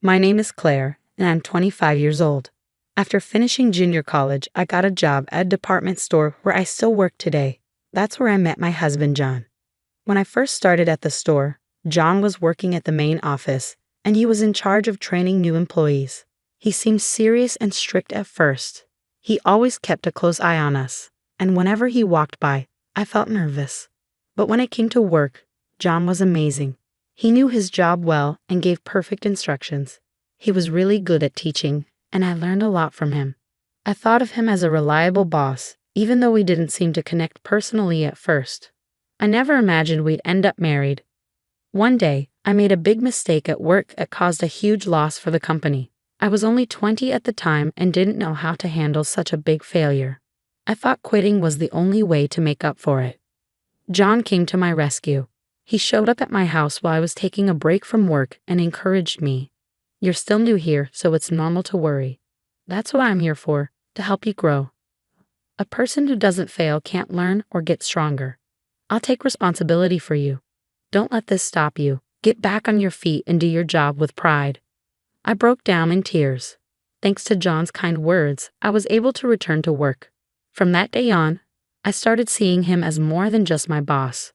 My name is Claire, and I'm 25 years old. After finishing junior college, I got a job at a department store where I still work today. That's where I met my husband, John. When I first started at the store, John was working at the main office, and he was in charge of training new employees. He seemed serious and strict at first. He always kept a close eye on us, and whenever he walked by, I felt nervous. But when it came to work, John was amazing. He knew his job well and gave perfect instructions. He was really good at teaching, and I learned a lot from him. I thought of him as a reliable boss, even though we didn't seem to connect personally at first. I never imagined we'd end up married. One day, I made a big mistake at work that caused a huge loss for the company. I was only 20 at the time and didn't know how to handle such a big failure. I thought quitting was the only way to make up for it. John came to my rescue. He showed up at my house while I was taking a break from work and encouraged me. "You're still new here, so it's normal to worry. That's what I'm here for, to help you grow. A person who doesn't fail can't learn or get stronger. I'll take responsibility for you. Don't let this stop you. Get back on your feet and do your job with pride." I broke down in tears. Thanks to John's kind words, I was able to return to work. From that day on, I started seeing him as more than just my boss.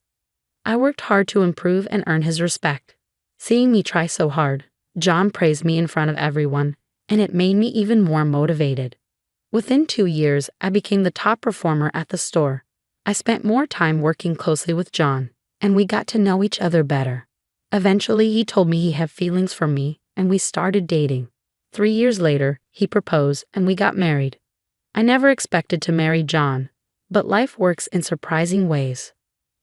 I worked hard to improve and earn his respect. Seeing me try so hard, John praised me in front of everyone, and it made me even more motivated. Within 2 years, I became the top performer at the store. I spent more time working closely with John, and we got to know each other better. Eventually, he told me he had feelings for me, and we started dating. 3 years later, he proposed, and we got married. I never expected to marry John, but life works in surprising ways.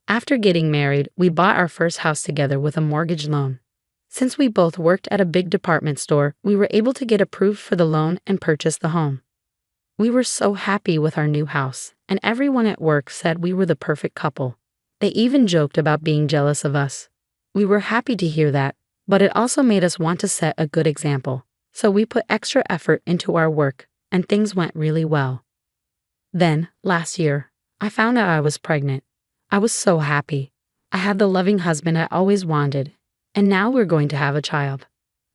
After getting married, we bought our first house together with a mortgage loan. Since we both worked at a big department store, we were able to get approved for the loan and purchase the home. We were so happy with our new house, and everyone at work said we were the perfect couple. They even joked about being jealous of us. We were happy to hear that, but it also made us want to set a good example. So we put extra effort into our work, and things went really well. Then, last year, I found out I was pregnant. I was so happy. I had the loving husband I always wanted, and now we're going to have a child.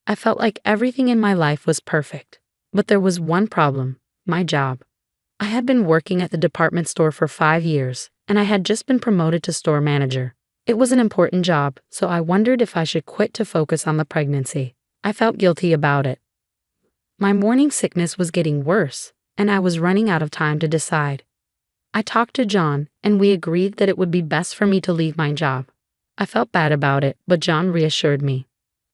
I felt like everything in my life was perfect, but there was one problem: my job. I had been working at the department store for 5 years, and I had just been promoted to store manager. It was an important job, so I wondered if I should quit to focus on the pregnancy. I felt guilty about it. My morning sickness was getting worse, and I was running out of time to decide. I talked to John, and we agreed that it would be best for me to leave my job. I felt bad about it, but John reassured me.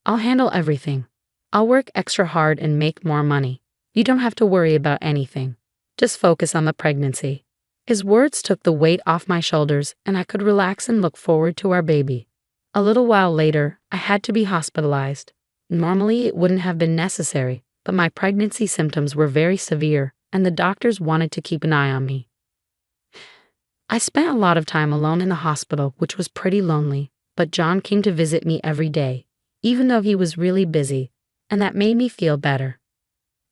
"I'll handle everything. I'll work extra hard and make more money. You don't have to worry about anything. Just focus on the pregnancy." His words took the weight off my shoulders, and I could relax and look forward to our baby. A little while later, I had to be hospitalized. Normally, it wouldn't have been necessary, but my pregnancy symptoms were very severe, and the doctors wanted to keep an eye on me. I spent a lot of time alone in the hospital, which was pretty lonely, but John came to visit me every day, even though he was really busy, and that made me feel better.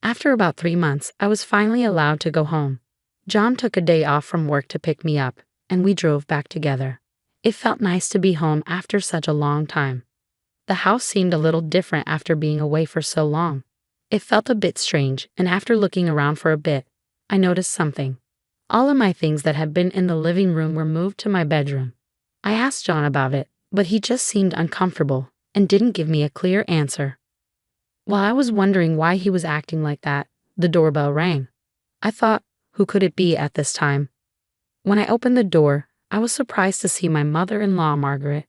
After about 3 months, I was finally allowed to go home. John took a day off from work to pick me up, and we drove back together. It felt nice to be home after such a long time. The house seemed a little different after being away for so long. It felt a bit strange, and after looking around for a bit, I noticed something. All of my things that had been in the living room were moved to my bedroom. I asked John about it, but he just seemed uncomfortable and didn't give me a clear answer. While I was wondering why he was acting like that, the doorbell rang. I thought, who could it be at this time? When I opened the door, I was surprised to see my mother-in-law, Margaret.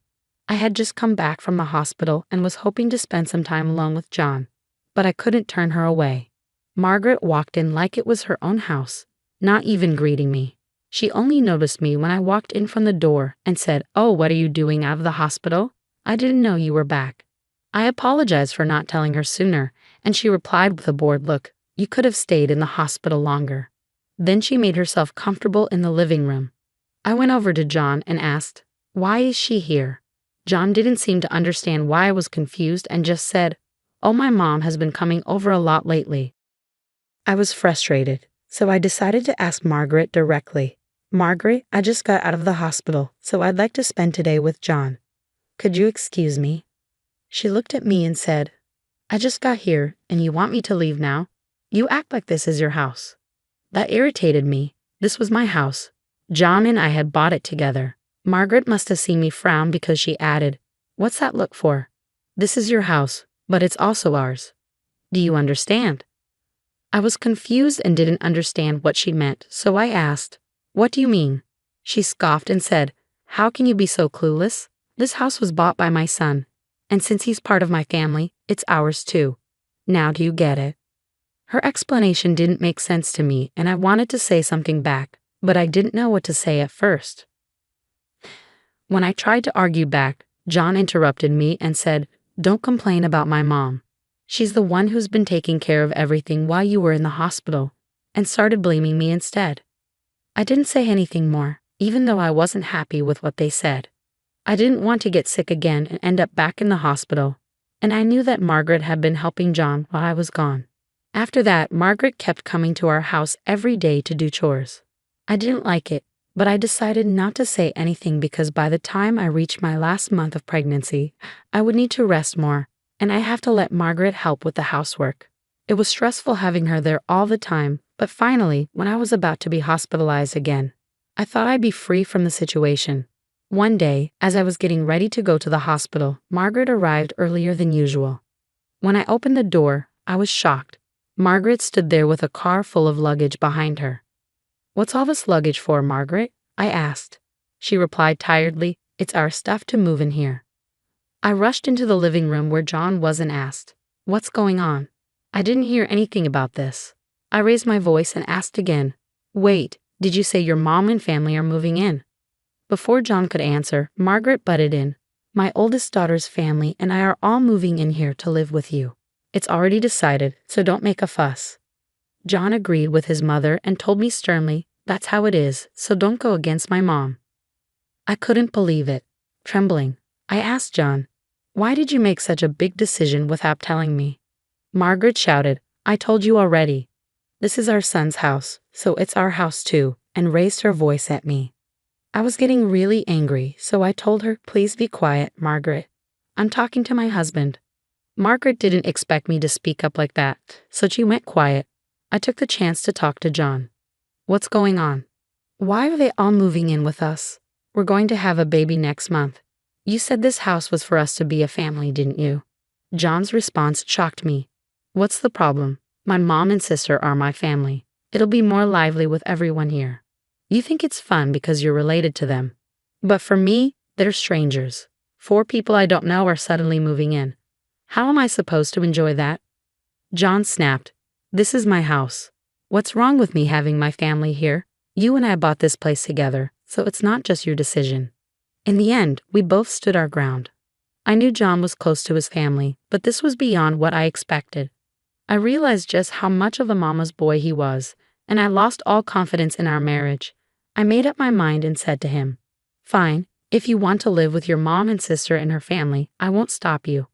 I had just come back from the hospital and was hoping to spend some time alone with John, but I couldn't turn her away. Margaret walked in like it was her own house, not even greeting me. She only noticed me when I walked in from the door and said, "Oh, what are you doing out of the hospital? I didn't know you were back." I apologized for not telling her sooner, and she replied with a bored look, "You could have stayed in the hospital longer." Then she made herself comfortable in the living room. I went over to John and asked, "Why is she here?" John didn't seem to understand why I was confused and just said, "Oh, my mom has been coming over a lot lately." I was frustrated, so I decided to ask Margaret directly. "Margaret, I just got out of the hospital, so I'd like to spend today with John. Could you excuse me?" She looked at me and said, I just got here, and you want me to leave now? You act like this is your house. That irritated me. This was my house. John and I had bought it together. Margaret must have seen me frown because she added, "What's that look for? This is your house, but it's also ours. Do you understand?" I was confused and didn't understand what she meant, so I asked, "What do you mean?" She scoffed and said, "How can you be so clueless? This house was bought by my son, and since he's part of my family, it's ours too. Now do you get it?" Her explanation didn't make sense to me, and I wanted to say something back, but I didn't know what to say at first. When I tried to argue back, John interrupted me and said, "Don't complain about my mom. She's the one who's been taking care of everything while you were in the hospital," and started blaming me instead. I didn't say anything more, even though I wasn't happy with what they said. I didn't want to get sick again and end up back in the hospital, and I knew that Margaret had been helping John while I was gone. After that, Margaret kept coming to our house every day to do chores. I didn't like it, but I decided not to say anything because by the time I reached my last month of pregnancy, I would need to rest more, and I have to let Margaret help with the housework. It was stressful having her there all the time, but finally, when I was about to be hospitalized again, I thought I'd be free from the situation. One day, as I was getting ready to go to the hospital, Margaret arrived earlier than usual. When I opened the door, I was shocked. Margaret stood there with a car full of luggage behind her. "What's all this luggage for, Margaret?" I asked. She replied tiredly, "It's our stuff to move in here." I rushed into the living room where John was and asked, "What's going on? I didn't hear anything about this." I raised my voice and asked again, "Wait, did you say your mom and family are moving in?" Before John could answer, Margaret butted in. "My oldest daughter's family and I are all moving in here to live with you. It's already decided, so don't make a fuss." John agreed with his mother and told me sternly, "That's how it is, so don't go against my mom." I couldn't believe it. Trembling, I asked John, "Why did you make such a big decision without telling me?" Margaret shouted, "I told you already. This is our son's house, so it's our house too," and raised her voice at me. I was getting really angry, so I told her, "Please be quiet, Margaret. I'm talking to my husband." Margaret didn't expect me to speak up like that, so she went quiet. I took the chance to talk to John. "What's going on? Why are they all moving in with us? We're going to have a baby next month. You said this house was for us to be a family, didn't you?" John's response shocked me. "What's the problem? My mom and sister are my family. It'll be more lively with everyone here. You think it's fun because you're related to them. But for me, they're strangers. 4 people I don't know are suddenly moving in. How am I supposed to enjoy that?" John snapped, "This is my house. What's wrong with me having my family here? You and I bought this place together, so it's not just your decision." In the end, we both stood our ground. I knew John was close to his family, but this was beyond what I expected. I realized just how much of a mama's boy he was, and I lost all confidence in our marriage. I made up my mind and said to him, "Fine, if you want to live with your mom and sister and her family, I won't stop you.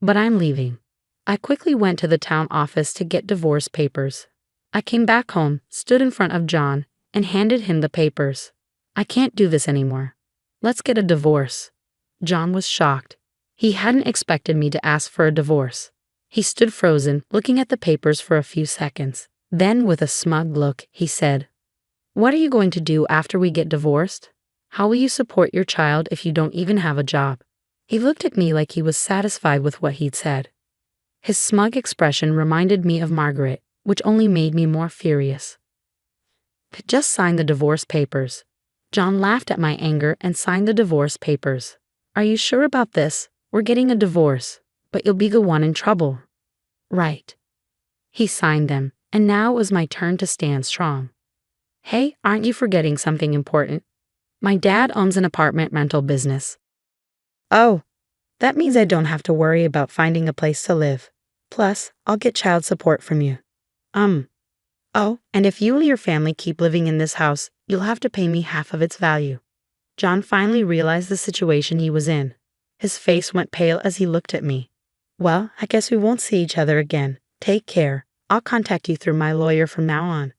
But I'm leaving." I quickly went to the town office to get divorce papers. I came back home, stood in front of John, and handed him the papers. "I can't do this anymore. Let's get a divorce." John was shocked. He hadn't expected me to ask for a divorce. He stood frozen, looking at the papers for a few seconds. Then, with a smug look, he said, "What are you going to do after we get divorced? How will you support your child if you don't even have a job?" He looked at me like he was satisfied with what he'd said. His smug expression reminded me of Margaret, which only made me more furious. "Just sign the divorce papers." John laughed at my anger and signed the divorce papers. "Are you sure about this? We're getting a divorce, but you'll be the one in trouble." "Right." He signed them, and now it was my turn to stand strong. "Hey, aren't you forgetting something important? My dad owns an apartment rental business." "Oh, that means I don't have to worry about finding a place to live. Plus, I'll get child support from you." Oh, and if you and your family keep living in this house, you'll have to pay me half of its value." John finally realized the situation he was in. His face went pale as he looked at me. "Well, I guess we won't see each other again. Take care. I'll contact you through my lawyer from now on."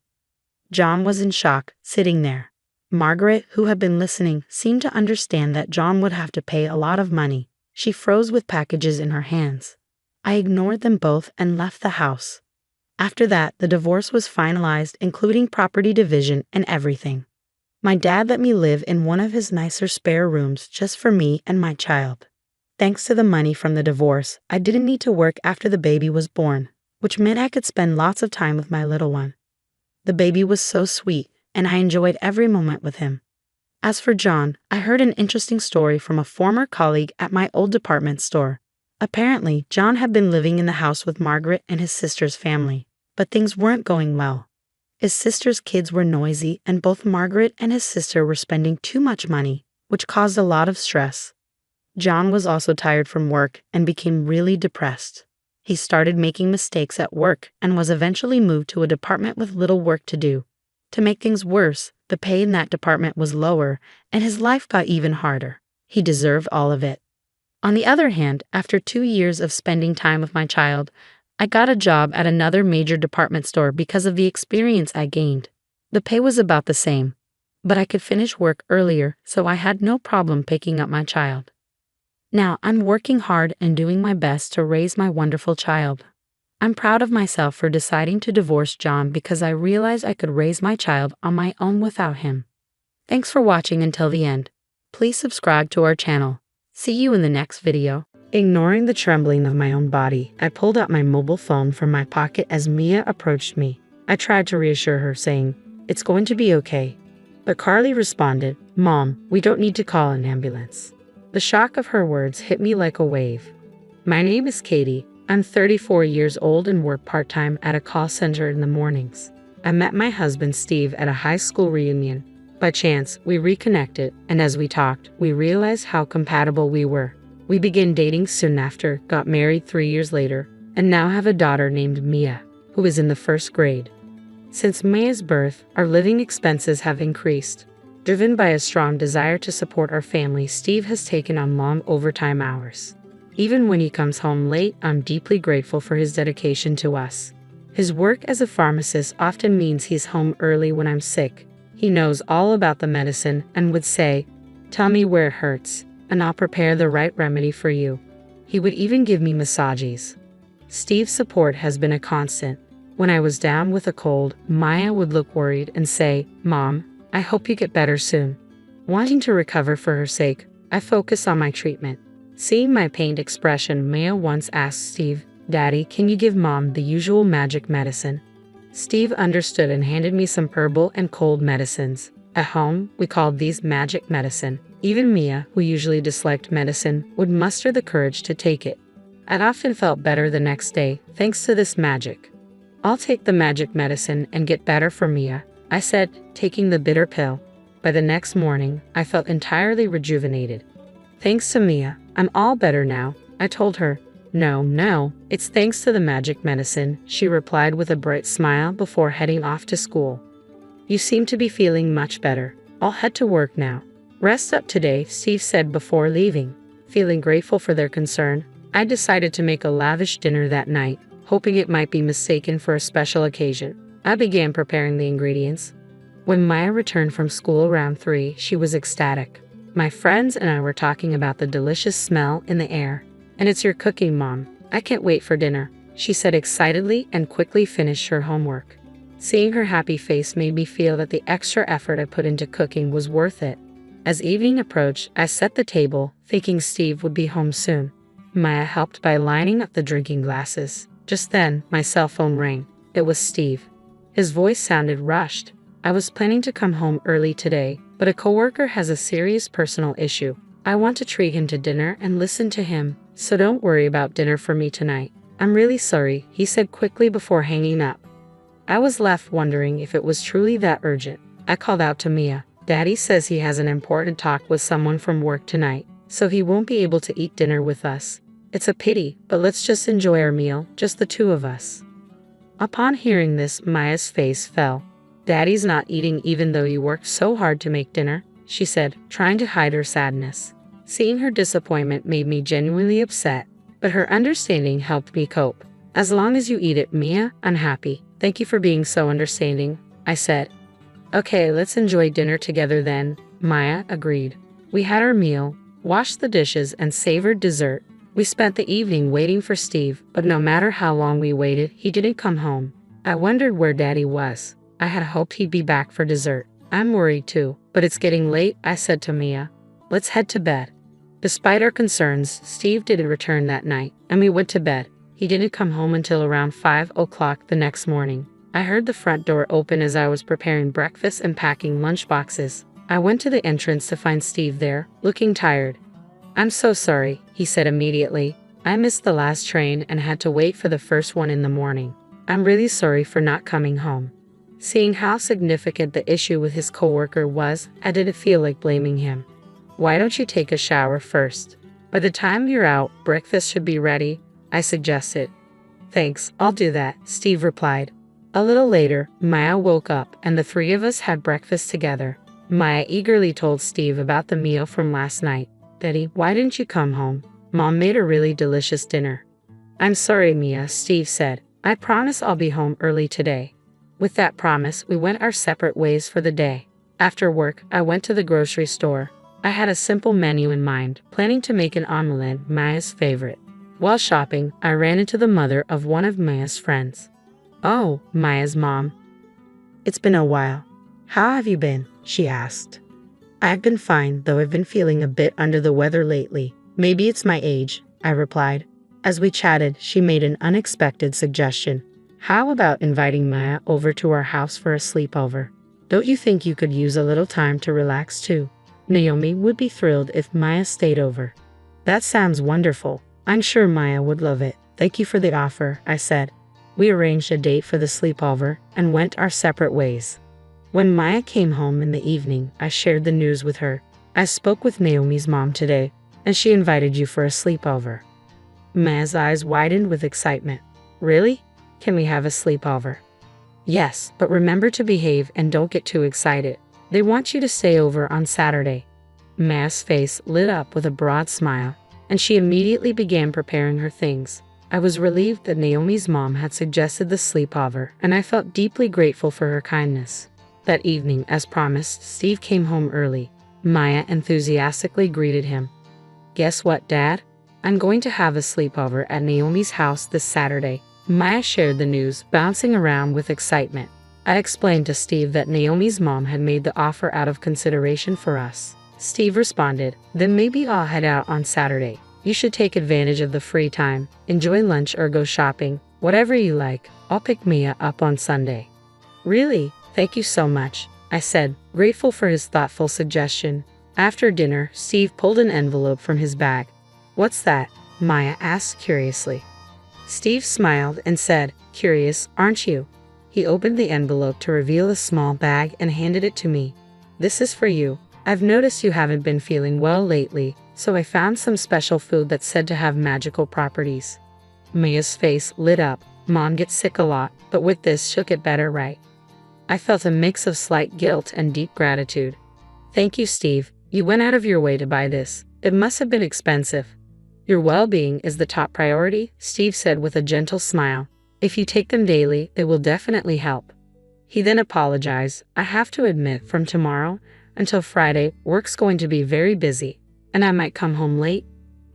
John was in shock, sitting there. Margaret, who had been listening, seemed to understand that John would have to pay a lot of money. She froze with packages in her hands. I ignored them both and left the house. After that, the divorce was finalized, including property division and everything. My dad let me live in one of his nicer spare rooms just for me and my child. Thanks to the money from the divorce, I didn't need to work after the baby was born, which meant I could spend lots of time with my little one. The baby was so sweet, and I enjoyed every moment with him. As for John, I heard an interesting story from a former colleague at my old department store. Apparently, John had been living in the house with Margaret and his sister's family, but things weren't going well. His sister's kids were noisy, and both Margaret and his sister were spending too much money, which caused a lot of stress. John was also tired from work and became really depressed. He started making mistakes at work and was eventually moved to a department with little work to do. To make things worse, the pay in that department was lower, and his life got even harder. He deserved all of it. On the other hand, after 2 years of spending time with my child, I got a job at another major department store because of the experience I gained. The pay was about the same, but I could finish work earlier, so I had no problem picking up my child. Now I'm working hard and doing my best to raise my wonderful child. I'm proud of myself for deciding to divorce John because I realized I could raise my child on my own without him. Thanks for watching until the end. Please subscribe to our channel. See you in the next video. Ignoring the trembling of my own body, I pulled out my mobile phone from my pocket as Mia approached me. I tried to reassure her, saying, "It's going to be okay." But Carly responded, "Mom, we don't need to call an ambulance." The shock of her words hit me like a wave. My name is Katie. I'm 34 years old and work part-time at a call center in the mornings. I met my husband Steve at a high school reunion. By chance, we reconnected, and as we talked, we realized how compatible we were. We began dating soon after, got married 3 years later, and now have a daughter named Mia, who is in the 1st grade. Since Mia's birth, our living expenses have increased. Driven by a strong desire to support our family, Steve has taken on long overtime hours. Even when he comes home late, I'm deeply grateful for his dedication to us. His work as a pharmacist often means he's home early when I'm sick. He knows all about the medicine and would say, "Tell me where it hurts, and I'll prepare the right remedy for you." He would even give me massages. Steve's support has been a constant. When I was down with a cold, Maya would look worried and say, "Mom, I hope you get better soon." Wanting to recover for her sake, I focus on my treatment. Seeing my pained expression, Maya once asked Steve, "Daddy, can you give Mom the usual magic medicine?" Steve understood and handed me some herbal and cold medicines. At home, we called these magic medicine. Even Mia, who usually disliked medicine, would muster the courage to take it. I'd often felt better the next day, thanks to this magic. "I'll take the magic medicine and get better for Mia," I said, taking the bitter pill. By the next morning, I felt entirely rejuvenated. "Thanks to Mia, I'm all better now," I told her. No, it's thanks to the magic medicine," she replied with a bright smile before heading off to school. "You seem to be feeling much better. I'll head to work now." "Rest up today," Steve said before leaving. Feeling grateful for their concern, I decided to make a lavish dinner that night, hoping it might be mistaken for a special occasion. I began preparing the ingredients. When Maya returned from school around 3, she was ecstatic. My friends and I were talking about the delicious smell in the air. "And it's your cooking, Mom. I can't wait for dinner," she said excitedly and quickly finished her homework. Seeing her happy face made me feel that the extra effort I put into cooking was worth it. As evening approached, I set the table, thinking Steve would be home soon. Maya helped by lining up the drinking glasses. Just then, my cell phone rang. It was Steve. His voice sounded rushed. "I was planning to come home early today, but a coworker has a serious personal issue. I want to treat him to dinner and listen to him, so don't worry about dinner for me tonight. I'm really sorry," he said quickly before hanging up. I was left wondering if it was truly that urgent. I called out to Mia. "Daddy says he has an important talk with someone from work tonight, so he won't be able to eat dinner with us. It's a pity, but let's just enjoy our meal, just the two of us." Upon hearing this, Maya's face fell. "Daddy's not eating even though you worked so hard to make dinner," she said, trying to hide her sadness. Seeing her disappointment made me genuinely upset, but her understanding helped me cope. "As long as you eat it, Mia, I'm happy. Thank you for being so understanding," I said. "Okay, let's enjoy dinner together then," Maya agreed. We had our meal, washed the dishes, and savored dessert. We spent the evening waiting for Steve, but no matter how long we waited, he didn't come home. I wondered where Daddy was. I had hoped he'd be back for dessert. I'm worried too, but it's getting late, I said to Mia. Let's head to bed. Despite our concerns, Steve didn't return that night, and we went to bed. He didn't come home until around 5 o'clock the next morning. I heard the front door open as I was preparing breakfast and packing lunch boxes. I went to the entrance to find Steve there, looking tired. I'm so sorry, he said immediately. I missed the last train and had to wait for the first one in the morning. I'm really sorry for not coming home. Seeing how significant the issue with his coworker was, I didn't feel like blaming him. Why don't you take a shower first? By the time you're out, breakfast should be ready, I suggested. Thanks, I'll do that, Steve replied. A little later, Maya woke up and the three of us had breakfast together. Maya eagerly told Steve about the meal from last night. Daddy, why didn't you come home? Mom made a really delicious dinner. I'm sorry, Mia, Steve said. I promise I'll be home early today. With that promise, we went our separate ways for the day. After work, I went to the grocery store. I had a simple menu in mind, planning to make an omelette, Maya's favorite. While shopping, I ran into the mother of one of Maya's friends. Oh, Maya's mom. It's been a while. How have you been? She asked. I've been fine, though I've been feeling a bit under the weather lately. Maybe it's my age, I replied. As we chatted, she made an unexpected suggestion. How about inviting Maya over to our house for a sleepover? Don't you think you could use a little time to relax too? Naomi would be thrilled if Maya stayed over. That sounds wonderful. I'm sure Maya would love it. Thank you for the offer, I said. We arranged a date for the sleepover and went our separate ways. When Maya came home in the evening, I shared the news with her. I spoke with Naomi's mom today, and she invited you for a sleepover. Maya's eyes widened with excitement. Really? Can we have a sleepover? Yes, but remember to behave and don't get too excited. They want you to stay over on Saturday. Maya's face lit up with a broad smile, and she immediately began preparing her things. I was relieved that Naomi's mom had suggested the sleepover, and I felt deeply grateful for her kindness. That evening, as promised, Steve came home early. Maya enthusiastically greeted him. Guess what, Dad? I'm going to have a sleepover at Naomi's house this Saturday. Maya shared the news, bouncing around with excitement. I explained to Steve that Naomi's mom had made the offer out of consideration for us. Steve responded, then maybe I'll head out on Saturday. You should take advantage of the free time, enjoy lunch or go shopping, whatever you like. I'll pick Mia up on Sunday. Really? Thank you so much, I said, grateful for his thoughtful suggestion. After dinner, Steve pulled an envelope from his bag. What's that? Maya asked curiously. Steve smiled and said, curious, aren't you? He opened the envelope to reveal a small bag and handed it to me. This is for you. I've noticed you haven't been feeling well lately, so I found some special food that's said to have magical properties. Maya's face lit up. Mom gets sick a lot, but with this she'll get better, right? I felt a mix of slight guilt and deep gratitude. Thank you, Steve. You went out of your way to buy this. It must have been expensive. Your well-being is the top priority, Steve said with a gentle smile. If you take them daily, they will definitely help. He then apologized. I have to admit, from tomorrow until Friday, work's going to be very busy, and I might come home late.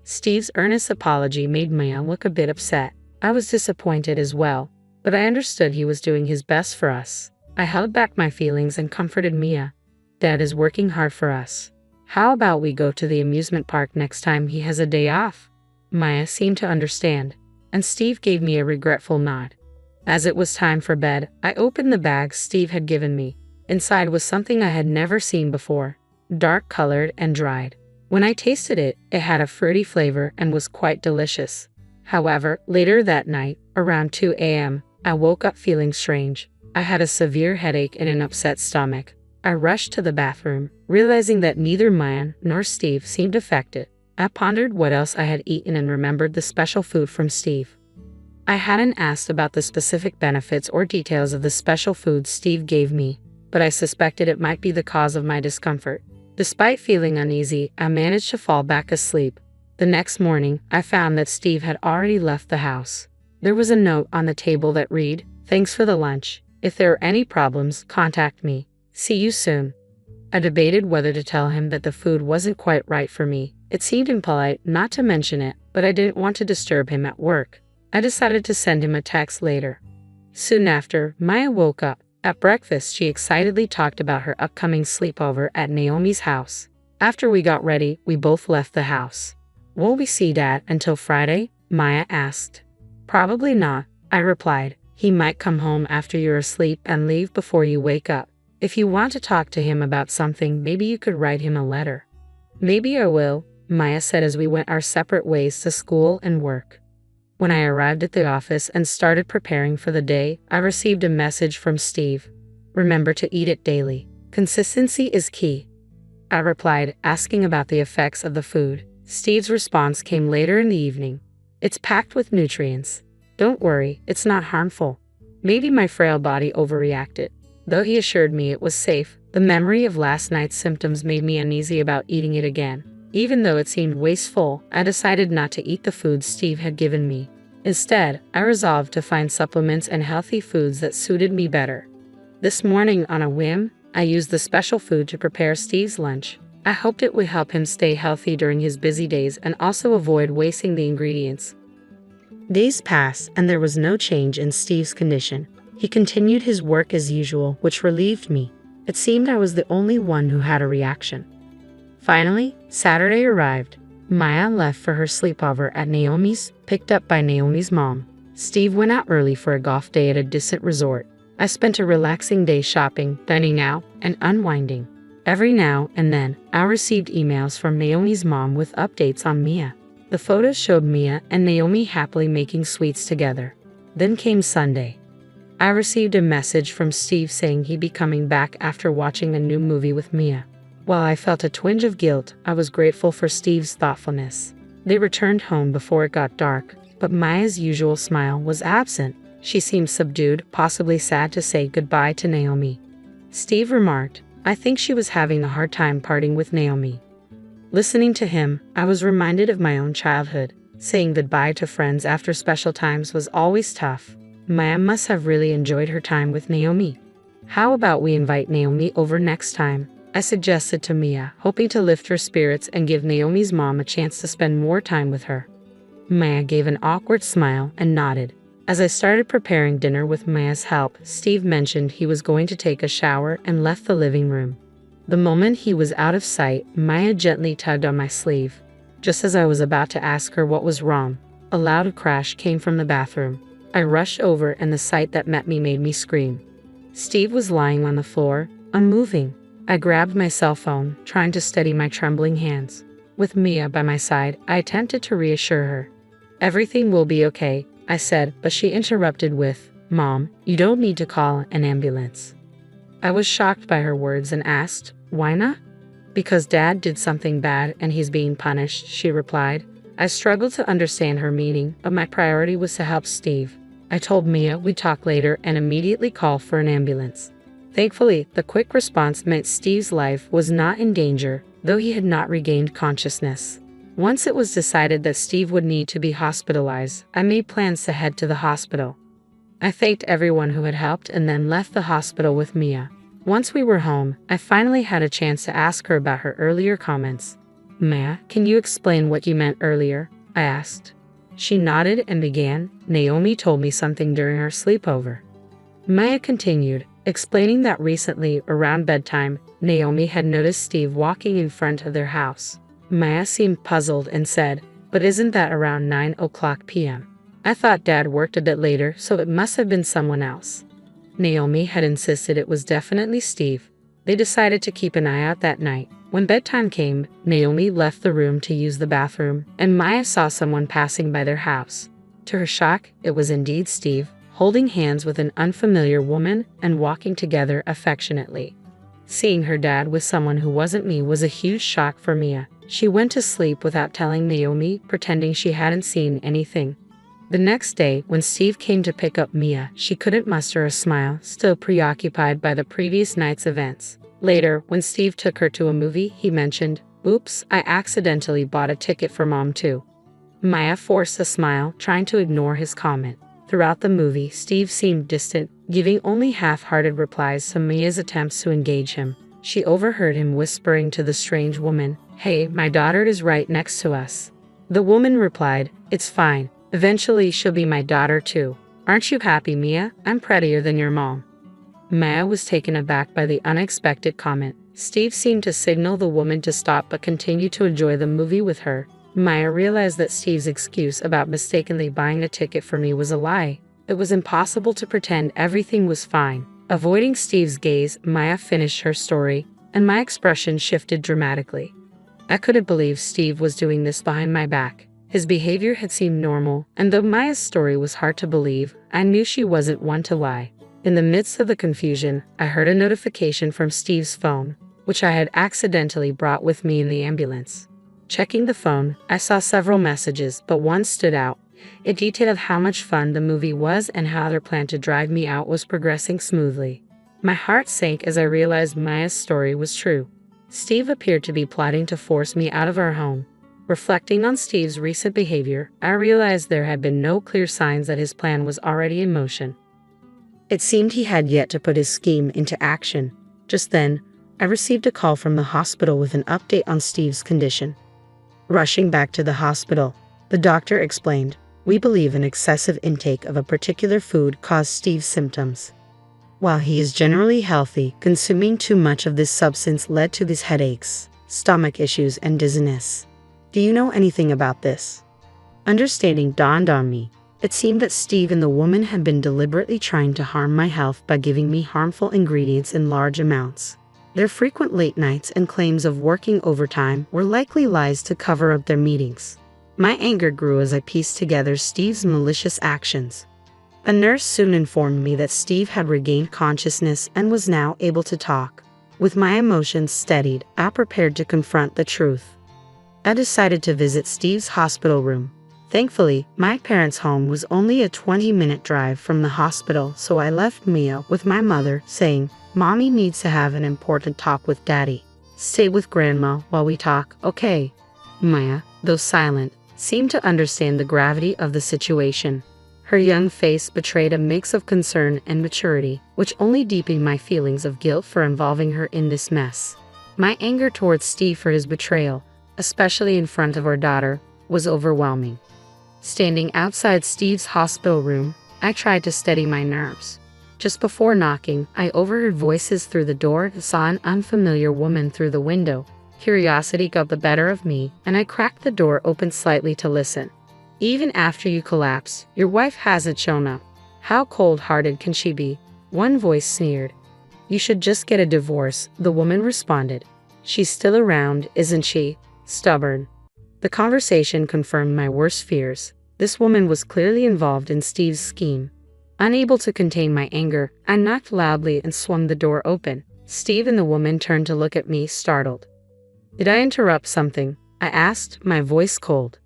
Steve's earnest apology made Maya look a bit upset. I was disappointed as well, but I understood he was doing his best for us. I held back my feelings and comforted Mia. Dad is working hard for us. How about we go to the amusement park next time he has a day off? Maya seemed to understand, and Steve gave me a regretful nod. As it was time for bed, I opened the bag Steve had given me. Inside was something I had never seen before, dark-colored and dried. When I tasted it, it had a fruity flavor and was quite delicious. However, later that night, around 2 a.m., I woke up feeling strange. I had a severe headache and an upset stomach. I rushed to the bathroom, realizing that neither Maya nor Steve seemed affected. I pondered what else I had eaten and remembered the special food from Steve. I hadn't asked about the specific benefits or details of the special food Steve gave me, but I suspected it might be the cause of my discomfort. Despite feeling uneasy, I managed to fall back asleep. The next morning, I found that Steve had already left the house. There was a note on the table that read, "Thanks for the lunch. If there are any problems, contact me. See you soon." I debated whether to tell him that the food wasn't quite right for me. It seemed impolite not to mention it, but I didn't want to disturb him at work. I decided to send him a text later. Soon after, Maya woke up. At breakfast, she excitedly talked about her upcoming sleepover at Naomi's house. After we got ready, we both left the house. "Will we see Dad until Friday?" Maya asked. "Probably not," I replied. "He might come home after you're asleep and leave before you wake up. If you want to talk to him about something, maybe you could write him a letter." "Maybe I will," Maya said as we went our separate ways to school and work. When I arrived at the office and started preparing for the day, I received a message from Steve. "Remember to eat it daily. Consistency is key." I replied, asking about the effects of the food. Steve's response came later in the evening. "It's packed with nutrients. Don't worry, it's not harmful." Maybe my frail body overreacted. Though he assured me it was safe, the memory of last night's symptoms made me uneasy about eating it again. Even though it seemed wasteful, I decided not to eat the food Steve had given me. Instead, I resolved to find supplements and healthy foods that suited me better. This morning, on a whim, I used the special food to prepare Steve's lunch. I hoped it would help him stay healthy during his busy days and also avoid wasting the ingredients. Days passed, and there was no change in Steve's condition. He continued his work as usual, which relieved me. It seemed I was the only one who had a reaction. Finally, Saturday arrived. Maya left for her sleepover at Naomi's, picked up by Naomi's mom. Steve went out early for a golf day at a distant resort. I spent a relaxing day shopping, dining out, and unwinding. Every now and then, I received emails from Naomi's mom with updates on Mia. The photos showed Mia and Naomi happily making sweets together. Then came Sunday. I received a message from Steve saying he'd be coming back after watching a new movie with Mia. While I felt a twinge of guilt, I was grateful for Steve's thoughtfulness. They returned home before it got dark, but Maya's usual smile was absent. She seemed subdued, possibly sad to say goodbye to Naomi. Steve remarked, "I think she was having a hard time parting with Naomi." Listening to him, I was reminded of my own childhood. Saying goodbye to friends after special times was always tough. Maya must have really enjoyed her time with Naomi. "How about we invite Naomi over next time?" I suggested to Mia, hoping to lift her spirits and give Naomi's mom a chance to spend more time with her. Maya gave an awkward smile and nodded. As I started preparing dinner with Maya's help, Steve mentioned he was going to take a shower and left the living room. The moment he was out of sight, Maya gently tugged on my sleeve. Just as I was about to ask her what was wrong, a loud crash came from the bathroom. I rushed over, and the sight that met me made me scream. Steve was lying on the floor, unmoving. I grabbed my cell phone, trying to steady my trembling hands. With Mia by my side, I attempted to reassure her. "Everything will be okay," I said, but she interrupted with, "Mom, you don't need to call an ambulance." I was shocked by her words and asked, "Why not?" "Because Dad did something bad and he's being punished," she replied. I struggled to understand her meaning, but my priority was to help Steve. I told Mia we'd talk later and immediately call for an ambulance. Thankfully, the quick response meant Steve's life was not in danger, though he had not regained consciousness. Once it was decided that Steve would need to be hospitalized, I made plans to head to the hospital. I thanked everyone who had helped and then left the hospital with Mia. Once we were home, I finally had a chance to ask her about her earlier comments. "Maya, can you explain what you meant earlier?" I asked. She nodded and began, "Naomi told me something during our sleepover." Maya continued, explaining that recently, around bedtime, Naomi had noticed Steve walking in front of their house. Maya seemed puzzled and said, "But isn't that around 9:00 p.m.? I thought Dad worked a bit later, so it must have been someone else." Naomi had insisted it was definitely Steve. They decided to keep an eye out that night. When bedtime came, Naomi left the room to use the bathroom, and Maya saw someone passing by their house. To her shock, it was indeed Steve, holding hands with an unfamiliar woman and walking together affectionately. Seeing her dad with someone who wasn't me was a huge shock for Mia. She went to sleep without telling Naomi, pretending she hadn't seen anything. The next day, when Steve came to pick up Mia, she couldn't muster a smile, still preoccupied by the previous night's events. Later, when Steve took her to a movie, he mentioned, "Oops, I accidentally bought a ticket for Mom too." Maya forced a smile, trying to ignore his comment. Throughout the movie, Steve seemed distant, giving only half-hearted replies to Mia's attempts to engage him. She overheard him whispering to the strange woman, "Hey, my daughter is right next to us." The woman replied, "It's fine. Eventually she'll be my daughter too. Aren't you happy, Mia? I'm prettier than your mom." Maya was taken aback by the unexpected comment. Steve seemed to signal the woman to stop but continued to enjoy the movie with her. Maya realized that Steve's excuse about mistakenly buying a ticket for me was a lie. It was impossible to pretend everything was fine. Avoiding Steve's gaze, Maya finished her story, and my expression shifted dramatically. I couldn't believe Steve was doing this behind my back. His behavior had seemed normal, and though Maya's story was hard to believe, I knew she wasn't one to lie. In the midst of the confusion, I heard a notification from Steve's phone, which I had accidentally brought with me in the ambulance. Checking the phone, I saw several messages, but one stood out. It detailed how much fun the movie was and how their plan to drive me out was progressing smoothly. My heart sank as I realized Maya's story was true. Steve appeared to be plotting to force me out of our home. Reflecting on Steve's recent behavior, I realized there had been no clear signs that his plan was already in motion. It seemed he had yet to put his scheme into action. Just then, I received a call from the hospital with an update on Steve's condition. Rushing back to the hospital, the doctor explained, "We believe an excessive intake of a particular food caused Steve's symptoms. While he is generally healthy, consuming too much of this substance led to his headaches, stomach issues, and dizziness. Do you know anything about this?" Understanding dawned on me. It seemed that Steve and the woman had been deliberately trying to harm my health by giving me harmful ingredients in large amounts. Their frequent late nights and claims of working overtime were likely lies to cover up their meetings. My anger grew as I pieced together Steve's malicious actions. A nurse soon informed me that Steve had regained consciousness and was now able to talk. With my emotions steadied, I prepared to confront the truth. I decided to visit Steve's hospital room. Thankfully, my parents' home was only a 20-minute drive from the hospital, so I left Mia with my mother, saying, "Mommy needs to have an important talk with Daddy. Stay with Grandma while we talk, okay?" Maya, though silent, seemed to understand the gravity of the situation. Her young face betrayed a mix of concern and maturity, which only deepened my feelings of guilt for involving her in this mess. My anger towards Steve for his betrayal, especially in front of our daughter, was overwhelming. Standing outside Steve's hospital room, I tried to steady my nerves. Just before knocking, I overheard voices through the door and saw an unfamiliar woman through the window. Curiosity got the better of me, and I cracked the door open slightly to listen. "Even after you collapse, your wife hasn't shown up. How cold-hearted can she be?" One voice sneered. "You should just get a divorce," the woman responded. "She's still around, isn't she? Stubborn." The conversation confirmed my worst fears. This woman was clearly involved in Steve's scheme. Unable to contain my anger, I knocked loudly and swung the door open. Steve and the woman turned to look at me, startled. "Did I interrupt something?" I asked, my voice cold.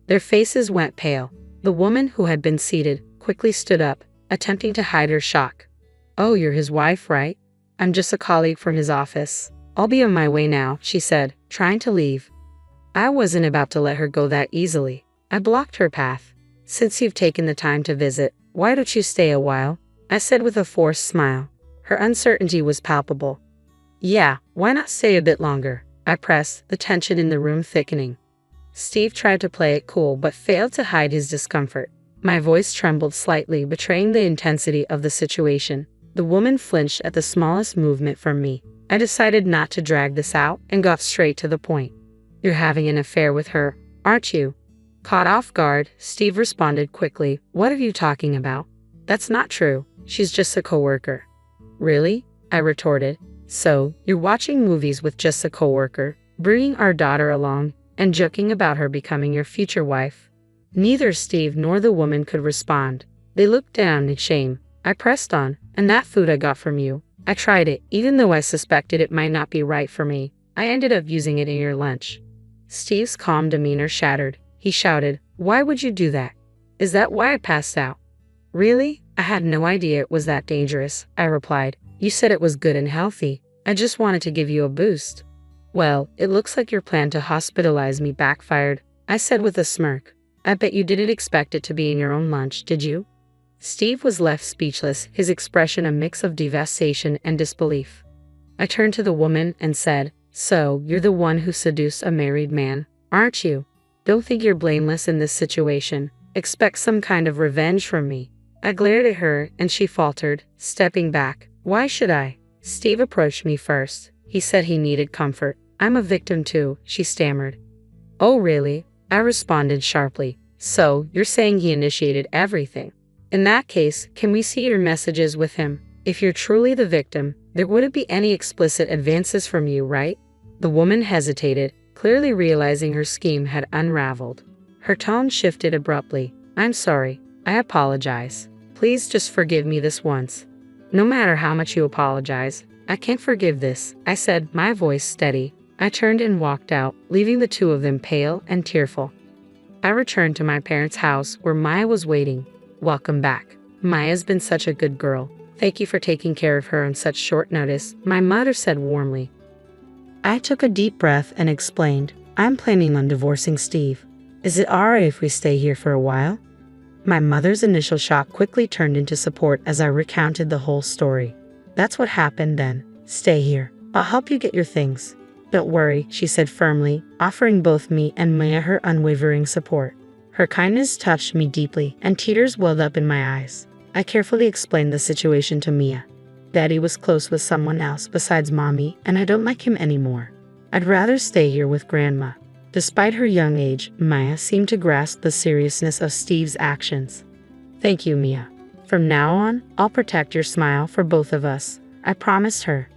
Their faces went pale. The woman, who had been seated, quickly stood up, attempting to hide her shock. "Oh, you're his wife, right? I'm just a colleague from his office. I'll be on my way now," she said, trying to leave. I wasn't about to let her go that easily. I blocked her path. "Since you've taken the time to visit, why don't you stay a while?" I said with a forced smile. Her uncertainty was palpable. "Yeah, why not stay a bit longer?" I pressed, the tension in the room thickening. Steve tried to play it cool but failed to hide his discomfort. My voice trembled slightly, betraying the intensity of the situation. The woman flinched at the smallest movement from me. I decided not to drag this out and got straight to the point. "You're having an affair with her, aren't you?" Caught off guard, Steve responded quickly, "What are you talking about? That's not true. She's just a coworker." "Really?" I retorted. "So, you're watching movies with just a coworker, bringing our daughter along, and joking about her becoming your future wife?" Neither Steve nor the woman could respond. They looked down in shame. I pressed on, "And that food I got from you, I tried it, even though I suspected it might not be right for me. I ended up using it in your lunch." Steve's calm demeanor shattered. He shouted, "Why would you do that? Is that why I passed out?" "Really? I had no idea it was that dangerous," I replied. "You said it was good and healthy. I just wanted to give you a boost." "Well, it looks like your plan to hospitalize me backfired," I said with a smirk. "I bet you didn't expect it to be in your own lunch, did you?" Steve was left speechless, his expression a mix of devastation and disbelief. I turned to the woman and said, "So, you're the one who seduced a married man, aren't you?" Don't think you're blameless in this situation. Expect some kind of revenge from me. I glared at her and she faltered, stepping back. Why should I? Steve approached me first. He said he needed comfort. I'm a victim too, she stammered. Oh really? I responded sharply. So, you're saying he initiated everything? In that case, can we see your messages with him? If you're truly the victim, there wouldn't be any explicit advances from you, right? The woman hesitated, clearly realizing her scheme had unraveled. Her tone shifted abruptly. I'm sorry. I apologize. Please just forgive me this once. No matter how much you apologize, I can't forgive this, I said, my voice steady. I turned and walked out, leaving the two of them pale and tearful. I returned to my parents' house where Maya was waiting. Welcome back. Maya's been such a good girl. Thank you for taking care of her on such short notice, my mother said warmly. I took a deep breath and explained, I'm planning on divorcing Steve. Is it alright if we stay here for a while? My mother's initial shock quickly turned into support as I recounted the whole story. That's what happened then. Stay here. I'll help you get your things. Don't worry, she said firmly, offering both me and Maya her unwavering support. Her kindness touched me deeply, and tears welled up in my eyes. I carefully explained the situation to Mia. Daddy was close with someone else besides Mommy, and I don't like him anymore. I'd rather stay here with Grandma. Despite her young age, Maya seemed to grasp the seriousness of Steve's actions. Thank you, Mia. From now on, I'll protect your smile for both of us, I promised her.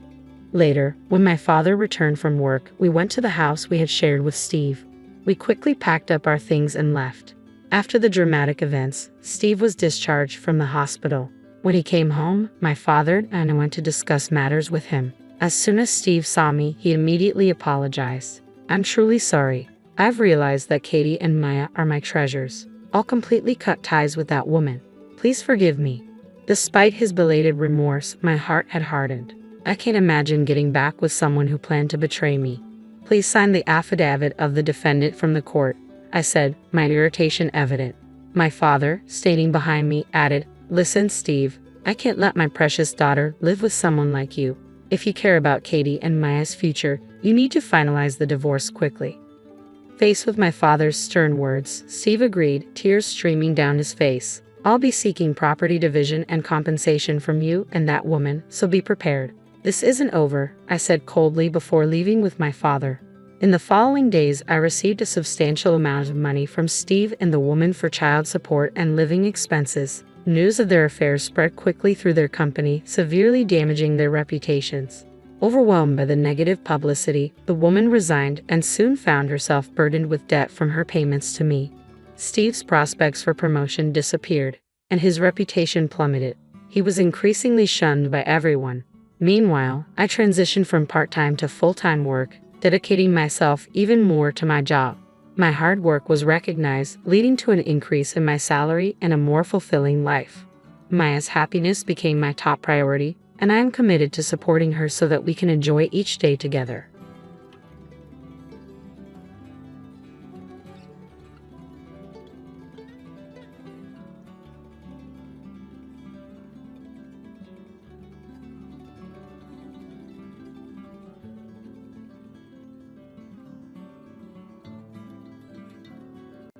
Later, when my father returned from work, we went to the house we had shared with Steve. We quickly packed up our things and left. After the dramatic events, Steve was discharged from the hospital. When he came home, my father and I went to discuss matters with him. As soon as Steve saw me, he immediately apologized. I'm truly sorry. I've realized that Katie and Maya are my treasures. I'll completely cut ties with that woman. Please forgive me. Despite his belated remorse, my heart had hardened. I can't imagine getting back with someone who planned to betray me. Please sign the affidavit of the defendant from the court, I said, my irritation evident. My father, standing behind me, added, Listen, Steve, I can't let my precious daughter live with someone like you. If you care about Katie and Maya's future, you need to finalize the divorce quickly. Faced with my father's stern words, Steve agreed, tears streaming down his face. I'll be seeking property division and compensation from you and that woman, so be prepared. This isn't over, I said coldly before leaving with my father. In the following days, I received a substantial amount of money from Steve and the woman for child support and living expenses. News of their affairs spread quickly through their company, severely damaging their reputations. Overwhelmed by the negative publicity, the woman resigned and soon found herself burdened with debt from her payments to me. Steve's prospects for promotion disappeared, and his reputation plummeted. He was increasingly shunned by everyone. Meanwhile, I transitioned from part-time to full-time work, dedicating myself even more to my job. My hard work was recognized, leading to an increase in my salary and a more fulfilling life. Maya's happiness became my top priority, and I am committed to supporting her so that we can enjoy each day together.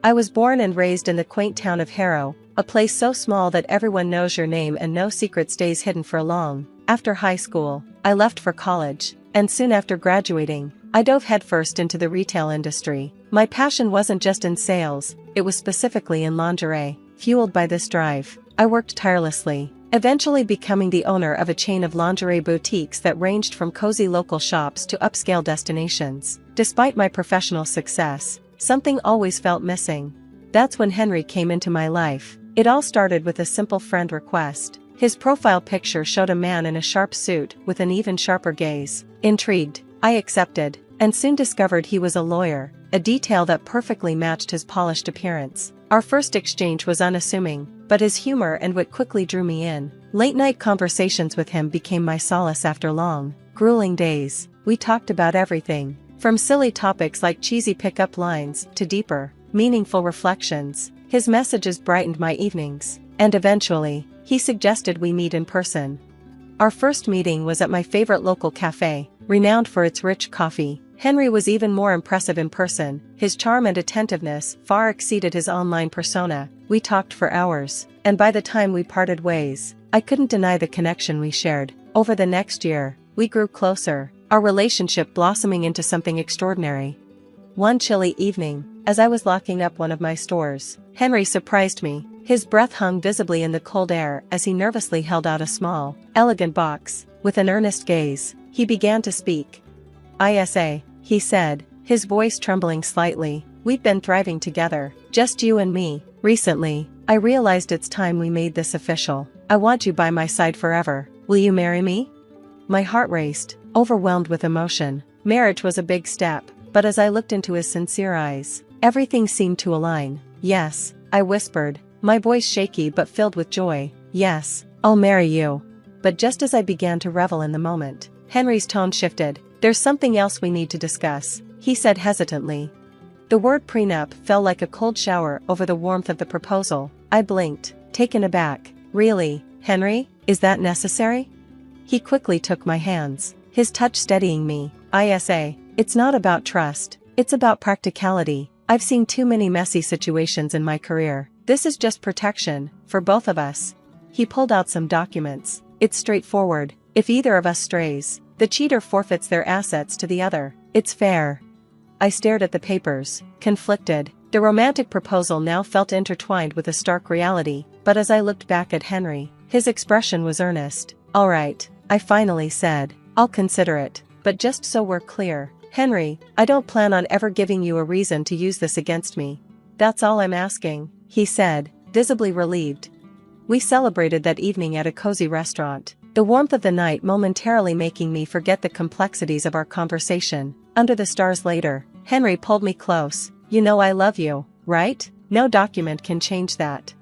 I was born and raised in the quaint town of Harrow, a place so small that everyone knows your name and no secret stays hidden for long. After high school, I left for college, and soon after graduating, I dove headfirst into the retail industry. My passion wasn't just in sales, it was specifically in lingerie. Fueled by this drive, I worked tirelessly, eventually becoming the owner of a chain of lingerie boutiques that ranged from cozy local shops to upscale destinations. Despite my professional success, something always felt missing. That's when Henry came into my life. It all started with a simple friend request. His profile picture showed a man in a sharp suit with an even sharper gaze. Intrigued, I accepted, and soon discovered he was a lawyer, a detail that perfectly matched his polished appearance. Our first exchange was unassuming, but his humor and wit quickly drew me in. Late-night conversations with him became my solace after long, grueling days. We talked about everything, from silly topics like cheesy pickup lines to deeper, meaningful reflections. His messages brightened my evenings, and eventually, he suggested we meet in person. Our first meeting was at my favorite local cafe, renowned for its rich coffee. Henry was even more impressive in person. His charm and attentiveness far exceeded his online persona. We talked for hours, and by the time we parted ways, I couldn't deny the connection we shared. Over the next year, we grew closer, our relationship blossoming into something extraordinary. One chilly evening, as I was locking up one of my stores, Henry surprised me. His breath hung visibly in the cold air as he nervously held out a small, elegant box. With an earnest gaze, he began to speak. "Isa," he said, his voice trembling slightly, "we've been thriving together, just you and me. Recently, I realized it's time we made this official. I want you by my side forever. Will you marry me?" My heart raced, overwhelmed with emotion. Marriage was a big step, but as I looked into his sincere eyes, everything seemed to align. "Yes," I whispered, my voice shaky but filled with joy. "Yes, I'll marry you." But just as I began to revel in the moment, Henry's tone shifted. "There's something else we need to discuss," he said hesitantly. The word prenup fell like a cold shower over the warmth of the proposal. I blinked, taken aback. "Really, Henry? Is that necessary?" He quickly took my hands, his touch steadying me. "Isa, it's not about trust, it's about practicality. I've seen too many messy situations in my career. This is just protection, for both of us." He pulled out some documents. "It's straightforward. If either of us strays, the cheater forfeits their assets to the other. It's fair." I stared at the papers, conflicted. The romantic proposal now felt intertwined with a stark reality, but as I looked back at Henry, his expression was earnest. "All right," I finally said, "I'll consider it. But just so we're clear, Henry, I don't plan on ever giving you a reason to use this against me. That's all I'm asking," he said, visibly relieved. We celebrated that evening at a cozy restaurant, the warmth of the night momentarily making me forget the complexities of our conversation. Under the stars later, Henry pulled me close. "You know I love you, right? No document can change that."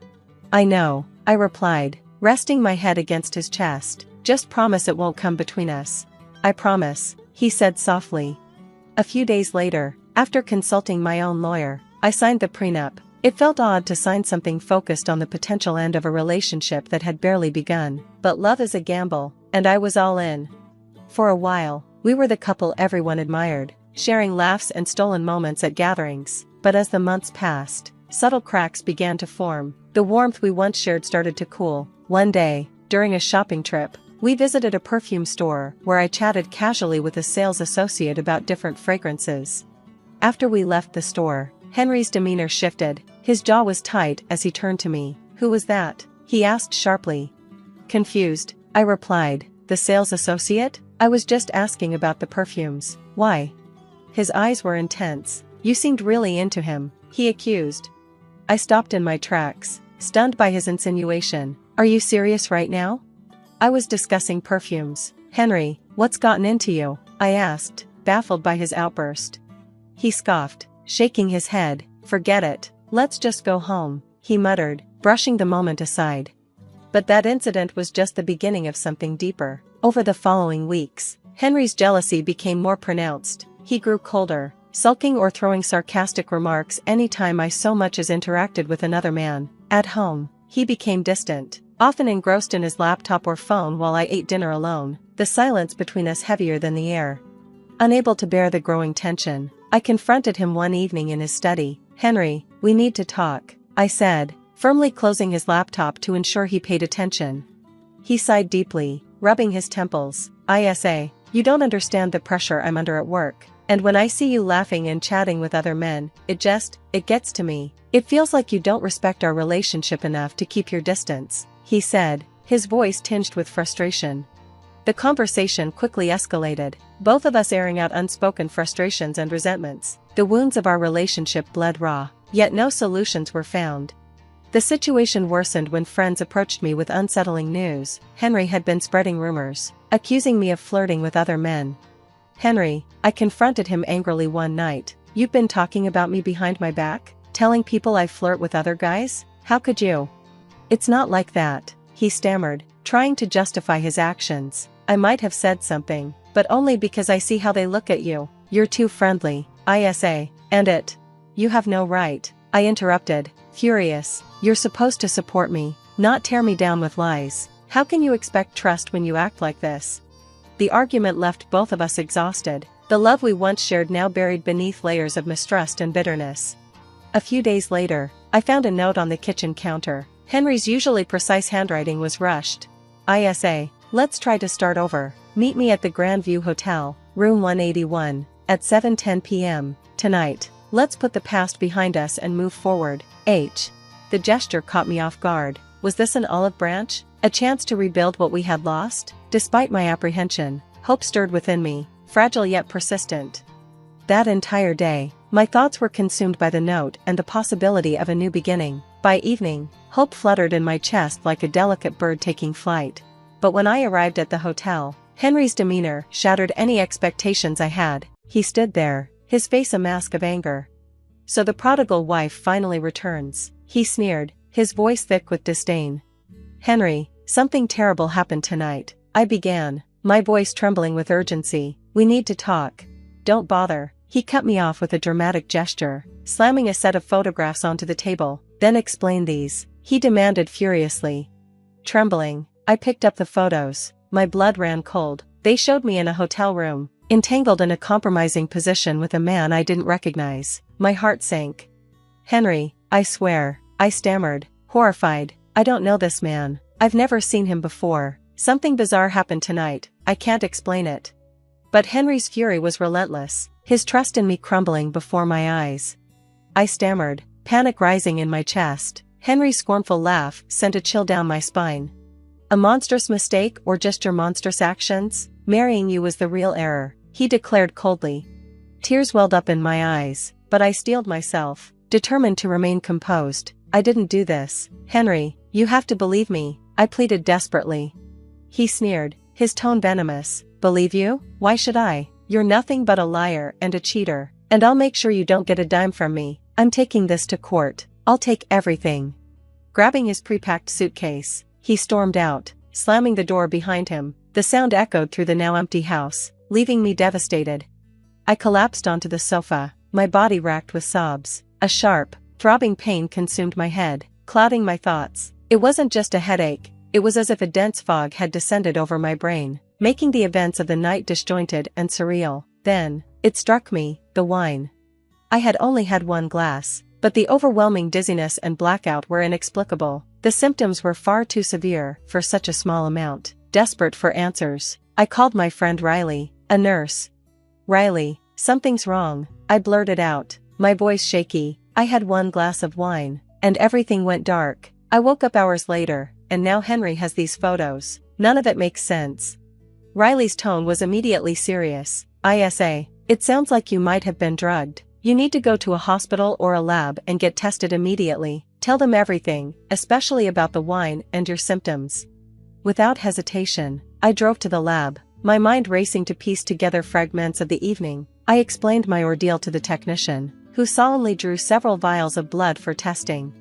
"I know," I replied, resting my head against his chest. "Just promise it won't come between us." "I promise," he said softly. A few days later, after consulting my own lawyer, I signed the prenup. It felt odd to sign something focused on the potential end of a relationship that had barely begun, but love is a gamble, and I was all in. For a while, we were the couple everyone admired, sharing laughs and stolen moments at gatherings, but as the months passed, subtle cracks began to form. The warmth we once shared started to cool. One day, during a shopping trip, we visited a perfume store where I chatted casually with a sales associate about different fragrances. After we left the store, Henry's demeanor shifted. His jaw was tight as he turned to me. "Who was that?" he asked sharply. Confused, I replied, "The sales associate? I was just asking about the perfumes." "Why?" His eyes were intense. "You seemed really into him," he accused. I stopped in my tracks, stunned by his insinuation. "Are you serious right now?" "I was discussing perfumes." "Henry, what's gotten into you?" I asked, baffled by his outburst. He scoffed, shaking his head. "Forget it. Let's just go home," he muttered, brushing the moment aside. But that incident was just the beginning of something deeper. Over the following weeks, Henry's jealousy became more pronounced. He grew colder, sulking or throwing sarcastic remarks anytime I so much as interacted with another man. At home, he became distant, often engrossed in his laptop or phone while I ate dinner alone, the silence between us heavier than the air. Unable to bear the growing tension, I confronted him one evening in his study. "Henry, we need to talk," I said, firmly closing his laptop to ensure he paid attention. He sighed deeply, rubbing his temples. "Isa, you don't understand the pressure I'm under at work, and when I see you laughing and chatting with other men, it gets to me. It feels like you don't respect our relationship enough to keep your distance," he said, his voice tinged with frustration. The conversation quickly escalated, both of us airing out unspoken frustrations and resentments. The wounds of our relationship bled raw, yet no solutions were found. The situation worsened when friends approached me with unsettling news. Henry had been spreading rumors, accusing me of flirting with other men. "Henry," I confronted him angrily one night, "you've been talking about me behind my back? Telling people I flirt with other guys? How could you?" "It's not like that," he stammered, trying to justify his actions. "I might have said something, but only because I see how they look at you. You're too friendly, Isa, and it. You have no right," I interrupted, furious. "You're supposed to support me, not tear me down with lies. How can you expect trust when you act like this?" The argument left both of us exhausted, The love we once shared now buried beneath layers of mistrust and bitterness. A few days later, I found a note on the kitchen counter. Henry's usually precise handwriting was rushed. ISA, let's try to start over. Meet me at the Grand View Hotel, room 181, at 7:10 p.m. tonight. Let's put the past behind us and move forward. H. The gesture caught me off guard. Was this an olive branch? A chance to rebuild what we had lost? Despite my apprehension, hope stirred within me, fragile yet persistent. That entire day, my thoughts were consumed by the note and the possibility of a new beginning. By evening, hope fluttered in my chest like a delicate bird taking flight. But when I arrived at the hotel, Henry's demeanor shattered any expectations I had. He stood there, his face a mask of anger. So the prodigal wife finally returns, he sneered, his voice thick with disdain. Henry, something terrible happened tonight, I began, my voice trembling with urgency. We need to talk. Don't bother. He cut me off with a dramatic gesture, slamming a set of photographs onto the table. Then explain these, he demanded furiously. Trembling, I picked up the photos. My blood ran cold. They showed me in a hotel room, entangled in a compromising position with a man I didn't recognize. My heart sank. Henry, I swear, I stammered, horrified. I don't know this man. I've never seen him before. Something bizarre happened tonight. I can't explain it. But Henry's fury was relentless, his trust in me crumbling before my eyes. I stammered, panic rising in my chest. Henry's scornful laugh sent a chill down my spine. A monstrous mistake or just your monstrous actions? Marrying you was the real error, he declared coldly. Tears welled up in my eyes, but I steeled myself, determined to remain composed. I didn't do this. Henry, you have to believe me, I pleaded desperately. He sneered, his tone venomous. Believe you? Why should I? You're nothing but a liar and a cheater, and I'll make sure you don't get a dime from me. I'm taking this to court. I'll take everything. Grabbing his pre-packed suitcase, he stormed out, slamming the door behind him. The sound echoed through the now empty house, leaving me devastated. I collapsed onto the sofa, my body racked with sobs. A sharp, throbbing pain consumed my head, clouding my thoughts. It wasn't just a headache, it was as if a dense fog had descended over my brain, making the events of the night disjointed and surreal. Then, it struck me, the wine. I had only had one glass, but the overwhelming dizziness and blackout were inexplicable. The symptoms were far too severe for such a small amount. Desperate for answers, I called my friend Riley, a nurse. Riley, something's wrong, I blurted out, my voice shaky. I had one glass of wine, and everything went dark. I woke up hours later, and now Henry has these photos. None of it makes sense. Riley's tone was immediately serious. ISA, it sounds like you might have been drugged. You need to go to a hospital or a lab and get tested immediately. Tell them everything, especially about the wine and your symptoms. Without hesitation, I drove to the lab, my mind racing to piece together fragments of the evening. I explained my ordeal to the technician, who solemnly drew several vials of blood for testing.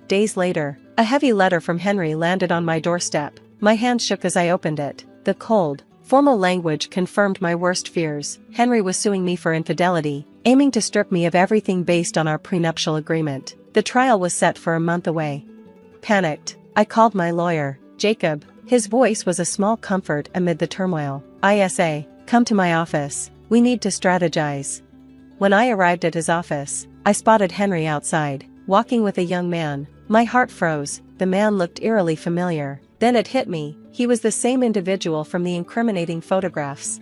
Days later, a heavy letter from Henry landed on my doorstep. My hand shook as I opened it. The cold, formal language confirmed my worst fears. Henry was suing me for infidelity, aiming to strip me of everything based on our prenuptial agreement. The trial was set for a month away. Panicked, I called my lawyer, Jacob. His voice was a small comfort amid the turmoil. ISA, come to my office. We need to strategize. When I arrived at his office, I spotted Henry outside, walking with a young man. My heart froze. The man looked eerily familiar. Then it hit me, he was the same individual from the incriminating photographs.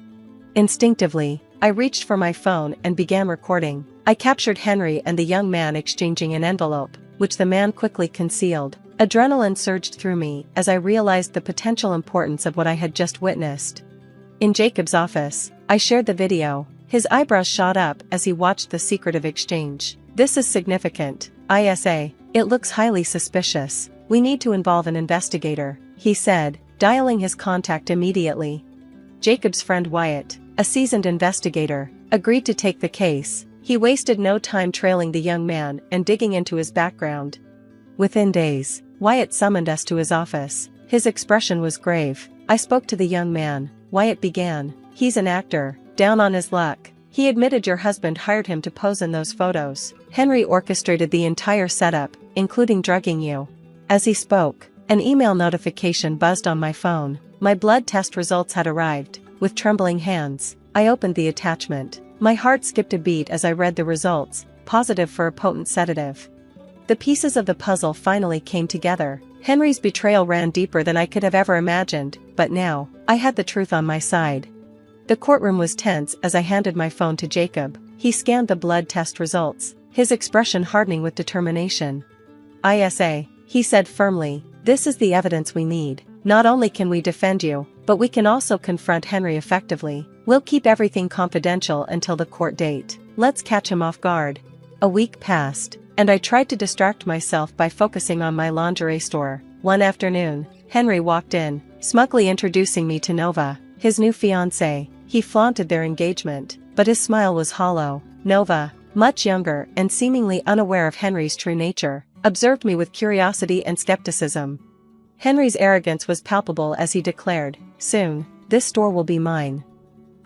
Instinctively, I reached for my phone and began recording. I captured Henry and the young man exchanging an envelope, which the man quickly concealed. Adrenaline surged through me as I realized the potential importance of what I had just witnessed. In Jacob's office, I shared the video. His eyebrows shot up as he watched the secretive exchange. This is significant. ISA, it looks highly suspicious. We need to involve an investigator, he said, dialing his contact immediately. Jacob's friend Wyatt, a seasoned investigator, agreed to take the case. He wasted no time trailing the young man and digging into his background. Within days, Wyatt summoned us to his office. His expression was grave. I spoke to the young man. Wyatt began. He's an actor, down on his luck. He admitted your husband hired him to pose in those photos. Henry orchestrated the entire setup, including drugging you. As he spoke, an email notification buzzed on my phone. My blood test results had arrived. With trembling hands, I opened the attachment. My heart skipped a beat as I read the results, positive for a potent sedative. The pieces of the puzzle finally came together. Henry's betrayal ran deeper than I could have ever imagined, but now, I had the truth on my side. The courtroom was tense as I handed my phone to Jacob. He scanned the blood test results, his expression hardening with determination. "Isa," he said firmly, "this is the evidence we need. Not only can we defend you, but we can also confront Henry effectively. We'll keep everything confidential until the court date. Let's catch him off guard." A week passed, and I tried to distract myself by focusing on my lingerie store. One afternoon, Henry walked in, smugly introducing me to Nova, his new fiancée. He flaunted their engagement, but his smile was hollow. Nova, much younger and seemingly unaware of Henry's true nature, observed me with curiosity and skepticism. Henry's arrogance was palpable as he declared, "Soon, this store will be mine."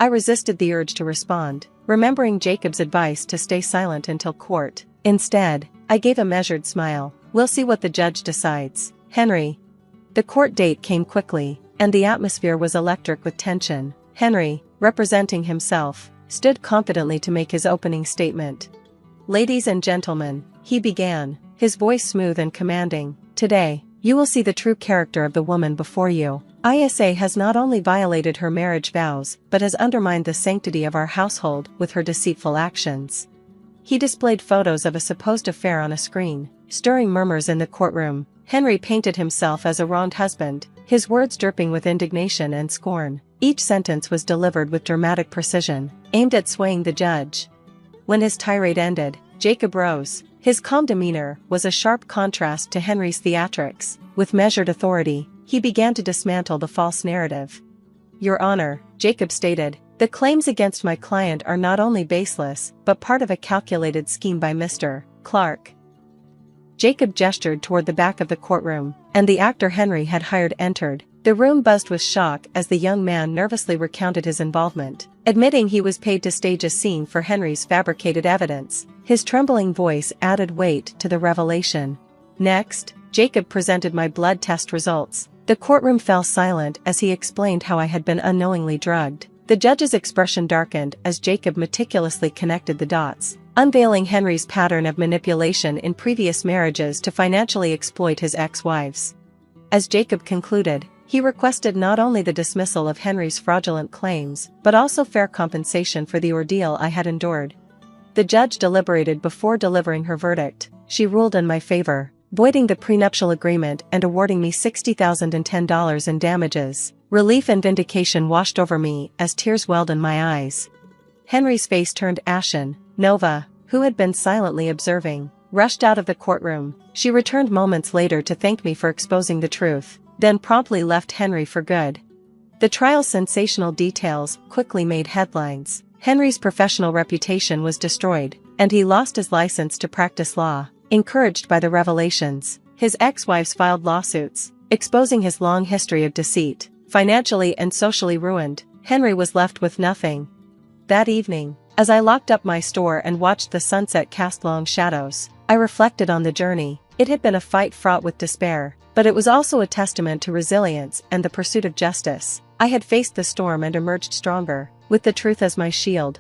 I resisted the urge to respond, remembering Jacob's advice to stay silent until court. Instead, I gave a measured smile. "We'll see what the judge decides, Henry." The court date came quickly, and the atmosphere was electric with tension. Henry, representing himself, stood confidently to make his opening statement. "Ladies and gentlemen," he began, his voice smooth and commanding, "today, you will see the true character of the woman before you. Isa has not only violated her marriage vows but has undermined the sanctity of our household with her deceitful actions." He displayed photos of a supposed affair on a screen, stirring murmurs in the courtroom. Henry painted himself as a wronged husband, his words dripping with indignation and scorn. Each sentence was delivered with dramatic precision, aimed at swaying the judge. When his tirade ended, Jacob rose. His calm demeanor was a sharp contrast to Henry's theatrics. With measured authority, he began to dismantle the false narrative. "Your Honor," Jacob stated, "the claims against my client are not only baseless, but part of a calculated scheme by Mr. Clark." Jacob gestured toward the back of the courtroom, and the actor Henry had hired entered. The room buzzed with shock as the young man nervously recounted his involvement, admitting he was paid to stage a scene for Henry's fabricated evidence. His trembling voice added weight to the revelation. Next, Jacob presented my blood test results. The courtroom fell silent as he explained how I had been unknowingly drugged. The judge's expression darkened as Jacob meticulously connected the dots, unveiling Henry's pattern of manipulation in previous marriages to financially exploit his ex-wives. As Jacob concluded, he requested not only the dismissal of Henry's fraudulent claims, but also fair compensation for the ordeal I had endured. The judge deliberated before delivering her verdict. She ruled in my favor, voiding the prenuptial agreement and awarding me $60,010 in damages. Relief and vindication washed over me as tears welled in my eyes. Henry's face turned ashen. Nova, who had been silently observing, rushed out of the courtroom. She returned moments later to thank me for exposing the truth, then promptly left Henry for good. The trial's sensational details quickly made headlines. Henry's professional reputation was destroyed, and he lost his license to practice law. Encouraged by the revelations, his ex-wives filed lawsuits, exposing his long history of deceit. Financially and socially ruined, Henry was left with nothing. That evening, as I locked up my store and watched the sunset cast long shadows, I reflected on the journey. It had been a fight fraught with despair, but it was also a testament to resilience and the pursuit of justice. I had faced the storm and emerged stronger, with the truth as my shield.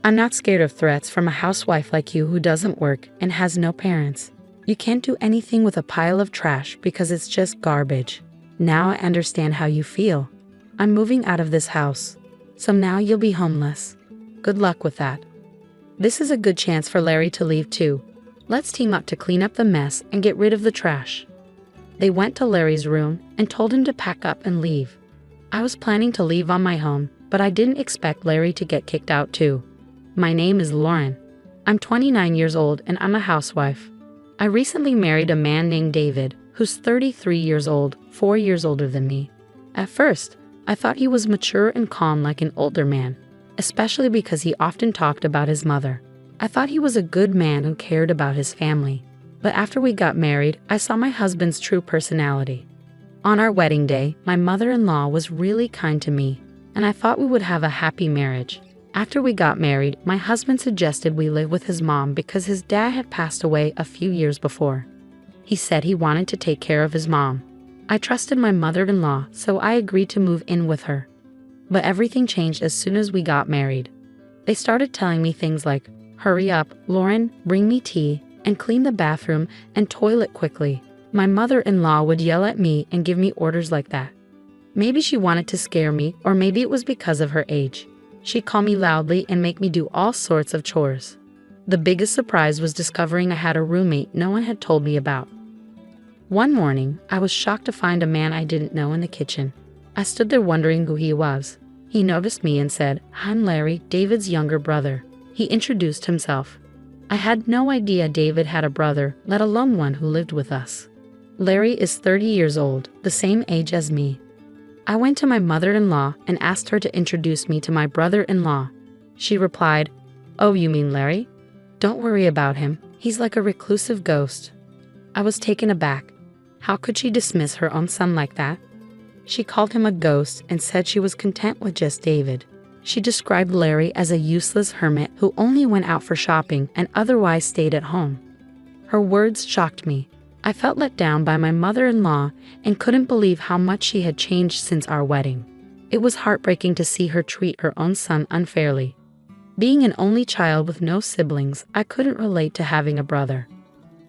I'm not scared of threats from a housewife like you who doesn't work and has no parents. You can't do anything with a pile of trash because it's just garbage. Now I understand how you feel. I'm moving out of this house, so now you'll be homeless. Good luck with that. This is a good chance for Larry to leave too. Let's team up to clean up the mess and get rid of the trash. They went to Larry's room and told him to pack up and leave. I was planning to leave on my own, but I didn't expect Larry to get kicked out too. My name is Lauren. I'm 29 years old and I'm a housewife. I recently married a man named David, who's 33 years old, 4 years older than me. At first, I thought he was mature and calm like an older man, especially because he often talked about his mother. I thought he was a good man and cared about his family. But after we got married, I saw my husband's true personality. On our wedding day, my mother-in-law was really kind to me, and I thought we would have a happy marriage. After we got married, my husband suggested we live with his mom because his dad had passed away a few years before. He said he wanted to take care of his mom. I trusted my mother-in-law, so I agreed to move in with her. But everything changed as soon as we got married. They started telling me things like, "Hurry up, Lauren, bring me tea, and clean the bathroom and toilet quickly." My mother-in-law would yell at me and give me orders like that. Maybe she wanted to scare me, or maybe it was because of her age. She'd call me loudly and make me do all sorts of chores. The biggest surprise was discovering I had a roommate no one had told me about. One morning, I was shocked to find a man I didn't know in the kitchen. I stood there wondering who he was. He noticed me and said, "I'm Larry, David's younger brother." He introduced himself. I had no idea David had a brother, let alone one who lived with us. Larry is 30 years old, the same age as me. I went to my mother-in-law and asked her to introduce me to my brother-in-law. She replied, "Oh, you mean Larry? Don't worry about him. He's like a reclusive ghost." I was taken aback. How could she dismiss her own son like that? She called him a ghost and said she was content with just David. She described Larry as a useless hermit who only went out for shopping and otherwise stayed at home. Her words shocked me. I felt let down by my mother-in-law and couldn't believe how much she had changed since our wedding. It was heartbreaking to see her treat her own son unfairly. Being an only child with no siblings, I couldn't relate to having a brother.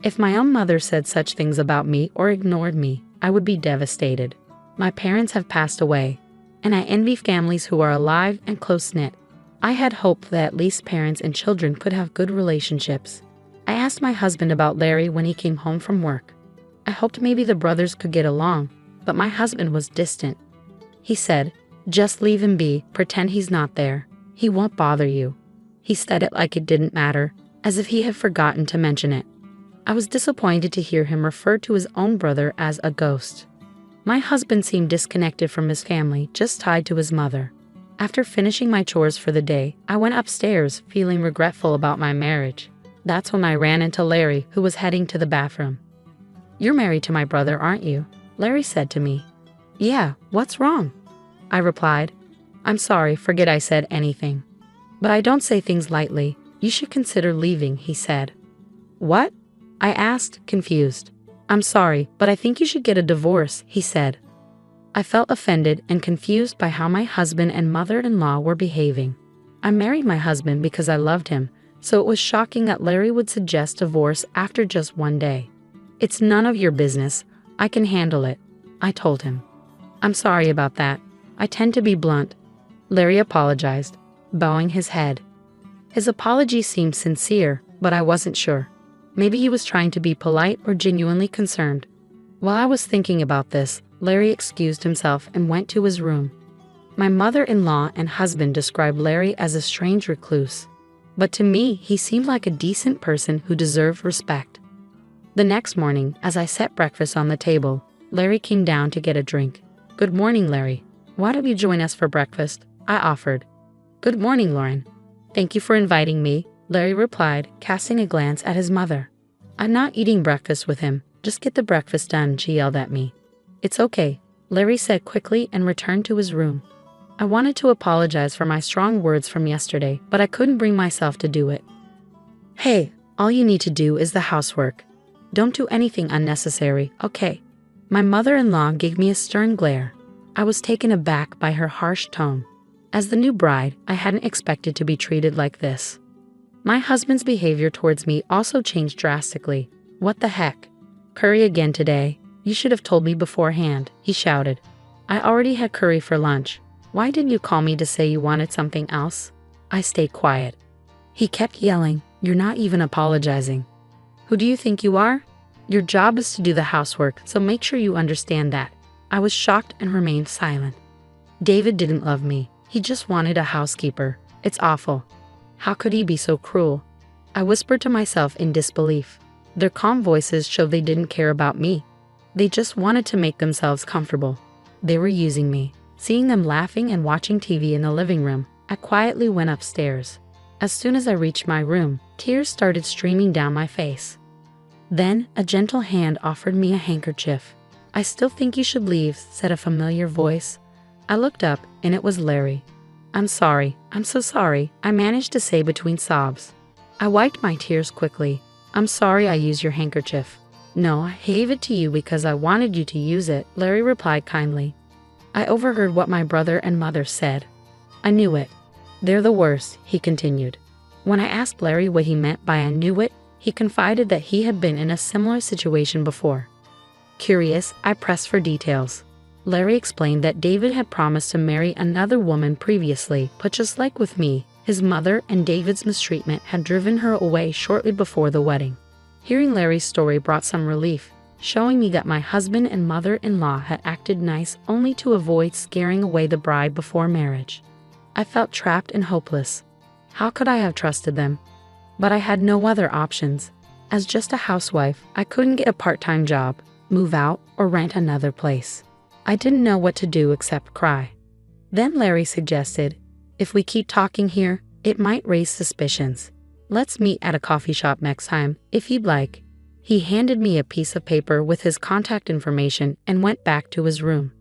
If my own mother said such things about me or ignored me, I would be devastated. My parents have passed away, and I envy families who are alive and close-knit. I had hoped that at least parents and children could have good relationships. I asked my husband about Larry when he came home from work. I hoped maybe the brothers could get along, but my husband was distant. He said, "Just leave him be, pretend he's not there. He won't bother you." He said it like it didn't matter, as if he had forgotten to mention it. I was disappointed to hear him refer to his own brother as a ghost. My husband seemed disconnected from his family, just tied to his mother. After finishing my chores for the day, I went upstairs, feeling regretful about my marriage. That's when I ran into Larry, who was heading to the bathroom. "You're married to my brother, aren't you?" Larry said to me. "Yeah, what's wrong?" I replied. "I'm sorry, forget I said anything. But I don't say things lightly. You should consider leaving," he said. "What?" I asked, confused. "I'm sorry, but I think you should get a divorce," he said. I felt offended and confused by how my husband and mother-in-law were behaving. I married my husband because I loved him, so it was shocking that Larry would suggest divorce after just one day. "It's none of your business. I can handle it," I told him. "I'm sorry about that. I tend to be blunt." Larry apologized, bowing his head. His apology seemed sincere, but I wasn't sure. Maybe he was trying to be polite or genuinely concerned. While I was thinking about this, Larry excused himself and went to his room. My mother-in-law and husband described Larry as a strange recluse. But to me, he seemed like a decent person who deserved respect. The next morning, as I set breakfast on the table, Larry came down to get a drink. "Good morning, Larry. Why don't you join us for breakfast?" I offered. "Good morning, Lauren. Thank you for inviting me," Larry replied, casting a glance at his mother. "I'm not eating breakfast with him. Just get the breakfast done," she yelled at me. "It's okay," Larry said quickly and returned to his room. I wanted to apologize for my strong words from yesterday, but I couldn't bring myself to do it. "Hey, all you need to do is the housework. Don't do anything unnecessary, okay?" My mother-in-law gave me a stern glare. I was taken aback by her harsh tone. As the new bride, I hadn't expected to be treated like this. My husband's behavior towards me also changed drastically. "What the heck? Curry again today? You should have told me beforehand," he shouted. "I already had curry for lunch. Why didn't you call me to say you wanted something else?" I stayed quiet. He kept yelling, "You're not even apologizing. Who do you think you are? Your job is to do the housework, so make sure you understand that." I was shocked and remained silent. David didn't love me. He just wanted a housekeeper. It's awful. How could he be so cruel? I whispered to myself in disbelief. Their calm voices showed they didn't care about me. They just wanted to make themselves comfortable. They were using me. Seeing them laughing and watching TV in the living room, I quietly went upstairs. As soon as I reached my room, tears started streaming down my face. Then, a gentle hand offered me a handkerchief. I still think you should leave, said a familiar voice. I looked up, and it was Larry. I'm sorry, I'm so sorry, I managed to say between sobs. I wiped my tears quickly. I'm sorry I used your handkerchief. No, I gave it to you because I wanted you to use it, Larry replied kindly. I overheard what my brother and mother said. I knew it. They're the worst, he continued. When I asked Larry what he meant by I knew it, he confided that he had been in a similar situation before. Curious, I pressed for details. Larry explained that David had promised to marry another woman previously, but just like with me, his mother and David's mistreatment had driven her away shortly before the wedding. Hearing Larry's story brought some relief, showing me that my husband and mother-in-law had acted nice only to avoid scaring away the bride before marriage. I felt trapped and hopeless. How could I have trusted them? But I had no other options. As just a housewife, I couldn't get a part-time job, move out, or rent another place. I didn't know what to do except cry. Then Larry suggested, if we keep talking here, it might raise suspicions. Let's meet at a coffee shop next time, if you'd like. He handed me a piece of paper with his contact information and went back to his room.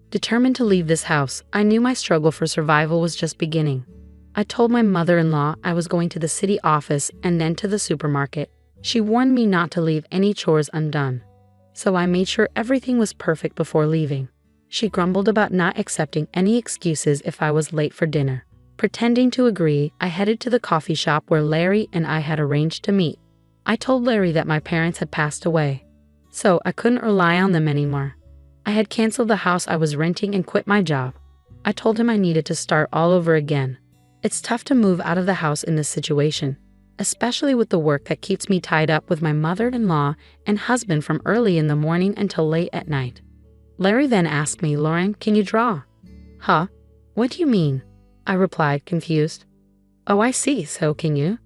Determined to leave this house, I knew my struggle for survival was just beginning. I told my mother-in-law I was going to the city office and then to the supermarket. She warned me not to leave any chores undone. So I made sure everything was perfect before leaving. She grumbled about not accepting any excuses if I was late for dinner. Pretending to agree, I headed to the coffee shop where Larry and I had arranged to meet. I told Larry that my parents had passed away, so I couldn't rely on them anymore. I had canceled the house I was renting and quit my job. I told him I needed to start all over again. It's tough to move out of the house in this situation, especially with the work that keeps me tied up with my mother-in-law and husband from early in the morning until late at night. Larry then asked me, Lauren, can you draw? Huh? What do you mean? I replied, confused. Oh, I see, so can you?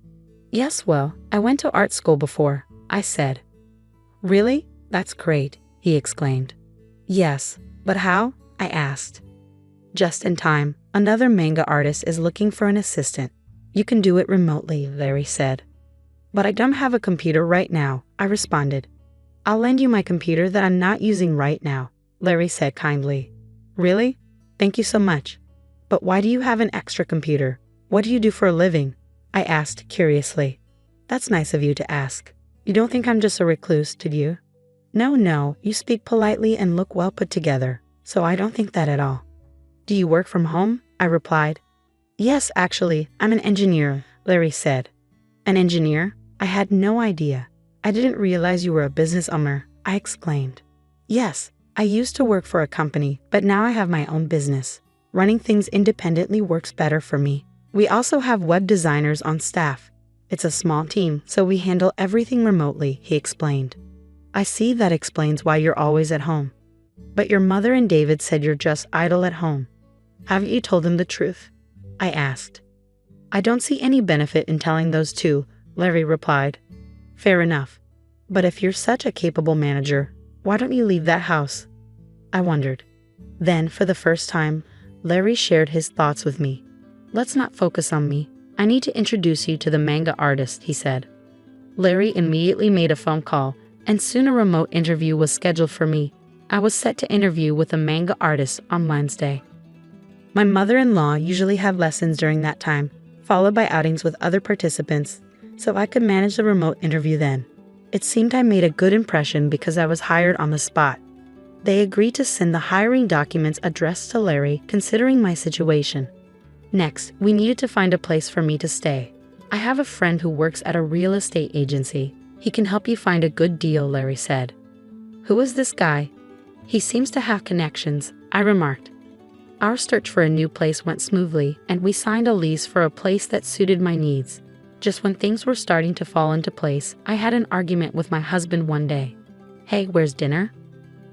Yes, well, I went to art school before, I said. Really? That's great, he exclaimed. Yes, but how? I asked. Just in time, another manga artist is looking for an assistant. You can do it remotely, Larry said. But I don't have a computer right now, I responded. I'll lend you my computer that I'm not using right now, Larry said kindly. Really? Thank you so much. But why do you have an extra computer? What do you do for a living? I asked curiously. That's nice of you to ask. You don't think I'm just a recluse, do you? No, you speak politely and look well put together, so I don't think that at all. Do you work from home? I replied. Yes, actually, I'm an engineer, Larry said. An engineer? I had no idea. I didn't realize you were a business owner, I exclaimed. Yes, I used to work for a company, but now I have my own business. Running things independently works better for me. We also have web designers on staff. It's a small team, so we handle everything remotely, he explained. I see, that explains why you're always at home. But your mother and David said you're just idle at home. Haven't you told them the truth? I asked. I don't see any benefit in telling those two, Larry replied. Fair enough. But if you're such a capable manager, why don't you leave that house? I wondered. Then, for the first time, Larry shared his thoughts with me. Let's not focus on me. I need to introduce you to the manga artist, he said. Larry immediately made a phone call, and soon a remote interview was scheduled for me. I was set to interview with a manga artist on Wednesday. My mother-in-law usually had lessons during that time, followed by outings with other participants, so I could manage the remote interview then. It seemed I made a good impression because I was hired on the spot. They agreed to send the hiring documents addressed to Larry, considering my situation. Next, we needed to find a place for me to stay. I have a friend who works at a real estate agency. He can help you find a good deal, Larry said. Who is this guy? He seems to have connections, I remarked. Our search for a new place went smoothly, and we signed a lease for a place that suited my needs. Just when things were starting to fall into place, I had an argument with my husband one day. Hey, where's dinner?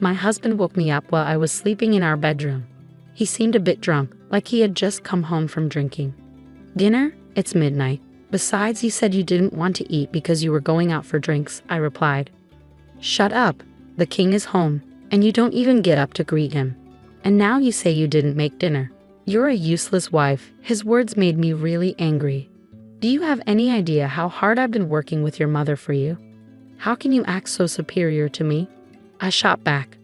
My husband woke me up while I was sleeping in our bedroom. He seemed a bit drunk, like he had just come home from drinking. Dinner? It's midnight. Besides, you said you didn't want to eat because you were going out for drinks, I replied. Shut up. The king is home, and you don't even get up to greet him. And now you say you didn't make dinner. You're a useless wife. His words made me really angry. Do you have any idea how hard I've been working with your mother for you? How can you act so superior to me? I shot back.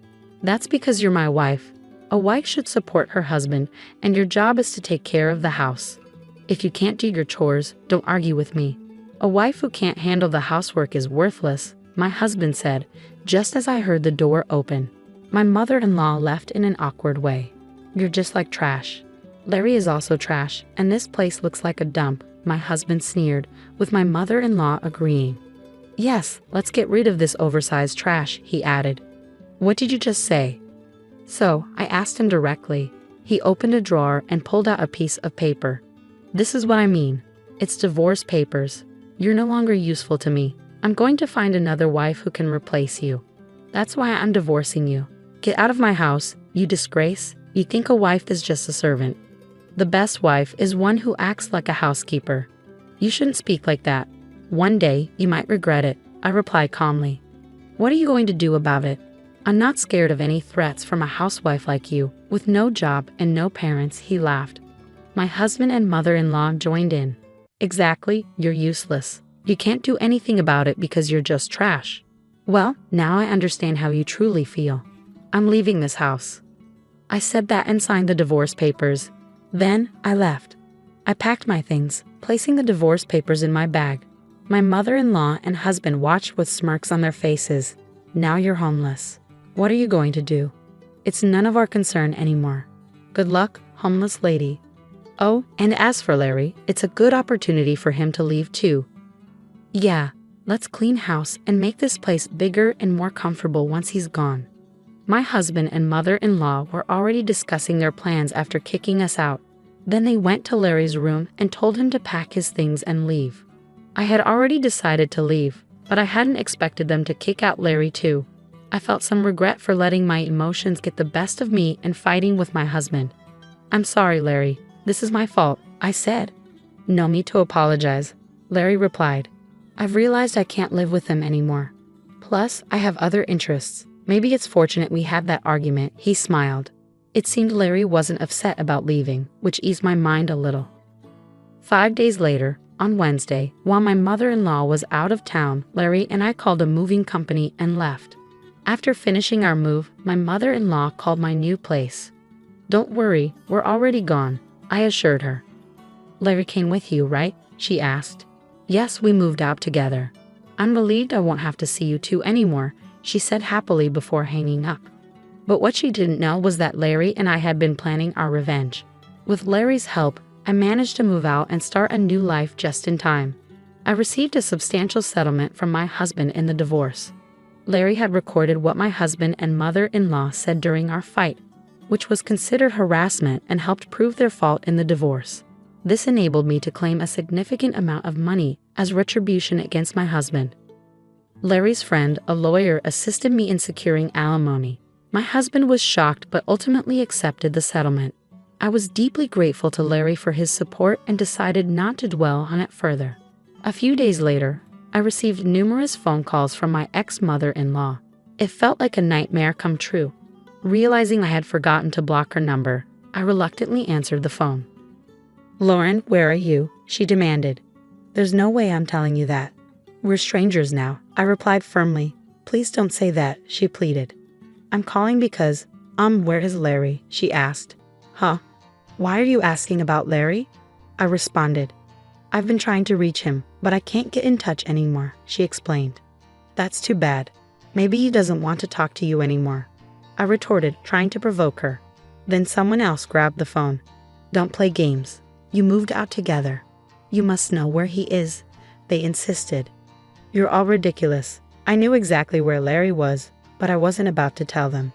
That's because you're my wife. A wife should support her husband, and your job is to take care of the house. If you can't do your chores, don't argue with me. A wife who can't handle the housework is worthless, my husband said, just as I heard the door open. My mother-in-law left in an awkward way. You're just like trash. Larry is also trash, and this place looks like a dump, my husband sneered, with my mother-in-law agreeing. Yes, let's get rid of this oversized trash, he added. What did you just say? So, I asked him directly. He opened a drawer and pulled out a piece of paper. This is what I mean. It's divorce papers. You're no longer useful to me. I'm going to find another wife who can replace you. That's why I'm divorcing you. Get out of my house, you disgrace. You think a wife is just a servant. The best wife is one who acts like a housekeeper. You shouldn't speak like that. One day, you might regret it, I replied calmly. What are you going to do about it? I'm not scared of any threats from a housewife like you, with no job and no parents, he laughed. My husband and mother-in-law joined in. Exactly, you're useless. You can't do anything about it because you're just trash. Well, now I understand how you truly feel. I'm leaving this house. I said that and signed the divorce papers. Then, I left. I packed my things, placing the divorce papers in my bag. My mother-in-law and husband watched with smirks on their faces. Now you're homeless. What are you going to do? It's none of our concern anymore. Good luck, homeless lady. Oh, and as for Larry, it's a good opportunity for him to leave too. Yeah, let's clean house and make this place bigger and more comfortable once he's gone. My husband and mother-in-law were already discussing their plans after kicking us out. Then they went to Larry's room and told him to pack his things and leave. I had already decided to leave, but I hadn't expected them to kick out Larry too. I felt some regret for letting my emotions get the best of me and fighting with my husband. I'm sorry, Larry. This is my fault, I said. No need to apologize, Larry replied. I've realized I can't live with him anymore. Plus, I have other interests. Maybe it's fortunate we had that argument, he smiled. It seemed Larry wasn't upset about leaving, which eased my mind a little. 5 days later, on Wednesday, while my mother-in-law was out of town, Larry and I called a moving company and left. After finishing our move, my mother-in-law called my new place. Don't worry, we're already gone, I assured her. Larry came with you, right? She asked. Yes, we moved out together. I'm relieved I won't have to see you two anymore, she said happily before hanging up. But what she didn't know was that Larry and I had been planning our revenge. With Larry's help, I managed to move out and start a new life just in time. I received a substantial settlement from my husband in the divorce. Larry had recorded what my husband and mother-in-law said during our fight, which was considered harassment and helped prove their fault in the divorce. This enabled me to claim a significant amount of money as retribution against my husband. Larry's friend, a lawyer, assisted me in securing alimony. My husband was shocked but ultimately accepted the settlement. I was deeply grateful to Larry for his support and decided not to dwell on it further. A few days later, I received numerous phone calls from my ex-mother-in-law. It felt like a nightmare come true. Realizing I had forgotten to block her number, I reluctantly answered the phone. Lauren, where are you? She demanded. There's no way I'm telling you that. We're strangers now, I replied firmly. Please don't say that, she pleaded. I'm calling because, where is Larry? She asked. Huh? Why are you asking about Larry? I responded. I've been trying to reach him, but I can't get in touch anymore, she explained. That's too bad. Maybe he doesn't want to talk to you anymore, I retorted, trying to provoke her. Then someone else grabbed the phone. Don't play games. You moved out together. You must know where he is, they insisted. You're all ridiculous. I knew exactly where Larry was, but I wasn't about to tell them.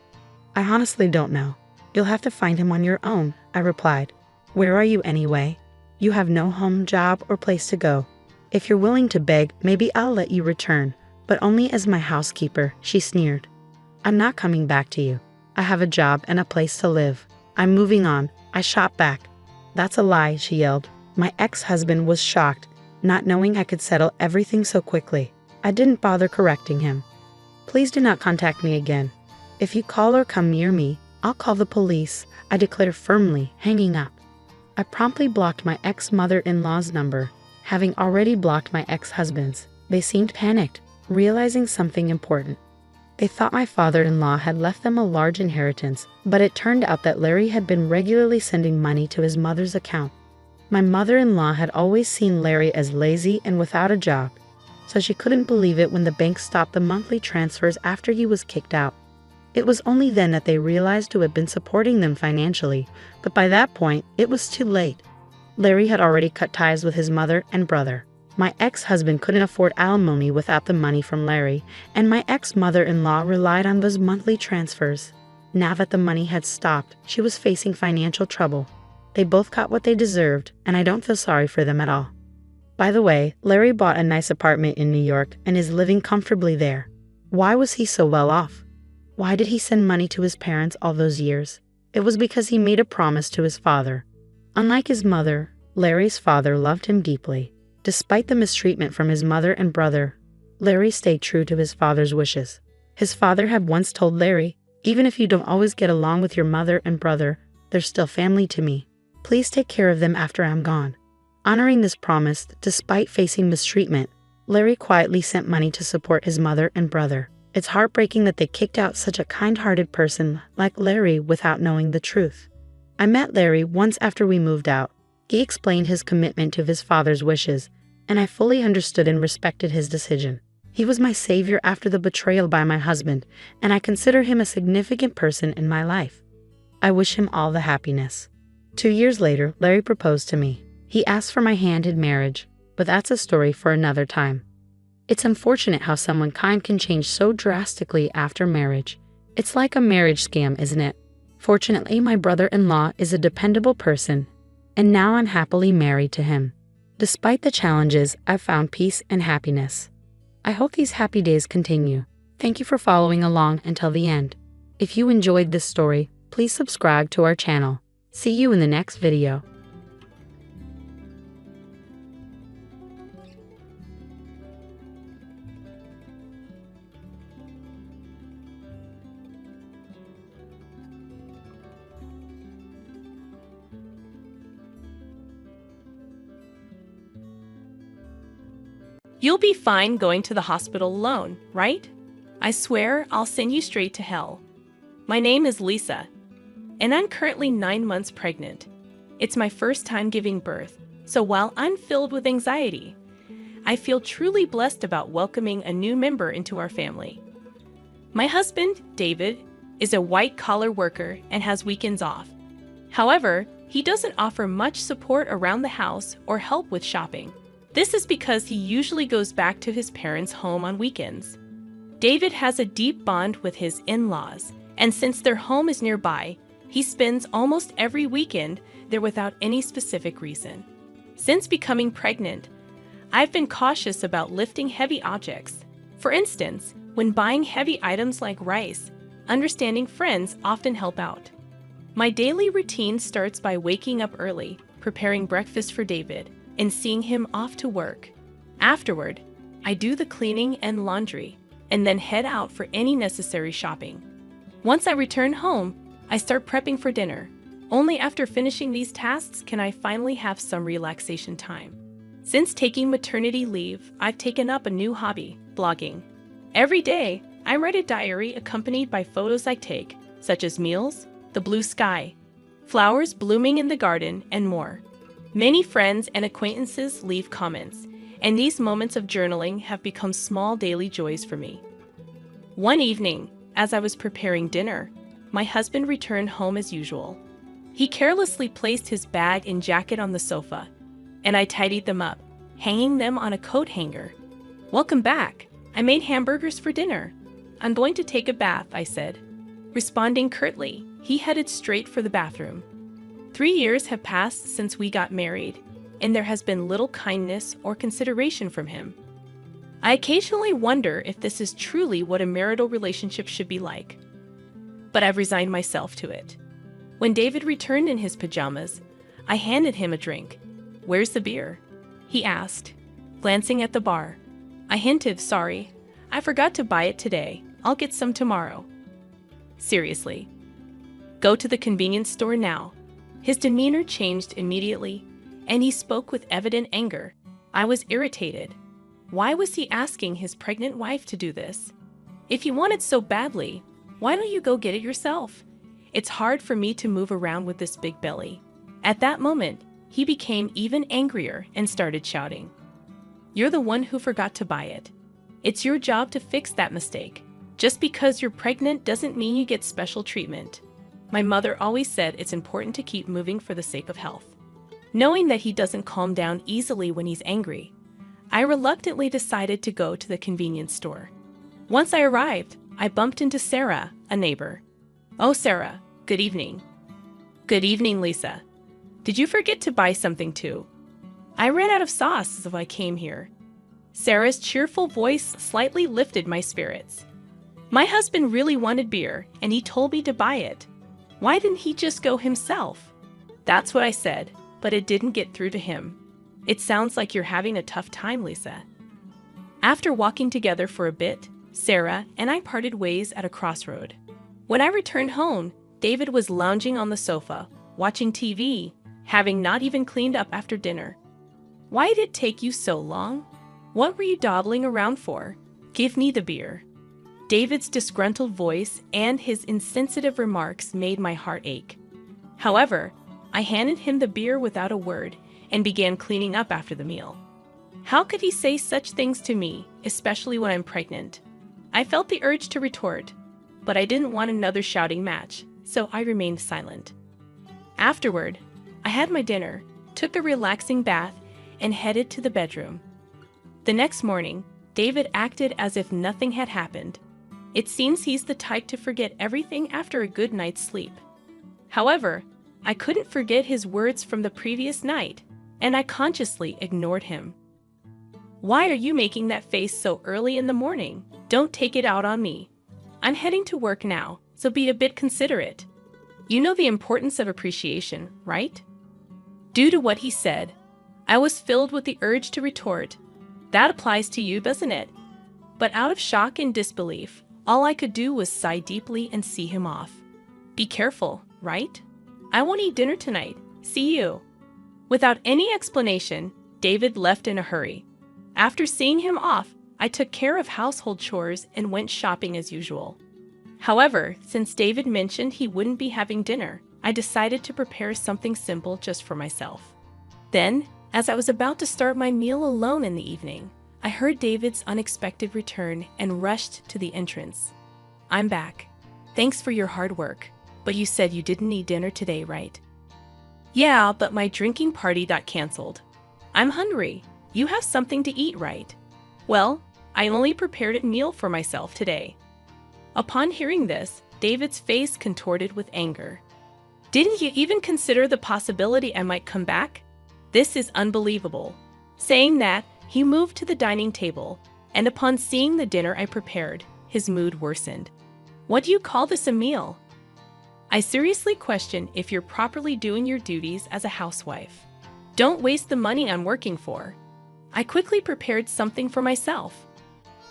I honestly don't know. You'll have to find him on your own, I replied. Where are you anyway? You have no home, job, or place to go. If you're willing to beg, maybe I'll let you return, but only as my housekeeper, she sneered. I'm not coming back to you. I have a job and a place to live. I'm moving on, I shot back. That's a lie, she yelled. My ex-husband was shocked, not knowing I could settle everything so quickly. I didn't bother correcting him. Please do not contact me again. If you call or come near me, I'll call the police, I declared firmly, hanging up. I promptly blocked my ex-mother-in-law's number, having already blocked my ex-husband's. They seemed panicked, realizing something important. They thought my father-in-law had left them a large inheritance, but it turned out that Larry had been regularly sending money to his mother's account. My mother-in-law had always seen Larry as lazy and without a job, so she couldn't believe it when the bank stopped the monthly transfers after he was kicked out. It was only then that they realized who had been supporting them financially, but by that point, it was too late. Larry had already cut ties with his mother and brother. My ex-husband couldn't afford alimony without the money from Larry, and my ex-mother-in-law relied on those monthly transfers. Now that the money had stopped, she was facing financial trouble. They both got what they deserved, and I don't feel sorry for them at all. By the way, Larry bought a nice apartment in New York and is living comfortably there. Why was he so well off? Why did he send money to his parents all those years? It was because he made a promise to his father. Unlike his mother, Larry's father loved him deeply. Despite the mistreatment from his mother and brother, Larry stayed true to his father's wishes. His father had once told Larry, "Even if you don't always get along with your mother and brother, they're still family to me. Please take care of them after I'm gone." Honoring this promise, despite facing mistreatment, Larry quietly sent money to support his mother and brother. It's heartbreaking that they kicked out such a kind-hearted person like Larry without knowing the truth. I met Larry once after we moved out. He explained his commitment to his father's wishes, and I fully understood and respected his decision. He was my savior after the betrayal by my husband, and I consider him a significant person in my life. I wish him all the happiness. 2 years later, Larry proposed to me. He asked for my hand in marriage, but that's a story for another time. It's unfortunate how someone kind can change so drastically after marriage. It's like a marriage scam, isn't it? Fortunately, my brother-in-law is a dependable person, and now I'm happily married to him. Despite the challenges, I've found peace and happiness. I hope these happy days continue. Thank you for following along until the end. If you enjoyed this story, please subscribe to our channel. See you in the next video. You'll be fine going to the hospital alone, right? I swear I'll send you straight to hell. My name is Lisa, and I'm currently 9 months pregnant. It's my first time giving birth, so while I'm filled with anxiety, I feel truly blessed about welcoming a new member into our family. My husband, David, is a white-collar worker and has weekends off. However, he doesn't offer much support around the house or help with shopping. This is because he usually goes back to his parents' home on weekends. David has a deep bond with his in-laws, and since their home is nearby, he spends almost every weekend there without any specific reason. Since becoming pregnant, I've been cautious about lifting heavy objects. For instance, when buying heavy items like rice, understanding friends often help out. My daily routine starts by waking up early, preparing breakfast for David, and seeing him off to work. Afterward, I do the cleaning and laundry, and then head out for any necessary shopping. Once I return home, I start prepping for dinner. Only after finishing these tasks can I finally have some relaxation time. Since taking maternity leave, I've taken up a new hobby, blogging. Every day, I write a diary accompanied by photos I take, such as meals, the blue sky, flowers blooming in the garden, and more. Many friends and acquaintances leave comments, and these moments of journaling have become small daily joys for me. One evening, as I was preparing dinner, my husband returned home as usual. He carelessly placed his bag and jacket on the sofa, and I tidied them up, hanging them on a coat hanger. "Welcome back. I made hamburgers for dinner. I'm going to take a bath," I said. Responding curtly, he headed straight for the bathroom. 3 years have passed since we got married, and there has been little kindness or consideration from him. I occasionally wonder if this is truly what a marital relationship should be like. But I've resigned myself to it. When David returned in his pajamas, I handed him a drink. "Where's the beer?" he asked, glancing at the bar. I hinted, "Sorry, I forgot to buy it today. I'll get some tomorrow." Seriously. Go to the convenience store now. His demeanor changed immediately, and he spoke with evident anger. I was irritated. Why was he asking his pregnant wife to do this? If you want it so badly, why don't you go get it yourself? It's hard for me to move around with this big belly. At that moment, he became even angrier and started shouting. You're the one who forgot to buy it. It's your job to fix that mistake. Just because you're pregnant doesn't mean you get special treatment. My mother always said it's important to keep moving for the sake of health. Knowing that he doesn't calm down easily when he's angry, I reluctantly decided to go to the convenience store. Once I arrived, I bumped into Sarah, a neighbor. Oh, Sarah, good evening. Good evening, Lisa. Did you forget to buy something too? I ran out of sauce so I came here. Sarah's cheerful voice slightly lifted my spirits. My husband really wanted beer, and he told me to buy it. Why didn't he just go himself? That's what I said, but it didn't get through to him. It sounds like you're having a tough time, Lisa. After walking together for a bit, Sarah and I parted ways at a crossroad. When I returned home, David was lounging on the sofa, watching TV, having not even cleaned up after dinner. Why did it take you so long? What were you dawdling around for? Give me the beer. David's disgruntled voice and his insensitive remarks made my heart ache. However, I handed him the beer without a word and began cleaning up after the meal. How could he say such things to me, especially when I'm pregnant? I felt the urge to retort, but I didn't want another shouting match, so I remained silent. Afterward, I had my dinner, took a relaxing bath, and headed to the bedroom. The next morning, David acted as if nothing had happened. It seems he's the type to forget everything after a good night's sleep. However, I couldn't forget his words from the previous night, and I consciously ignored him. Why are you making that face so early in the morning? Don't take it out on me. I'm heading to work now, so be a bit considerate. You know the importance of appreciation, right? Due to what he said, I was filled with the urge to retort. That applies to you, doesn't it? But out of shock and disbelief, all I could do was sigh deeply and see him off. Be careful, right? I won't eat dinner tonight. See you. Without any explanation, David left in a hurry. After seeing him off, I took care of household chores and went shopping as usual. However, since David mentioned he wouldn't be having dinner, I decided to prepare something simple just for myself. Then, as I was about to start my meal alone in the evening, I heard David's unexpected return and rushed to the entrance. I'm back. Thanks for your hard work, but you said you didn't need dinner today, right? Yeah, but my drinking party got canceled. I'm hungry. You have something to eat, right? Well, I only prepared a meal for myself today. Upon hearing this, David's face contorted with anger. Didn't you even consider the possibility I might come back? This is unbelievable. Saying that, he moved to the dining table, and upon seeing the dinner I prepared, his mood worsened. What do you call this a meal? I seriously question if you're properly doing your duties as a housewife. Don't waste the money I'm working for. I quickly prepared something for myself.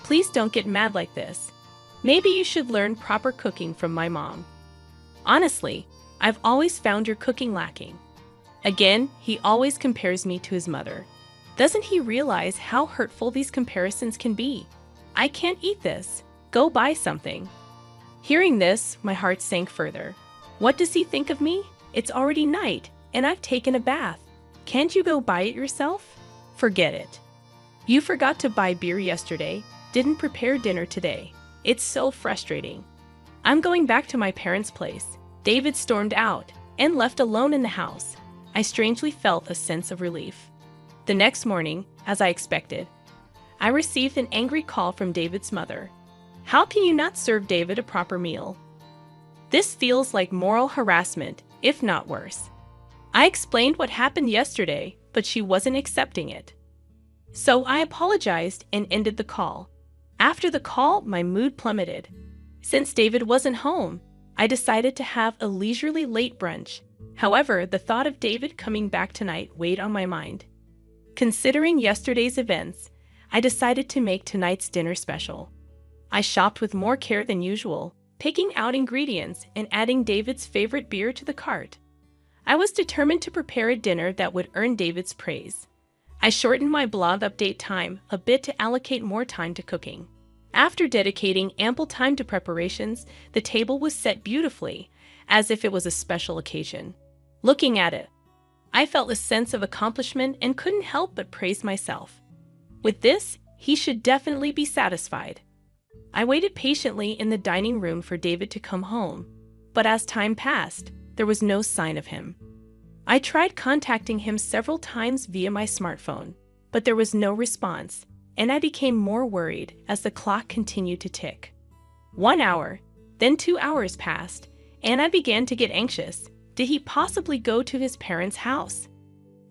Please don't get mad like this. Maybe you should learn proper cooking from my mom. Honestly, I've always found your cooking lacking. Again, he always compares me to his mother. Doesn't he realize how hurtful these comparisons can be? I can't eat this. Go buy something. Hearing this, my heart sank further. What does he think of me? It's already night, and I've taken a bath. Can't you go buy it yourself? Forget it. You forgot to buy beer yesterday, didn't prepare dinner today. It's so frustrating. I'm going back to my parents' place. David stormed out and left alone in the house. I strangely felt a sense of relief. The next morning, as I expected, I received an angry call from David's mother. How can you not serve David a proper meal? This feels like moral harassment, if not worse. I explained what happened yesterday, but she wasn't accepting it. So I apologized and ended the call. After the call, my mood plummeted. Since David wasn't home, I decided to have a leisurely late brunch. However, the thought of David coming back tonight weighed on my mind. Considering yesterday's events, I decided to make tonight's dinner special. I shopped with more care than usual, picking out ingredients and adding David's favorite beer to the cart. I was determined to prepare a dinner that would earn David's praise. I shortened my blog update time a bit to allocate more time to cooking. After dedicating ample time to preparations, the table was set beautifully, as if it was a special occasion. Looking at it, I felt a sense of accomplishment and couldn't help but praise myself. With this, he should definitely be satisfied. I waited patiently in the dining room for David to come home, but as time passed, there was no sign of him. I tried contacting him several times via my smartphone, but there was no response, and I became more worried as the clock continued to tick. 1 hour, then 2 hours passed, and I began to get anxious. Did he possibly go to his parents' house?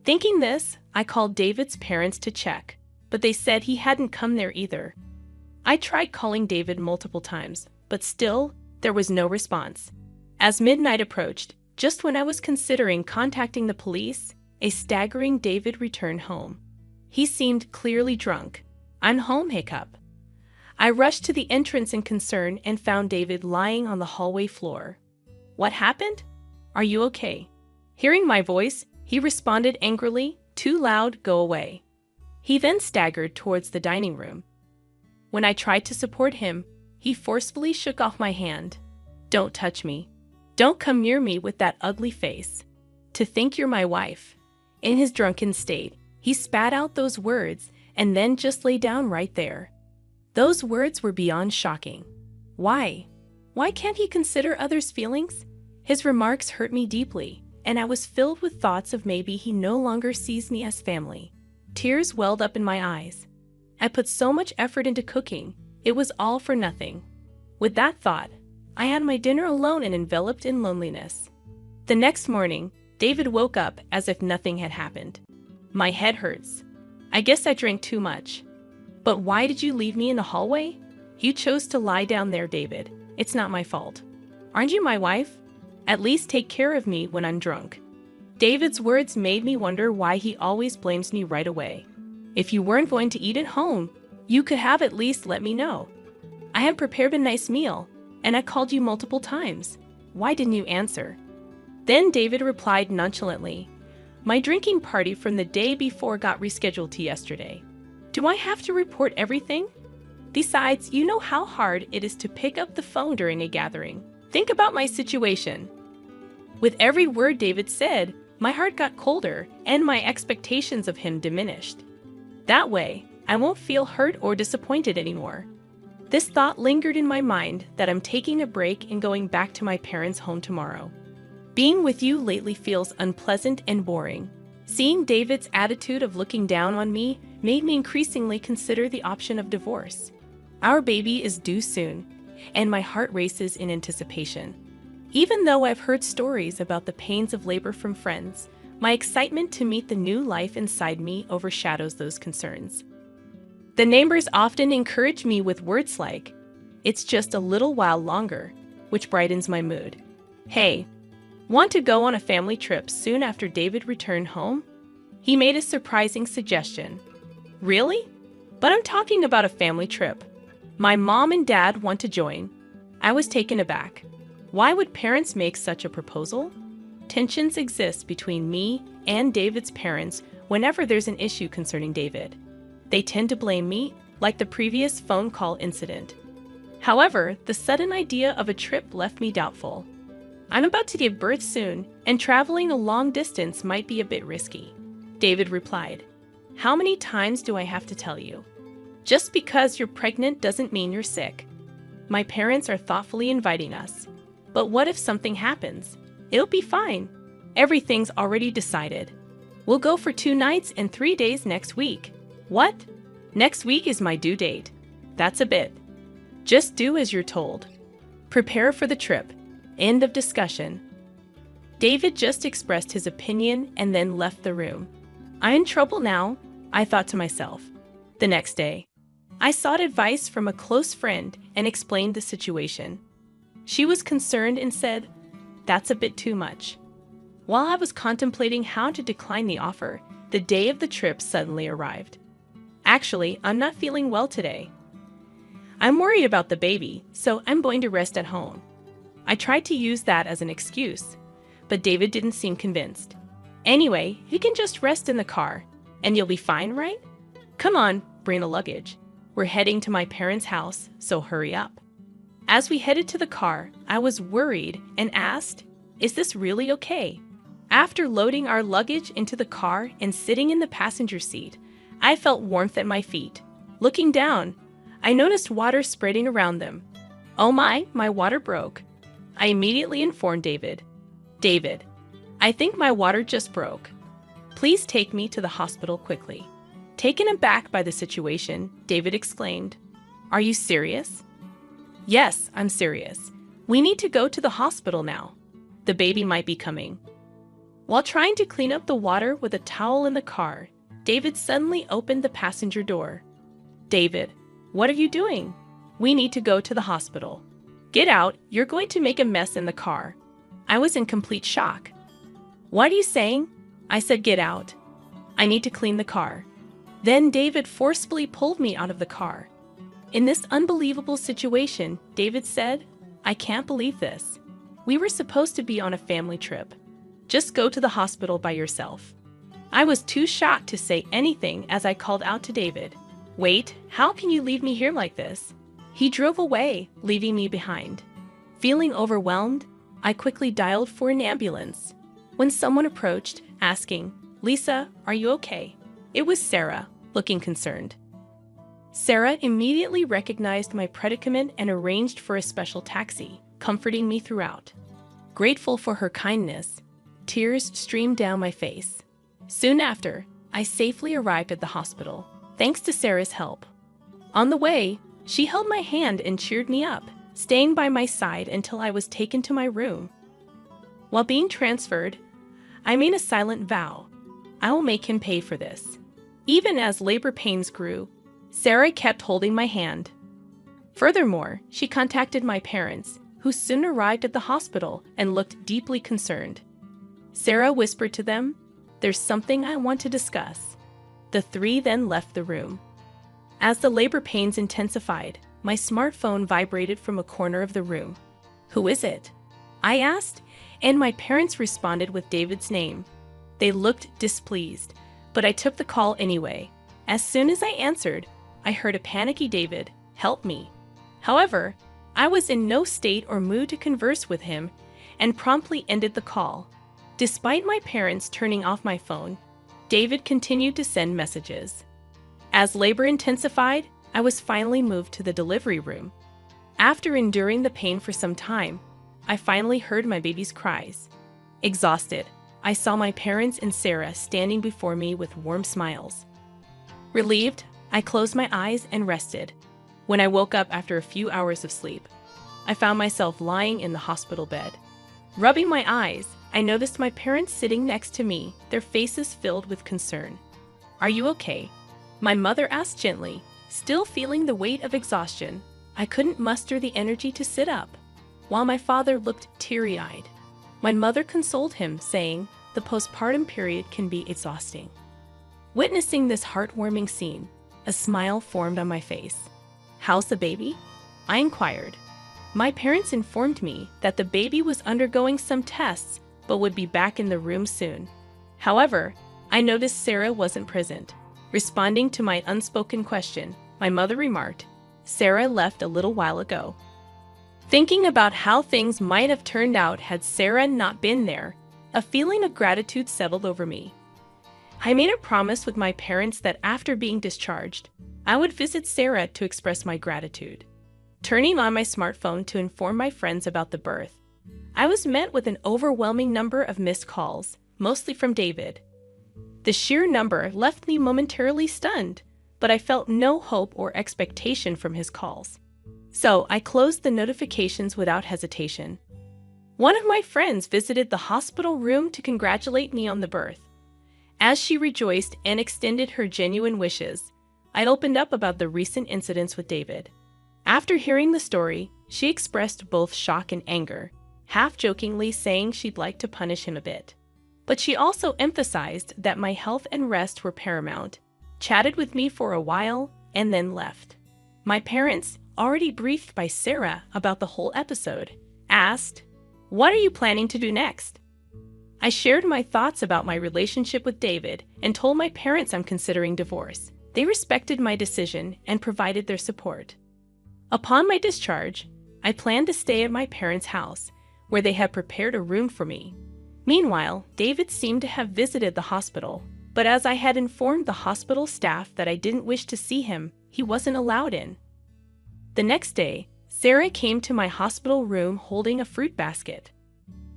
Thinking this, I called David's parents to check, but they said he hadn't come there either. I tried calling David multiple times, but still, there was no response. As midnight approached, just when I was considering contacting the police, a staggering David returned home. He seemed clearly drunk. "I'm home, hiccup." I rushed to the entrance in concern and found David lying on the hallway floor. "What happened? Are you okay?" Hearing my voice, he responded angrily, "Too loud, go away." He then staggered towards the dining room. When I tried to support him, he forcefully shook off my hand. "Don't touch me. Don't come near me with that ugly face. To think you're my wife." In his drunken state, he spat out those words and then just lay down right there. Those words were beyond shocking. Why? Why can't he consider others' feelings? His remarks hurt me deeply, and I was filled with thoughts of maybe he no longer sees me as family. Tears welled up in my eyes. I put so much effort into cooking, it was all for nothing. With that thought, I had my dinner alone and enveloped in loneliness. The next morning, David woke up as if nothing had happened. "My head hurts. I guess I drank too much." "But why did you leave me in the hallway?" "You chose to lie down there, David. It's not my fault." "Aren't you my wife? At least take care of me when I'm drunk." David's words made me wonder why he always blames me right away. If you weren't going to eat at home, you could have at least let me know. I had prepared a nice meal, and I called you multiple times. Why didn't you answer? Then David replied nonchalantly, "My drinking party from the day before got rescheduled to yesterday. Do I have to report everything? Besides, you know how hard it is to pick up the phone during a gathering. Think about my situation." With every word David said, my heart got colder and my expectations of him diminished. That way, I won't feel hurt or disappointed anymore. This thought lingered in my mind that I'm taking a break and going back to my parents' home tomorrow. Being with you lately feels unpleasant and boring. Seeing David's attitude of looking down on me made me increasingly consider the option of divorce. Our baby is due soon, and my heart races in anticipation. Even though I've heard stories about the pains of labor from friends, my excitement to meet the new life inside me overshadows those concerns. The neighbors often encourage me with words like, "It's just a little while longer," which brightens my mood. "Hey, want to go on a family trip soon after David returned home?" He made a surprising suggestion. "Really? But I'm talking about a family trip. My mom and dad want to join." I was taken aback. Why would parents make such a proposal? Tensions exist between me and David's parents whenever there's an issue concerning David. They tend to blame me, like the previous phone call incident. However, the sudden idea of a trip left me doubtful. I'm about to give birth soon, and traveling a long distance might be a bit risky. David replied, "How many times do I have to tell you? Just because you're pregnant doesn't mean you're sick. My parents are thoughtfully inviting us. But what if something happens? It'll be fine. Everything's already decided. We'll go for 2 nights and 3 days next week." "What? Next week is my due date. That's a bit." "Just do as you're told. Prepare for the trip." End of discussion. David just expressed his opinion and then left the room. I'm in trouble now, I thought to myself. The next day, I sought advice from a close friend and explained the situation. She was concerned and said, "That's a bit too much." While I was contemplating how to decline the offer, the day of the trip suddenly arrived. "Actually, I'm not feeling well today. I'm worried about the baby, so I'm going to rest at home." I tried to use that as an excuse, but David didn't seem convinced. "Anyway, you can just rest in the car, and you'll be fine, right? Come on, bring the luggage." We're heading to my parents' house, so hurry up. As we headed to the car, I was worried and asked, "Is this really okay?" After loading our luggage into the car and sitting in the passenger seat, I felt warmth at my feet. Looking down, I noticed water spreading around them. "Oh my water broke." I immediately informed David. "David, I think my water just broke. Please take me to the hospital quickly." Taken aback by the situation, David exclaimed, "Are you serious?" "Yes, I'm serious. We need to go to the hospital now. The baby might be coming." While trying to clean up the water with a towel in the car, David suddenly opened the passenger door. "David, what are you doing? We need to go to the hospital. Get out, you're going to make a mess in the car." I was in complete shock. "What are you saying?" I said, "Get out. I need to clean the car." Then David forcefully pulled me out of the car. In this unbelievable situation, David said, "I can't believe this. We were supposed to be on a family trip. Just go to the hospital by yourself." I was too shocked to say anything as I called out to David, "Wait, how can you leave me here like this?" He drove away, leaving me behind. Feeling overwhelmed, I quickly dialed for an ambulance. When someone approached, asking, "Lisa, are you okay?" It was Sarah, looking concerned. Sarah immediately recognized my predicament and arranged for a special taxi, comforting me throughout. Grateful for her kindness, tears streamed down my face. Soon after, I safely arrived at the hospital, thanks to Sarah's help. On the way, she held my hand and cheered me up, staying by my side until I was taken to my room. While being transferred, I made a silent vow. I will make him pay for this. Even as labor pains grew, Sarah kept holding my hand. Furthermore, she contacted my parents, who soon arrived at the hospital and looked deeply concerned. Sarah whispered to them, "There's something I want to discuss." The three then left the room. As the labor pains intensified, my smartphone vibrated from a corner of the room. "Who is it?" I asked, and my parents responded with David's name. They looked displeased, but I took the call anyway. As soon as I answered, I heard a panicky David, "Help me." However, I was in no state or mood to converse with him and promptly ended the call. Despite my parents turning off my phone, David continued to send messages. As labor intensified, I was finally moved to the delivery room. After enduring the pain for some time, I finally heard my baby's cries. Exhausted, I saw my parents and Sarah standing before me with warm smiles. Relieved, I closed my eyes and rested. When I woke up after a few hours of sleep, I found myself lying in the hospital bed. Rubbing my eyes, I noticed my parents sitting next to me, their faces filled with concern. "Are you okay?" My mother asked gently, still feeling the weight of exhaustion. I couldn't muster the energy to sit up, while my father looked teary-eyed. My mother consoled him, saying, "The postpartum period can be exhausting." Witnessing this heartwarming scene, a smile formed on my face. "How's the baby?" I inquired. My parents informed me that the baby was undergoing some tests but would be back in the room soon. However, I noticed Sarah wasn't present. Responding to my unspoken question, my mother remarked, "Sarah left a little while ago." Thinking about how things might have turned out had Sarah not been there, a feeling of gratitude settled over me. I made a promise with my parents that after being discharged, I would visit Sarah to express my gratitude. Turning on my smartphone to inform my friends about the birth, I was met with an overwhelming number of missed calls, mostly from David. The sheer number left me momentarily stunned, but I felt no hope or expectation from his calls. So I closed the notifications without hesitation. One of my friends visited the hospital room to congratulate me on the birth. As she rejoiced and extended her genuine wishes, I opened up about the recent incidents with David. After hearing the story, she expressed both shock and anger, half-jokingly saying she'd like to punish him a bit. But she also emphasized that my health and rest were paramount, chatted with me for a while, and then left. My parents, already briefed by Sarah about the whole episode, asked, "What are you planning to do next?" I shared my thoughts about my relationship with David and told my parents I'm considering divorce. They respected my decision and provided their support. Upon my discharge, I planned to stay at my parents' house, where they had prepared a room for me. Meanwhile, David seemed to have visited the hospital, but as I had informed the hospital staff that I didn't wish to see him, he wasn't allowed in. The next day, Sarah came to my hospital room holding a fruit basket.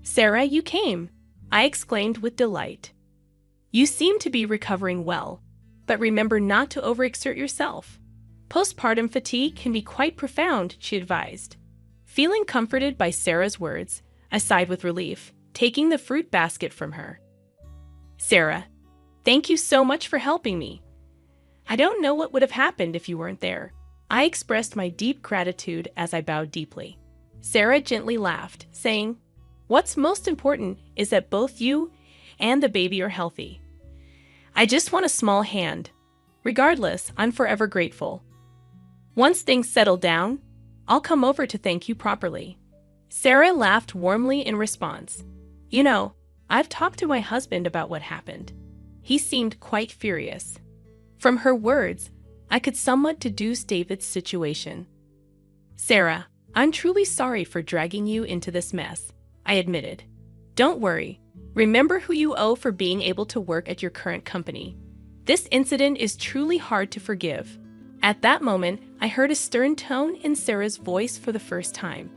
"Sarah, you came!" I exclaimed with delight. "You seem to be recovering well, but remember not to overexert yourself. Postpartum fatigue can be quite profound," she advised. Feeling comforted by Sarah's words, I sighed with relief, taking the fruit basket from her. "Sarah, thank you so much for helping me. I don't know what would have happened if you weren't there." I expressed my deep gratitude as I bowed deeply. Sarah gently laughed, saying, "What's most important is that both you and the baby are healthy. I just want a small hand. Regardless, I'm forever grateful. Once things settle down, I'll come over to thank you properly." Sarah laughed warmly in response. "You know, I've talked to my husband about what happened. He seemed quite furious." From her words, I could somewhat deduce David's situation. "Sarah, I'm truly sorry for dragging you into this mess," I admitted. "Don't worry. Remember who you owe for being able to work at your current company. This incident is truly hard to forgive." At that moment, I heard a stern tone in Sarah's voice for the first time.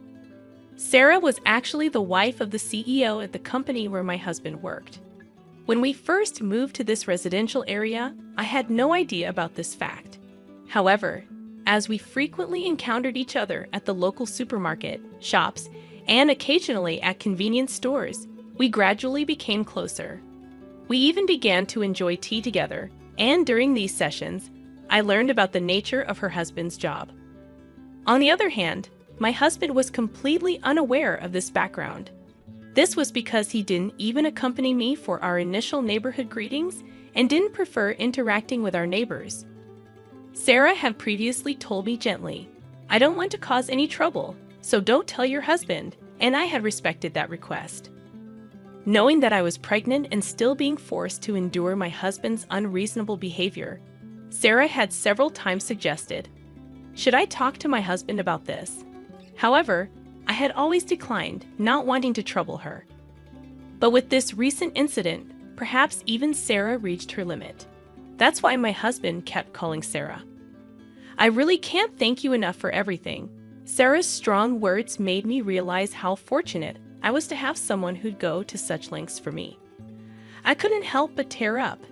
Sarah was actually the wife of the CEO at the company where my husband worked. When we first moved to this residential area, I had no idea about this fact. However, as we frequently encountered each other at the local supermarket, shops, and occasionally at convenience stores, we gradually became closer. We even began to enjoy tea together, and during these sessions, I learned about the nature of her husband's job. On the other hand, my husband was completely unaware of this background. This was because he didn't even accompany me for our initial neighborhood greetings and didn't prefer interacting with our neighbors. Sarah had previously told me gently, "I don't want to cause any trouble, so don't tell your husband," and I had respected that request. Knowing that I was pregnant and still being forced to endure my husband's unreasonable behavior, Sarah had several times suggested, "Should I talk to my husband about this?" However, I had always declined, not wanting to trouble her. But with this recent incident, perhaps even Sarah reached her limit. That's why my husband kept calling Sarah. "I really can't thank you enough for everything." Sarah's strong words made me realize how fortunate I was to have someone who'd go to such lengths for me. I couldn't help but tear up.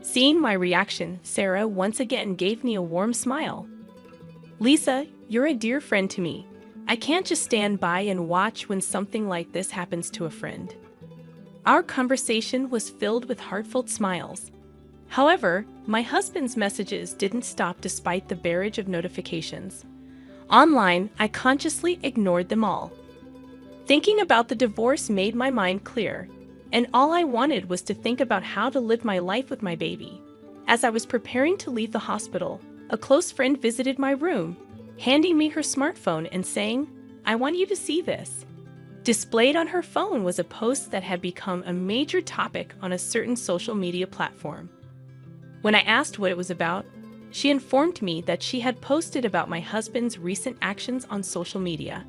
Seeing my reaction, Sarah once again gave me a warm smile. "Lisa, you're a dear friend to me. I can't just stand by and watch when something like this happens to a friend." Our conversation was filled with heartfelt smiles. However, my husband's messages didn't stop despite the barrage of notifications. Online, I consciously ignored them all. Thinking about the divorce made my mind clear, and all I wanted was to think about how to live my life with my baby. As I was preparing to leave the hospital, a close friend visited my room, handing me her smartphone and saying, "I want you to see this." Displayed on her phone was a post that had become a major topic on a certain social media platform. When I asked what it was about, she informed me that she had posted about my husband's recent actions on social media.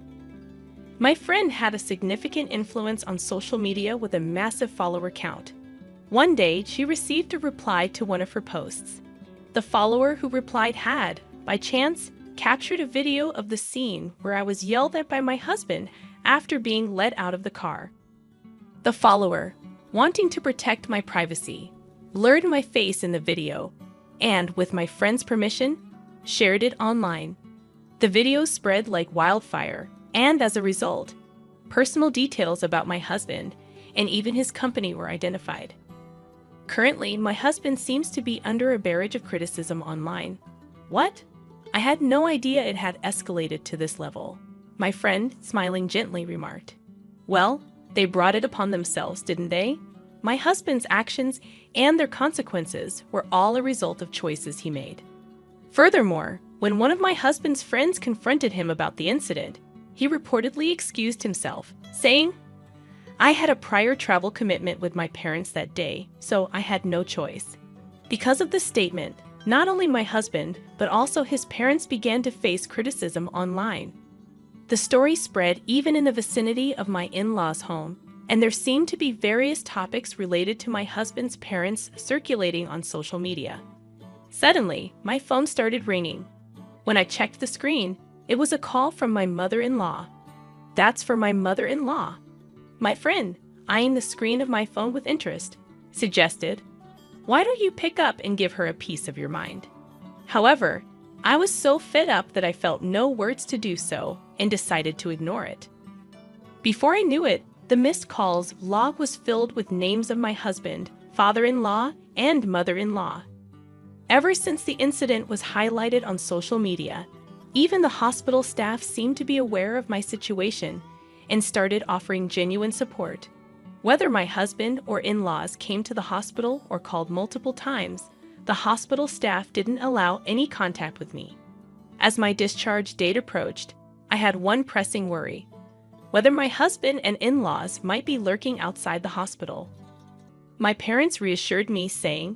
My friend had a significant influence on social media with a massive follower count. One day, she received a reply to one of her posts. The follower who replied had, by chance, captured a video of the scene where I was yelled at by my husband after being let out of the car. The follower, wanting to protect my privacy, blurred my face in the video, and, with my friend's permission, shared it online. The video spread like wildfire, and as a result, personal details about my husband and even his company were identified. Currently, my husband seems to be under a barrage of criticism online. What? I had no idea it had escalated to this level. My friend, smiling gently, remarked. "Well, they brought it upon themselves, didn't they? My husband's actions and their consequences were all a result of choices he made." Furthermore, when one of my husband's friends confronted him about the incident, he reportedly excused himself, saying, "I had a prior travel commitment with my parents that day, so I had no choice." Because of this statement, Not only my husband, but also his parents began to face criticism online. The story spread even in the vicinity of my in-laws' home, and there seemed to be various topics related to my husband's parents circulating on social media. Suddenly, my phone started ringing. When I checked the screen, it was a call from my mother-in-law. That's for my mother-in-law. My friend, eyeing the screen of my phone with interest, suggested, "Why don't you pick up and give her a piece of your mind?" However, I was so fed up that I felt no words to do so and decided to ignore it. Before I knew it, the missed calls log was filled with names of my husband, father-in-law, and mother-in-law. Ever since the incident was highlighted on social media, even the hospital staff seemed to be aware of my situation and started offering genuine support. Whether my husband or in-laws came to the hospital or called multiple times, the hospital staff didn't allow any contact with me. As my discharge date approached, I had one pressing worry: whether my husband and in-laws might be lurking outside the hospital. My parents reassured me, saying,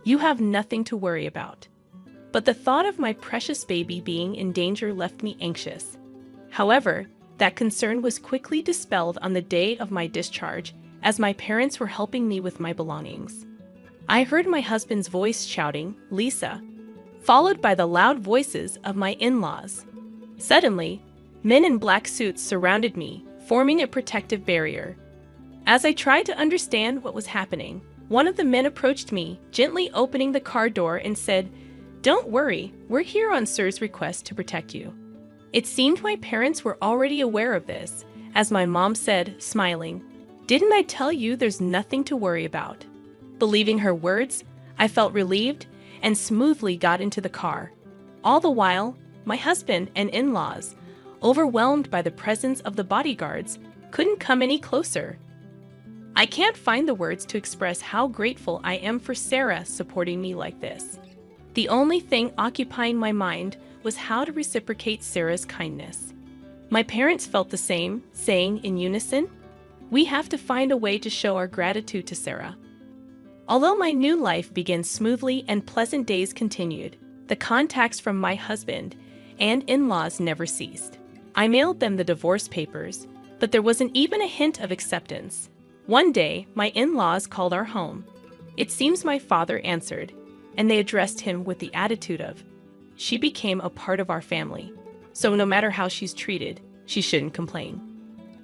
"You have nothing to worry about." But the thought of my precious baby being in danger left me anxious. However, that concern was quickly dispelled on the day of my discharge, as my parents were helping me with my belongings. I heard my husband's voice shouting, "Lisa," followed by the loud voices of my in-laws. Suddenly, men in black suits surrounded me, forming a protective barrier. As I tried to understand what was happening, one of the men approached me, gently opening the car door and said, "Don't worry, we're here on Sir's request to protect you." It seemed my parents were already aware of this, as my mom said, smiling, "Didn't I tell you there's nothing to worry about?" Believing her words, I felt relieved and smoothly got into the car. All the while, my husband and in-laws, overwhelmed by the presence of the bodyguards, couldn't come any closer. I can't find the words to express how grateful I am for Sarah supporting me like this. The only thing occupying my mind was how to reciprocate Sarah's kindness. My parents felt the same, saying in unison, "We have to find a way to show our gratitude to Sarah." Although my new life began smoothly and pleasant days continued, the contacts from my husband and in-laws never ceased. I mailed them the divorce papers, but there wasn't even a hint of acceptance. One day, my in-laws called our home. It seems my father answered, and they addressed him with the attitude of, "She became a part of our family, so no matter how she's treated, she shouldn't complain."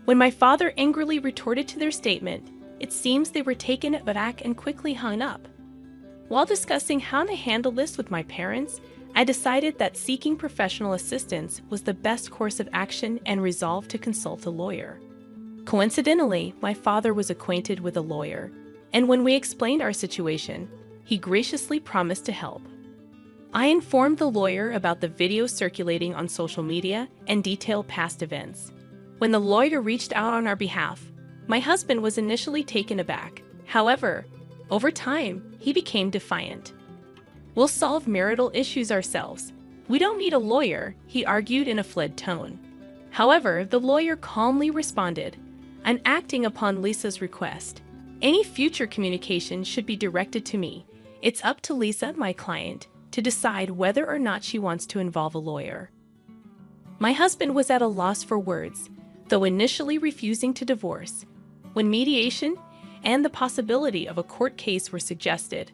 When my father angrily retorted to their statement, it seems they were taken aback and quickly hung up. While discussing how to handle this with my parents, I decided that seeking professional assistance was the best course of action and resolved to consult a lawyer. Coincidentally, my father was acquainted with a lawyer, and when we explained our situation, he graciously promised to help. I informed the lawyer about the video circulating on social media and detailed past events. When the lawyer reached out on our behalf, my husband was initially taken aback. However, over time, he became defiant. "We'll solve marital issues ourselves. We don't need a lawyer," he argued in a fled tone. However, the lawyer calmly responded, "I'm acting upon Lisa's request. Any future communication should be directed to me. It's up to Lisa, my client, to decide whether or not she wants to involve a lawyer." My husband was at a loss for words, though initially refusing to divorce. When mediation and the possibility of a court case were suggested,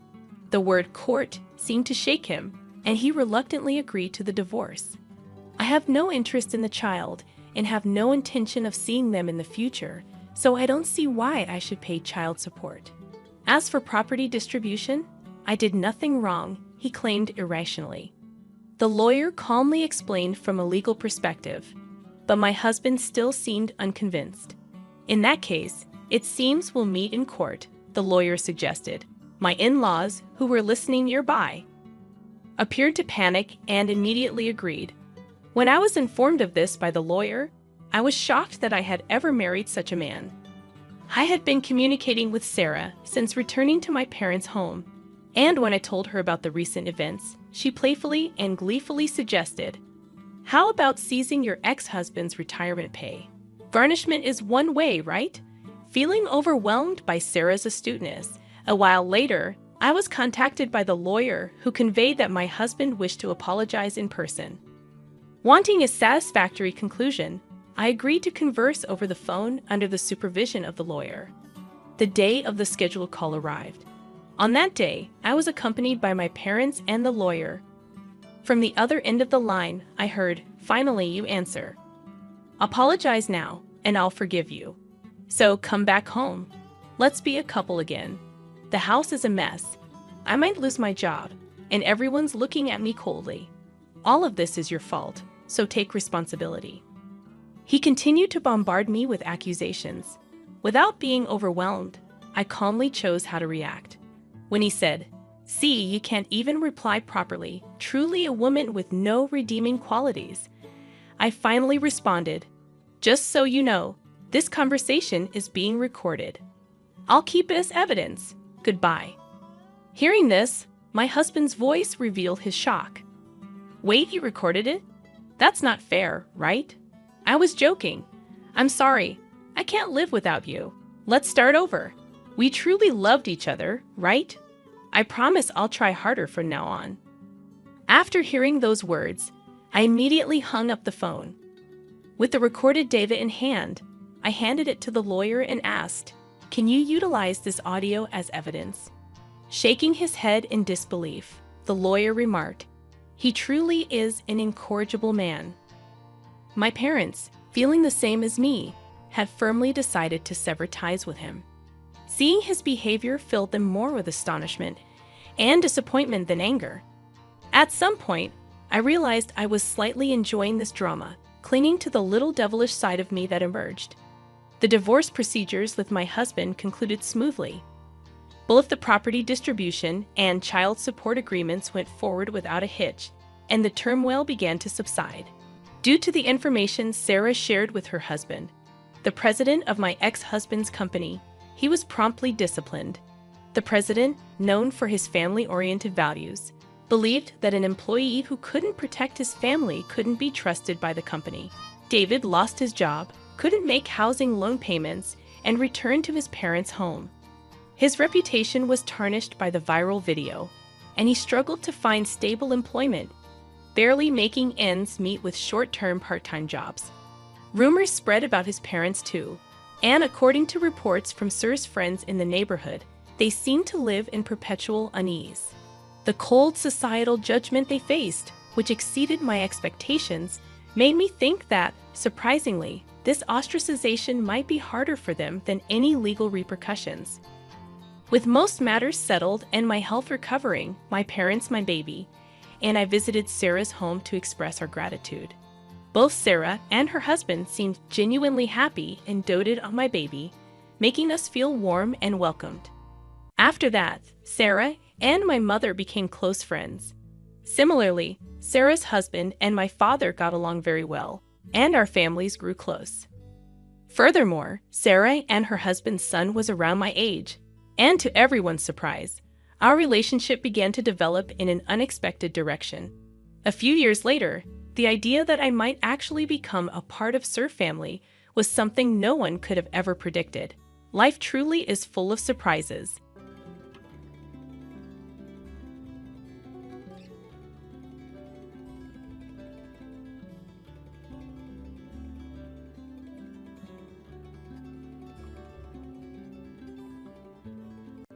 the word court seemed to shake him, and he reluctantly agreed to the divorce. I have no interest in the child and have no intention of seeing them in the future, so I don't see why I should pay child support. As for property distribution, I did nothing wrong, he claimed irrationally. The lawyer calmly explained from a legal perspective, but my husband still seemed unconvinced. "In that case, it seems we'll meet in court," the lawyer suggested. My in-laws, who were listening nearby, appeared to panic and immediately agreed. When I was informed of this by the lawyer, I was shocked that I had ever married such a man. I had been communicating with Sarah since returning to my parents' home, and when I told her about the recent events, she playfully and gleefully suggested, "How about seizing your ex-husband's retirement pay? Garnishment is one way, right?" Feeling overwhelmed by Sarah's astuteness, a while later, I was contacted by the lawyer who conveyed that my husband wished to apologize in person. Wanting a satisfactory conclusion, I agreed to converse over the phone under the supervision of the lawyer. The day of the scheduled call arrived. On that day, I was accompanied by my parents and the lawyer. From the other end of the line, I heard, "Finally, you answer. Apologize now, and I'll forgive you. So come back home. Let's be a couple again. The house is a mess. I might lose my job, and everyone's looking at me coldly. All of this is your fault, so take responsibility." He continued to bombard me with accusations. Without being overwhelmed, I calmly chose how to react. When he said, "See, you can't even reply properly, truly a woman with no redeeming qualities," I finally responded, "Just so you know, this conversation is being recorded. I'll keep it as evidence. Goodbye." Hearing this, my husband's voice revealed his shock. "Wait, you recorded it? That's not fair, right?" I was joking. "I'm sorry. I can't live without you. Let's start over. We truly loved each other, right? I promise I'll try harder from now on." After hearing those words, I immediately hung up the phone. With the recorded data in hand, I handed it to the lawyer and asked, "Can you utilize this audio as evidence?" Shaking his head in disbelief, the lawyer remarked, "He truly is an incorrigible man." My parents, feeling the same as me, had firmly decided to sever ties with him. Seeing his behavior filled them more with astonishment and disappointment than anger. At some point, I realized I was slightly enjoying this drama, clinging to the little devilish side of me that emerged. The divorce procedures with my husband concluded smoothly. Both the property distribution and child support agreements went forward without a hitch, and the turmoil began to subside. Due to the information Sarah shared with her husband, the president of my ex-husband's company, he was promptly disciplined. The president, known for his family-oriented values, believed that an employee who couldn't protect his family couldn't be trusted by the company. David lost his job, couldn't make housing loan payments, and returned to his parents' home. His reputation was tarnished by the viral video, and he struggled to find stable employment, barely making ends meet with short-term part-time jobs. Rumors spread about his parents too, and according to reports from Sir's friends in the neighborhood, they seemed to live in perpetual unease. The cold societal judgment they faced, which exceeded my expectations, made me think that, surprisingly, this ostracization might be harder for them than any legal repercussions. With most matters settled and my health recovering, my parents, my baby, and I visited Sarah's home to express our gratitude. Both Sarah and her husband seemed genuinely happy and doted on my baby, making us feel warm and welcomed. After that, Sarah and my mother became close friends. Similarly, Sarah's husband and my father got along very well, and our families grew close. Furthermore, Sarah and her husband's son was around my age, and to everyone's surprise, our relationship began to develop in an unexpected direction. A few years later, the idea that I might actually become a part of Sir family was something no one could have ever predicted. Life truly is full of surprises.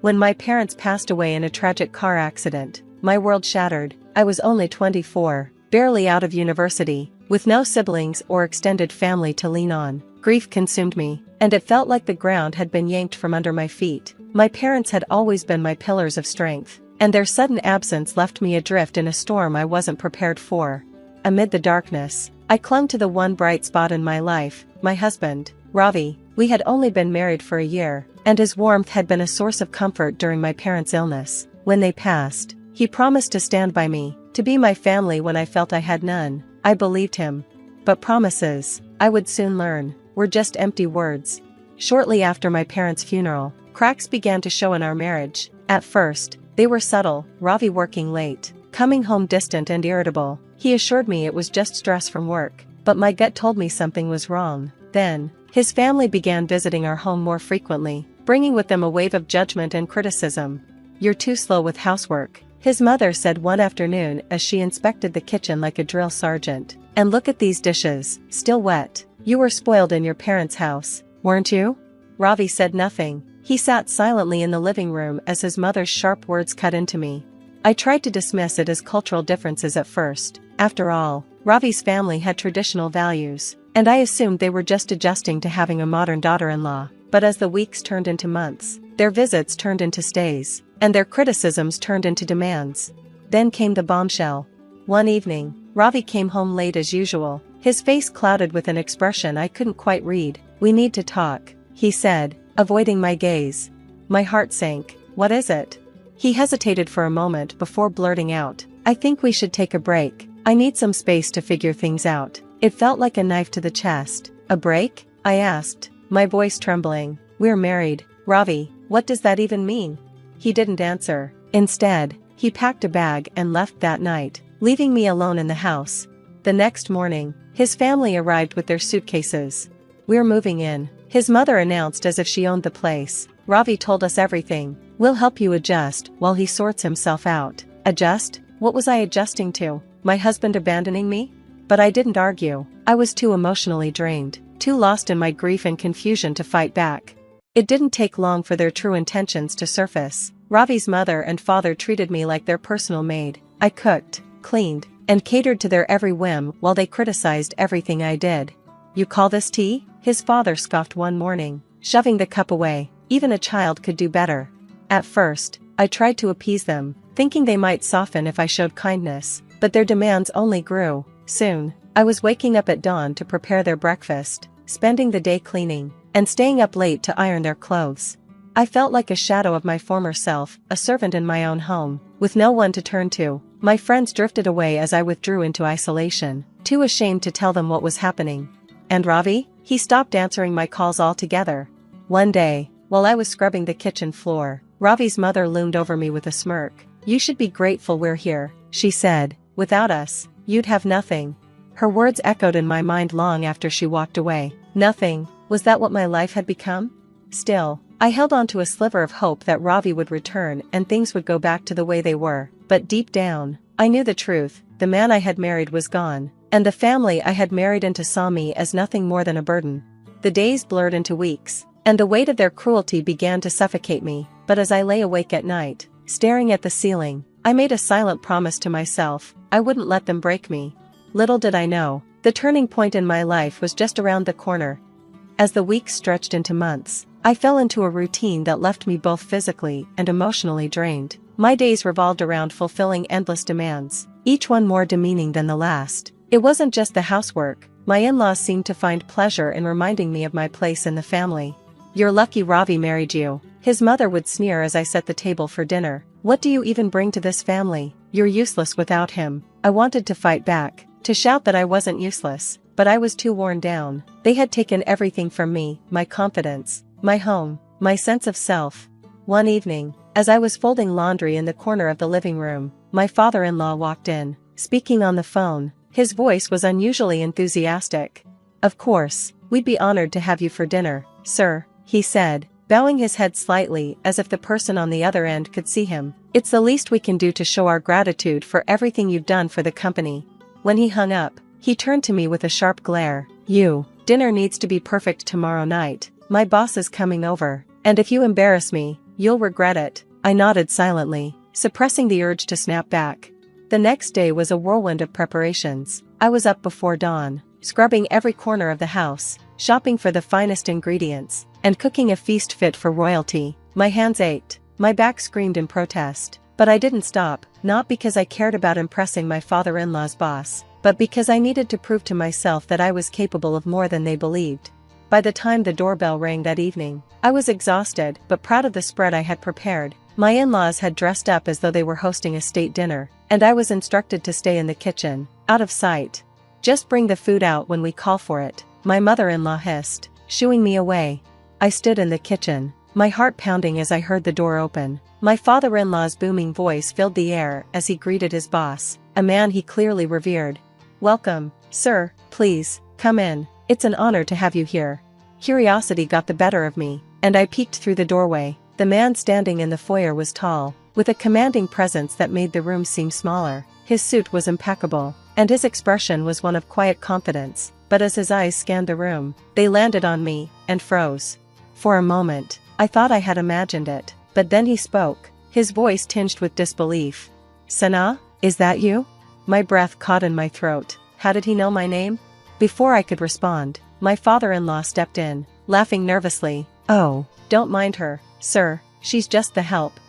When my parents passed away in a tragic car accident, my world shattered. I was only 24, barely out of university, with no siblings or extended family to lean on. Grief consumed me, and it felt like the ground had been yanked from under my feet. My parents had always been my pillars of strength, and their sudden absence left me adrift in a storm I wasn't prepared for. Amid the darkness, I clung to the one bright spot in my life, my husband, Ravi. We had only been married for a year, and his warmth had been a source of comfort during my parents' illness. When they passed, he promised to stand by me, to be my family when I felt I had none. I believed him. But promises, I would soon learn, were just empty words. Shortly after my parents' funeral, cracks began to show in our marriage. At first, they were subtle, Ravi working late, coming home distant and irritable. He assured me it was just stress from work, but my gut told me something was wrong. Then, his family began visiting our home more frequently, bringing with them a wave of judgment and criticism. you're too slow with housework," his mother said one afternoon as she inspected the kitchen like a drill sergeant. "And look at these dishes, still wet. You were spoiled in your parents' house, weren't you?" Ravi said nothing. He sat silently in the living room as his mother's sharp words cut into me. I tried to dismiss it as cultural differences at first. After all, Ravi's family had traditional values, and I assumed they were just adjusting to having a modern daughter-in-law. But as the weeks turned into months, their visits turned into stays, and their criticisms turned into demands. Then came the bombshell. One evening, Ravi came home late as usual, his face clouded with an expression I couldn't quite read. "We need to talk," he said, avoiding my gaze. My heart sank. "What is it?" He hesitated for a moment before blurting out, "I think we should take a break. I need some space to figure things out." It felt like a knife to the chest. "A break?" I asked, my voice trembling. "We're married, Ravi. What does that even mean?" He didn't answer. Instead, he packed a bag and left that night, leaving me alone in the house. The next morning, his family arrived with their suitcases. "We're moving in," his mother announced as if she owned the place. "Ravi told us everything. We'll help you adjust while he sorts himself out." Adjust? What was I adjusting to? My husband abandoning me? But I didn't argue. I was too emotionally drained, too lost in my grief and confusion to fight back. It didn't take long for their true intentions to surface. Ravi's mother and father treated me like their personal maid. I cooked, cleaned, and catered to their every whim while they criticized everything I did. "You call this tea?" His father scoffed one morning, shoving the cup away. "Even a child could do better." At first, I tried to appease them, thinking they might soften if I showed kindness, but their demands only grew. Soon, I was waking up at dawn to prepare their breakfast, spending the day cleaning, and staying up late to iron their clothes. I felt like a shadow of my former self, a servant in my own home, with no one to turn to. My friends drifted away as I withdrew into isolation, too ashamed to tell them what was happening. And Ravi? He stopped answering my calls altogether. One day, while I was scrubbing the kitchen floor, Ravi's mother loomed over me with a smirk. "You should be grateful we're here," she said. "Without us, you'd have nothing." Her words echoed in my mind long after she walked away. Nothing? Was that what my life had become? Still, I held on to a sliver of hope that Ravi would return and things would go back to the way they were. But deep down, I knew the truth. The man I had married was gone, and the family I had married into saw me as nothing more than a burden. The days blurred into weeks, and the weight of their cruelty began to suffocate me. But as I lay awake at night, staring at the ceiling, I made a silent promise to myself: I wouldn't let them break me. Little did I know, the turning point in my life was just around the corner. As the weeks stretched into months, I fell into a routine that left me both physically and emotionally drained. My days revolved around fulfilling endless demands, each one more demeaning than the last. It wasn't just the housework. My in-laws seemed to find pleasure in reminding me of my place in the family. "You're lucky Ravi married you," his mother would sneer as I set the table for dinner. "What do you even bring to this family? You're useless without him." I wanted to fight back, to shout that I wasn't useless, but I was too worn down. They had taken everything from me: my confidence, my home, my sense of self. One evening, as I was folding laundry in the corner of the living room, my father-in-law walked in, speaking on the phone. His voice was unusually enthusiastic. "Of course, we'd be honored to have you for dinner, sir," he said, bowing his head slightly as if the person on the other end could see him. "It's the least we can do to show our gratitude for everything you've done for the company." When he hung up, he turned to me with a sharp glare. Dinner needs to be perfect tomorrow night. My boss is coming over, and if you embarrass me, you'll regret it." I nodded silently, suppressing the urge to snap back. The next day was a whirlwind of preparations. I was up before dawn, scrubbing every corner of the house, shopping for the finest ingredients, and cooking a feast fit for royalty. My hands ached, my back screamed in protest. But I didn't stop, not because I cared about impressing my father-in-law's boss, but because I needed to prove to myself that I was capable of more than they believed. By the time the doorbell rang that evening, I was exhausted but proud of the spread I had prepared. My in-laws had dressed up as though they were hosting a state dinner, and I was instructed to stay in the kitchen, out of sight. "Just bring the food out when we call for it," my mother-in-law hissed, shooing me away. I stood in the kitchen, my heart pounding as I heard the door open. My father-in-law's booming voice filled the air as he greeted his boss, a man he clearly revered. "Welcome, sir, please, come in. It's an honor to have you here." Curiosity got the better of me, and I peeked through the doorway. The man standing in the foyer was tall, with a commanding presence that made the room seem smaller. His suit was impeccable, and his expression was one of quiet confidence, but as his eyes scanned the room, they landed on me, and froze. For a moment, I thought I had imagined it, but then he spoke, his voice tinged with disbelief. "Sana, is that you?" My breath caught in my throat. How did he know my name? Before I could respond, my father-in-law stepped in, laughing nervously. "Oh, don't mind her, sir, she's just the help."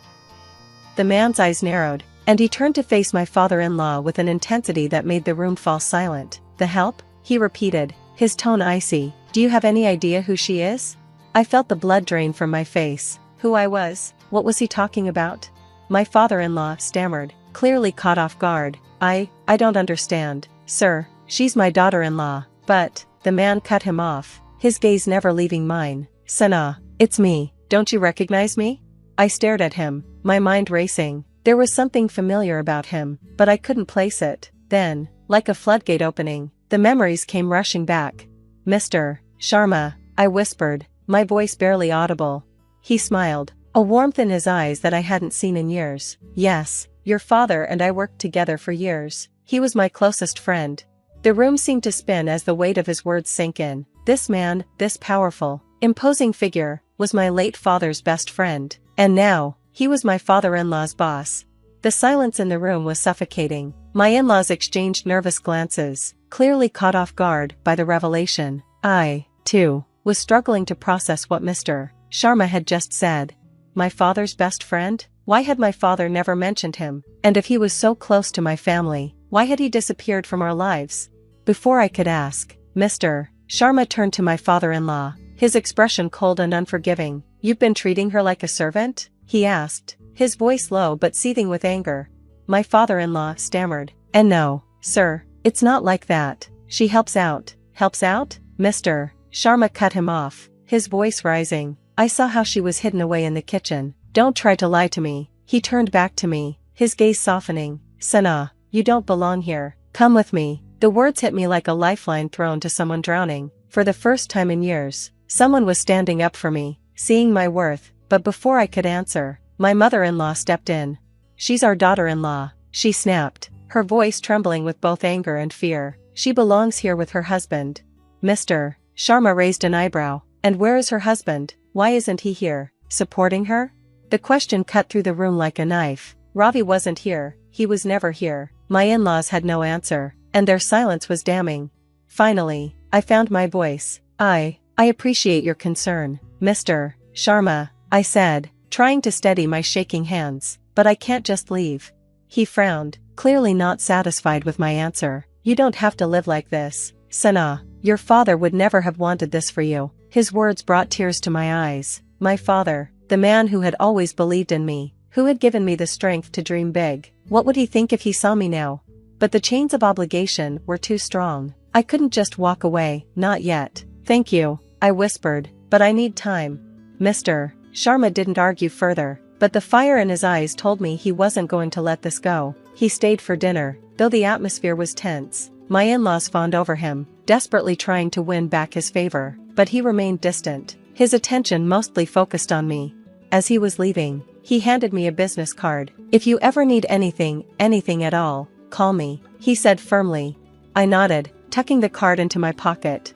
The man's eyes narrowed, and he turned to face my father-in-law with an intensity that made the room fall silent. "The help?" he repeated, his tone icy. "Do you have any idea who she is?" I felt the blood drain from my face. Who I was? What was he talking about? My father-in-law stammered, clearly caught off guard. I don't understand, sir, she's my daughter-in-law." But the man cut him off, his gaze never leaving mine. "Sana, it's me, don't you recognize me?" I stared at him, my mind racing. There was something familiar about him, but I couldn't place it. Then, like a floodgate opening, the memories came rushing back. "Mr. Sharma," I whispered, my voice barely audible. He smiled, a warmth in his eyes that I hadn't seen in years. "Yes, your father and I worked together for years. He was my closest friend." The room seemed to spin as the weight of his words sank in. This man, this powerful, imposing figure, was my late father's best friend, and now, he was my father-in-law's boss. The silence in the room was suffocating. My in-laws exchanged nervous glances, clearly caught off guard by the revelation. I, too, was struggling to process what Mr. Sharma had just said. My father's best friend? Why had my father never mentioned him? And if he was so close to my family, why had he disappeared from our lives? Before I could ask, Mr. Sharma turned to my father-in-law, his expression cold and unforgiving. "You've been treating her like a servant?" he asked, his voice low but seething with anger. My father-in-law stammered, "And no, sir, it's not like that. She helps out." "Helps out?" Mr. Sharma cut him off, his voice rising. "I saw how she was hidden away in the kitchen. Don't try to lie to me." He turned back to me, his gaze softening. "Sana, you don't belong here. Come with me." The words hit me like a lifeline thrown to someone drowning. For the first time in years, someone was standing up for me, seeing my worth. But before I could answer, my mother-in-law stepped in. "She's our daughter-in-law," she snapped, her voice trembling with both anger and fear. "She belongs here with her husband." Mr. Sharma raised an eyebrow. "And where is her husband? Why isn't he here, supporting her?" The question cut through the room like a knife. Ravi wasn't here, he was never here. My in-laws had no answer, and their silence was damning. Finally, I found my voice. I appreciate your concern, Mr. Sharma," I said, trying to steady my shaking hands, "but I can't just leave." He frowned, clearly not satisfied with my answer. "You don't have to live like this, Sana. Your father would never have wanted this for you." His words brought tears to my eyes. My father, the man who had always believed in me, who had given me the strength to dream big. What would he think if he saw me now? But the chains of obligation were too strong. I couldn't just walk away, not yet. "Thank you," I whispered, "but I need time." Mr. Sharma didn't argue further, but the fire in his eyes told me he wasn't going to let this go. He stayed for dinner, though the atmosphere was tense. My in-laws fawned over him, desperately trying to win back his favor, but he remained distant, his attention mostly focused on me. As he was leaving, he handed me a business card. "If you ever need anything at all, call me," he said firmly. I nodded, tucking the card into my pocket.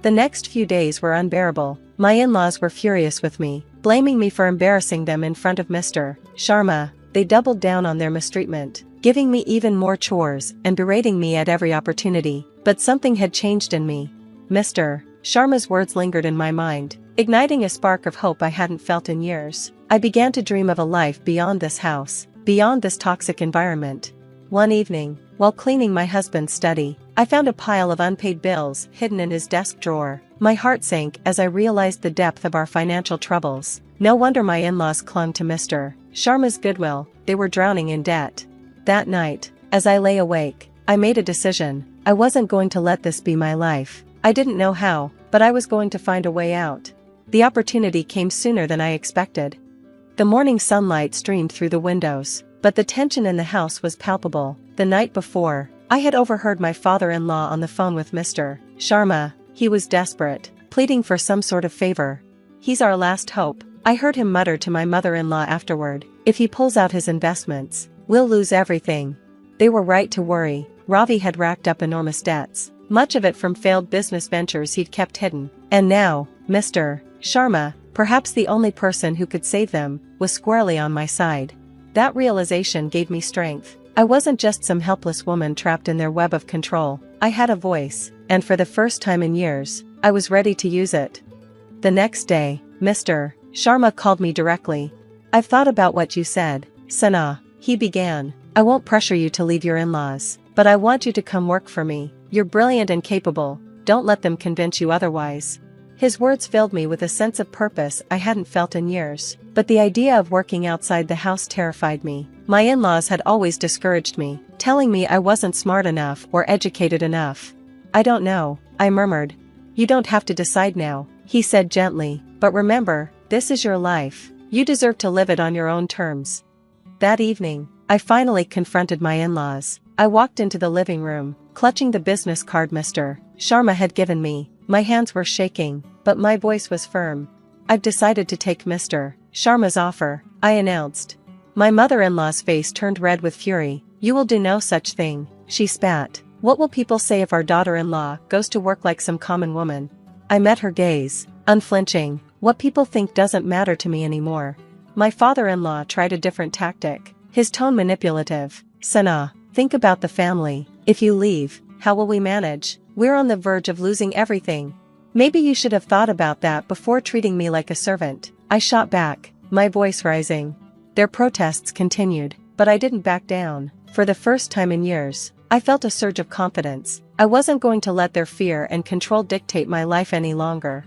The next few days were unbearable. My in-laws were furious with me, blaming me for embarrassing them in front of Mr. Sharma. They doubled down on their mistreatment, giving me even more chores and berating me at every opportunity. But something had changed in me. Mr. Sharma's words lingered in my mind, igniting a spark of hope I hadn't felt in years. I began to dream of a life beyond this house, beyond this toxic environment. One evening, while cleaning my husband's study, I found a pile of unpaid bills hidden in his desk drawer. My heart sank as I realized the depth of our financial troubles. No wonder my in-laws clung to Mr. Sharma's goodwill, they were drowning in debt. That night, as I lay awake, I made a decision. I wasn't going to let this be my life. I didn't know how, but I was going to find a way out. The opportunity came sooner than I expected. The morning sunlight streamed through the windows, but the tension in the house was palpable. The night before, I had overheard my father-in-law on the phone with Mr. Sharma. He was desperate, pleading for some sort of favor. "He's our last hope," I heard him mutter to my mother-in-law afterward. If he pulls out his investments, we'll lose everything. They were right to worry. Ravi had racked up enormous debts, much of it from failed business ventures he'd kept hidden. And now, Mr. Sharma, perhaps the only person who could save them, was squarely on my side. That realization gave me strength. I wasn't just some helpless woman trapped in their web of control. I had a voice, and for the first time in years, I was ready to use it. The next day, Mr. Sharma called me directly. "I've thought about what you said, Sana," he began. "I won't pressure you to leave your in-laws, but I want you to come work for me. You're brilliant and capable. Don't let them convince you otherwise." His words filled me with a sense of purpose I hadn't felt in years, but the idea of working outside the house terrified me. My in-laws had always discouraged me, telling me I wasn't smart enough or educated enough. "I don't know," I murmured. "You don't have to decide now," he said gently, "but remember, this is your life. You deserve to live it on your own terms." That evening, I finally confronted my in-laws. I walked into the living room, clutching the business card Mr. Sharma had given me. My hands were shaking, but my voice was firm. "I've decided to take Mr. Sharma's offer," I announced. My mother-in-law's face turned red with fury. "You will do no such thing," she spat. "What will people say if our daughter-in-law goes to work like some common woman?" I met her gaze, unflinching. What people think doesn't matter to me anymore. My father-in-law tried a different tactic, his tone manipulative. "Sana, think about the family. If you leave, how will we manage? We're on the verge of losing everything. Maybe you should have thought about that before treating me like a servant," I shot back, my voice rising. Their protests continued, but I didn't back down. For the first time in years, I felt a surge of confidence. I wasn't going to let their fear and control dictate my life any longer.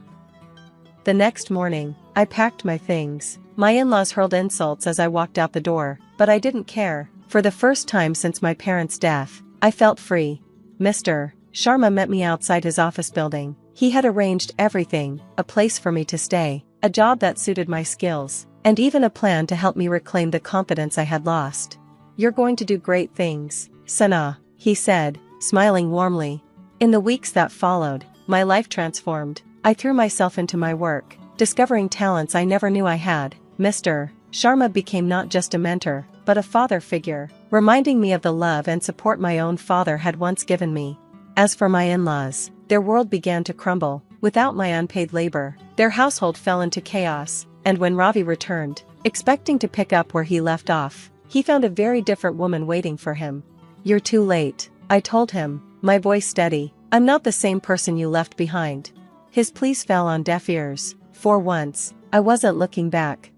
The next morning, I packed my things. My in-laws hurled insults as I walked out the door, but I didn't care. For the first time since my parents' death, I felt free. Mr. Sharma met me outside his office building. He had arranged everything, a place for me to stay, a job that suited my skills, and even a plan to help me reclaim the confidence I had lost. "You're going to do great things, Sana," he said, smiling warmly. In the weeks that followed, my life transformed. I threw myself into my work, discovering talents I never knew I had. Mr. Sharma became not just a mentor, but a father figure, reminding me of the love and support my own father had once given me. As for my in-laws, their world began to crumble. Without my unpaid labor, their household fell into chaos, and when Ravi returned, expecting to pick up where he left off, he found a very different woman waiting for him. "You're too late," I told him, my voice steady. "I'm not the same person you left behind." His pleas fell on deaf ears. For once, I wasn't looking back.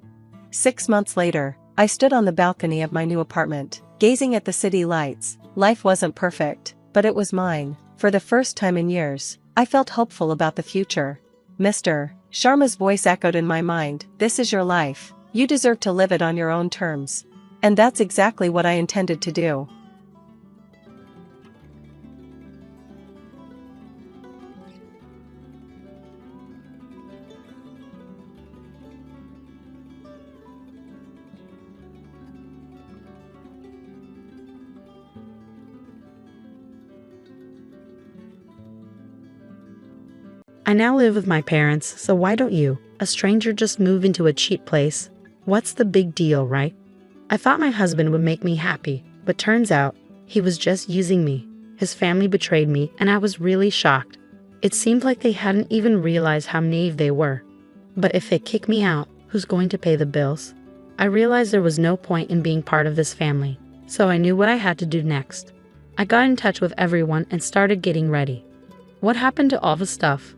6 months later, I stood on the balcony of my new apartment, gazing at the city lights. Life wasn't perfect, but it was mine. For the first time in years, I felt hopeful about the future. Mr. Sharma's voice echoed in my mind. "This is your life. You deserve to live it on your own terms." And that's exactly what I intended to do. I now live with my parents, so why don't you, a stranger, just move into a cheap place? What's the big deal, right? I thought my husband would make me happy, but turns out, he was just using me. His family betrayed me, and I was really shocked. It seemed like they hadn't even realized how naive they were. But if they kick me out, who's going to pay the bills? I realized there was no point in being part of this family, so I knew what I had to do next. I got in touch with everyone and started getting ready. What happened to all the stuff?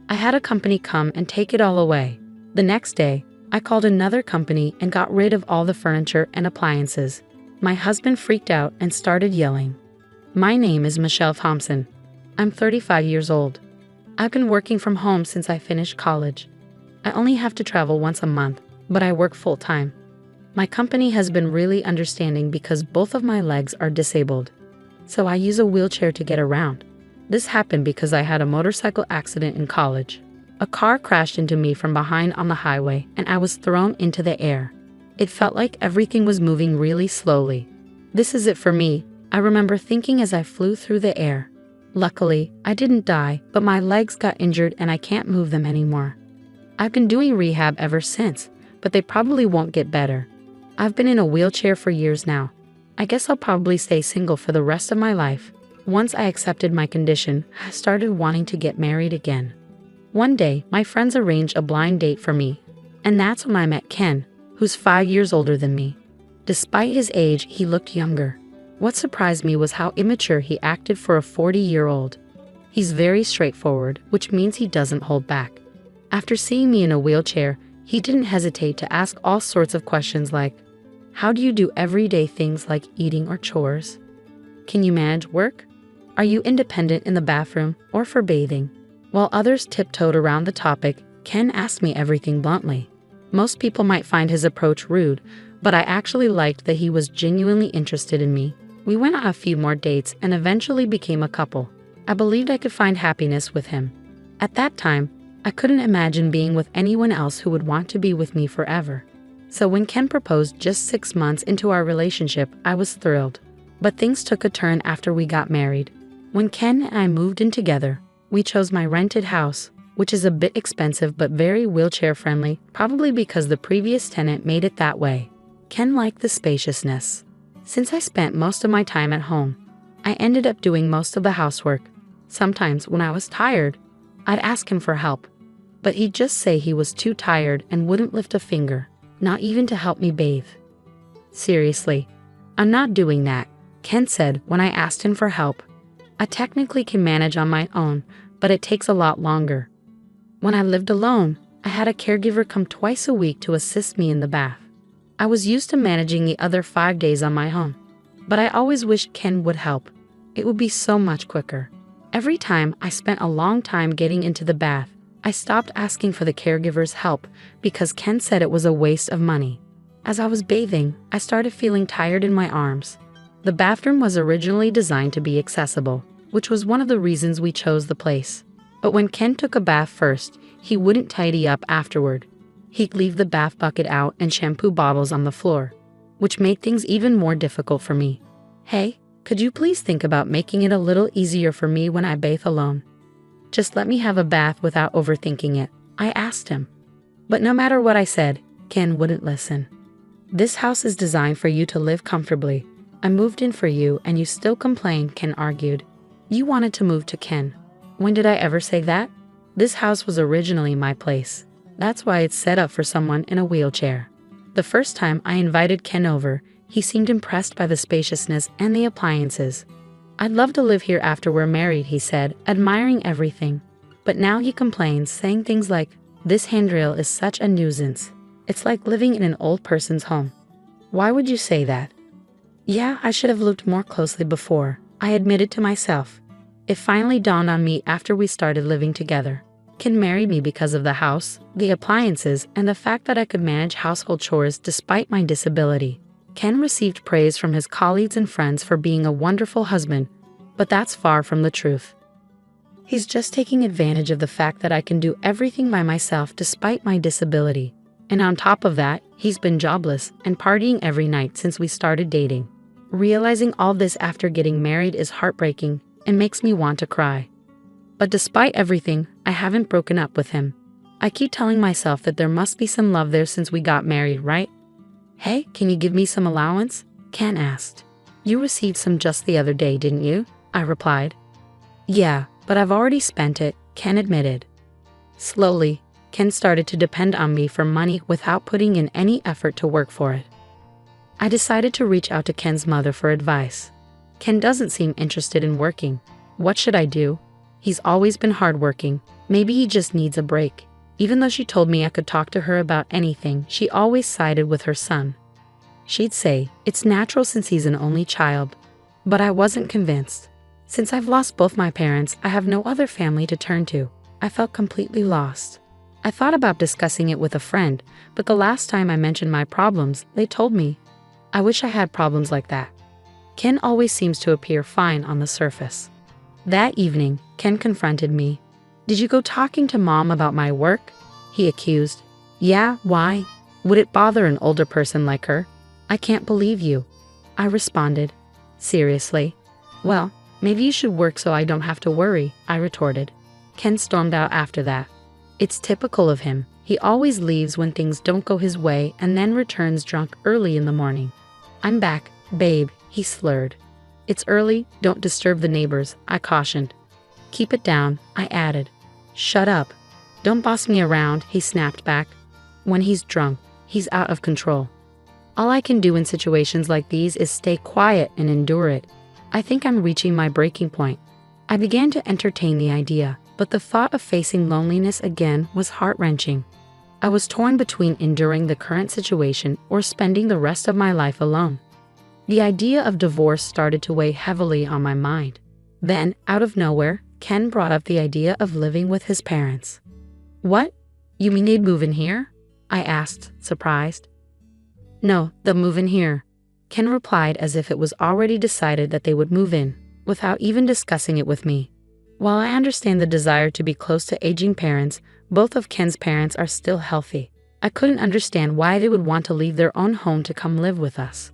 I had a company come and take it all away. The next day, I called another company and got rid of all the furniture and appliances. My husband freaked out and started yelling. My name is Michelle Thompson. I'm 35 years old. I've been working from home since I finished college. I only have to travel once a month, but I work full-time. My company has been really understanding because both of my legs are disabled, so I use a wheelchair to get around. This happened because I had a motorcycle accident in college. A car crashed into me from behind on the highway and I was thrown into the air. It felt like everything was moving really slowly. This is it for me, I remember thinking as I flew through the air. Luckily, I didn't die, but my legs got injured and I can't move them anymore. I've been doing rehab ever since, but they probably won't get better. I've been in a wheelchair for years now. I guess I'll probably stay single for the rest of my life. Once I accepted my condition, I started wanting to get married again. One day, my friends arranged a blind date for me, and that's when I met Ken, who's 5 years older than me. Despite his age, he looked younger. What surprised me was how immature he acted for a 40-year-old. He's very straightforward, which means he doesn't hold back. After seeing me in a wheelchair, he didn't hesitate to ask all sorts of questions like, how do you do everyday things like eating or chores? Can you manage work? Are you independent in the bathroom or for bathing? While others tiptoed around the topic, Ken asked me everything bluntly. Most people might find his approach rude, but I actually liked that he was genuinely interested in me. We went on a few more dates and eventually became a couple. I believed I could find happiness with him. At that time, I couldn't imagine being with anyone else who would want to be with me forever. So when Ken proposed just 6 months into our relationship, I was thrilled. But things took a turn after we got married. When Ken and I moved in together, we chose my rented house, which is a bit expensive but very wheelchair-friendly, probably because the previous tenant made it that way. Ken liked the spaciousness. Since I spent most of my time at home, I ended up doing most of the housework. Sometimes when I was tired, I'd ask him for help, but he'd just say he was too tired and wouldn't lift a finger, not even to help me bathe. Seriously, I'm not doing that, Ken said when I asked him for help. I technically can manage on my own, but it takes a lot longer. When I lived alone, I had a caregiver come twice a week to assist me in the bath. I was used to managing the other 5 days on my own, but I always wished Ken would help. It would be so much quicker. Every time I spent a long time getting into the bath, I stopped asking for the caregiver's help because Ken said it was a waste of money. As I was bathing, I started feeling tired in my arms. The bathroom was originally designed to be accessible, which was one of the reasons we chose the place. But when Ken took a bath first, he wouldn't tidy up afterward. He'd leave the bath bucket out and shampoo bottles on the floor, which made things even more difficult for me. Hey, could you please think about making it a little easier for me when I bathe alone? Just let me have a bath without overthinking it, I asked him. But no matter what I said, Ken wouldn't listen. This house is designed for you to live comfortably. I moved in for you and you still complain, Ken argued. You wanted to move to Ken. When did I ever say that? This house was originally my place. That's why it's set up for someone in a wheelchair. The first time I invited Ken over, he seemed impressed by the spaciousness and the appliances. I'd love to live here after we're married, he said, admiring everything. But now he complains, saying things like, this handrail is such a nuisance. It's like living in an old person's home. Why would you say that? Yeah, I should have looked more closely before, I admitted to myself. It finally dawned on me after we started living together. Ken married me because of the house, the appliances, and the fact that I could manage household chores despite my disability. Ken received praise from his colleagues and friends for being a wonderful husband, but that's far from the truth. He's just taking advantage of the fact that I can do everything by myself despite my disability. And on top of that, he's been jobless and partying every night since we started dating. Realizing all this after getting married is heartbreaking and makes me want to cry. But despite everything, I haven't broken up with him. I keep telling myself that there must be some love there since we got married, right? Hey, can you give me some allowance? Ken asked. You received some just the other day, didn't you? I replied. Yeah, but I've already spent it, Ken admitted. Slowly, Ken started to depend on me for money without putting in any effort to work for it. I decided to reach out to Ken's mother for advice. Ken doesn't seem interested in working. What should I do? He's always been hardworking. Maybe he just needs a break. Even though she told me I could talk to her about anything, she always sided with her son. She'd say, it's natural since he's an only child. But I wasn't convinced. Since I've lost both my parents, I have no other family to turn to. I felt completely lost. I thought about discussing it with a friend, but the last time I mentioned my problems, they told me, I wish I had problems like that. Ken always seems to appear fine on the surface. That evening, Ken confronted me. Did you go talking to Mom about my work? He accused. Yeah, why? Would it bother an older person like her? I can't believe you. I responded. Seriously? Well, maybe you should work so I don't have to worry, I retorted. Ken stormed out after that. It's typical of him. He always leaves when things don't go his way and then returns drunk early in the morning. I'm back, babe, he slurred. It's early, don't disturb the neighbors, I cautioned. Keep it down, I added. Shut up. Don't boss me around, he snapped back. When he's drunk, he's out of control. All I can do in situations like these is stay quiet and endure it. I think I'm reaching my breaking point. I began to entertain the idea, but the thought of facing loneliness again was heart-wrenching. I was torn between enduring the current situation or spending the rest of my life alone. The idea of divorce started to weigh heavily on my mind. Then, out of nowhere, Ken brought up the idea of living with his parents. What? You mean they'd move in here? I asked, surprised. No, they'll move in here, Ken replied as if it was already decided that they would move in, without even discussing it with me. While I understand the desire to be close to aging parents, both of Ken's parents are still healthy. I couldn't understand why they would want to leave their own home to come live with us.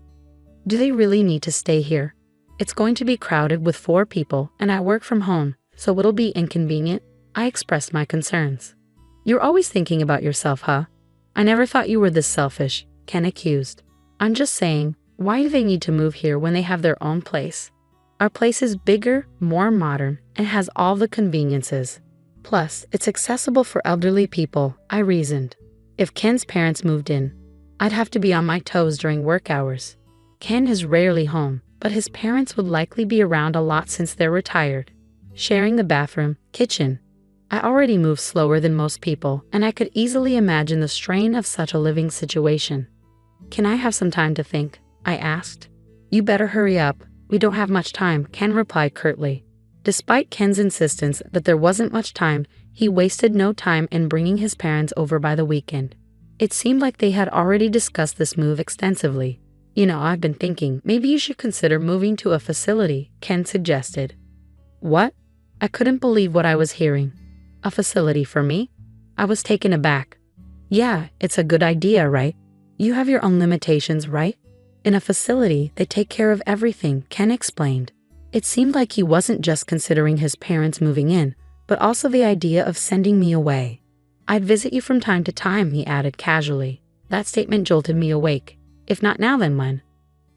Do they really need to stay here? It's going to be crowded with 4 people, and I work from home, so it'll be inconvenient. I expressed my concerns. You're always thinking about yourself, huh? I never thought you were this selfish, Ken accused. I'm just saying, why do they need to move here when they have their own place? Our place is bigger, more modern, and has all the conveniences. Plus, it's accessible for elderly people, I reasoned. If Ken's parents moved in, I'd have to be on my toes during work hours. Ken is rarely home, but his parents would likely be around a lot since they're retired. Sharing the bathroom, kitchen. I already move slower than most people, and I could easily imagine the strain of such a living situation. Can I have some time to think? I asked. You better hurry up. We don't have much time, Ken replied curtly. Despite Ken's insistence that there wasn't much time, he wasted no time in bringing his parents over by the weekend. It seemed like they had already discussed this move extensively. You know, I've been thinking, maybe you should consider moving to a facility, Ken suggested. What? I couldn't believe what I was hearing. A facility for me? I was taken aback. Yeah, it's a good idea, right? You have your own limitations, right? In a facility, they take care of everything, Ken explained. It seemed like he wasn't just considering his parents moving in, but also the idea of sending me away. I'd visit you from time to time, he added casually. That statement jolted me awake. If not now, then when?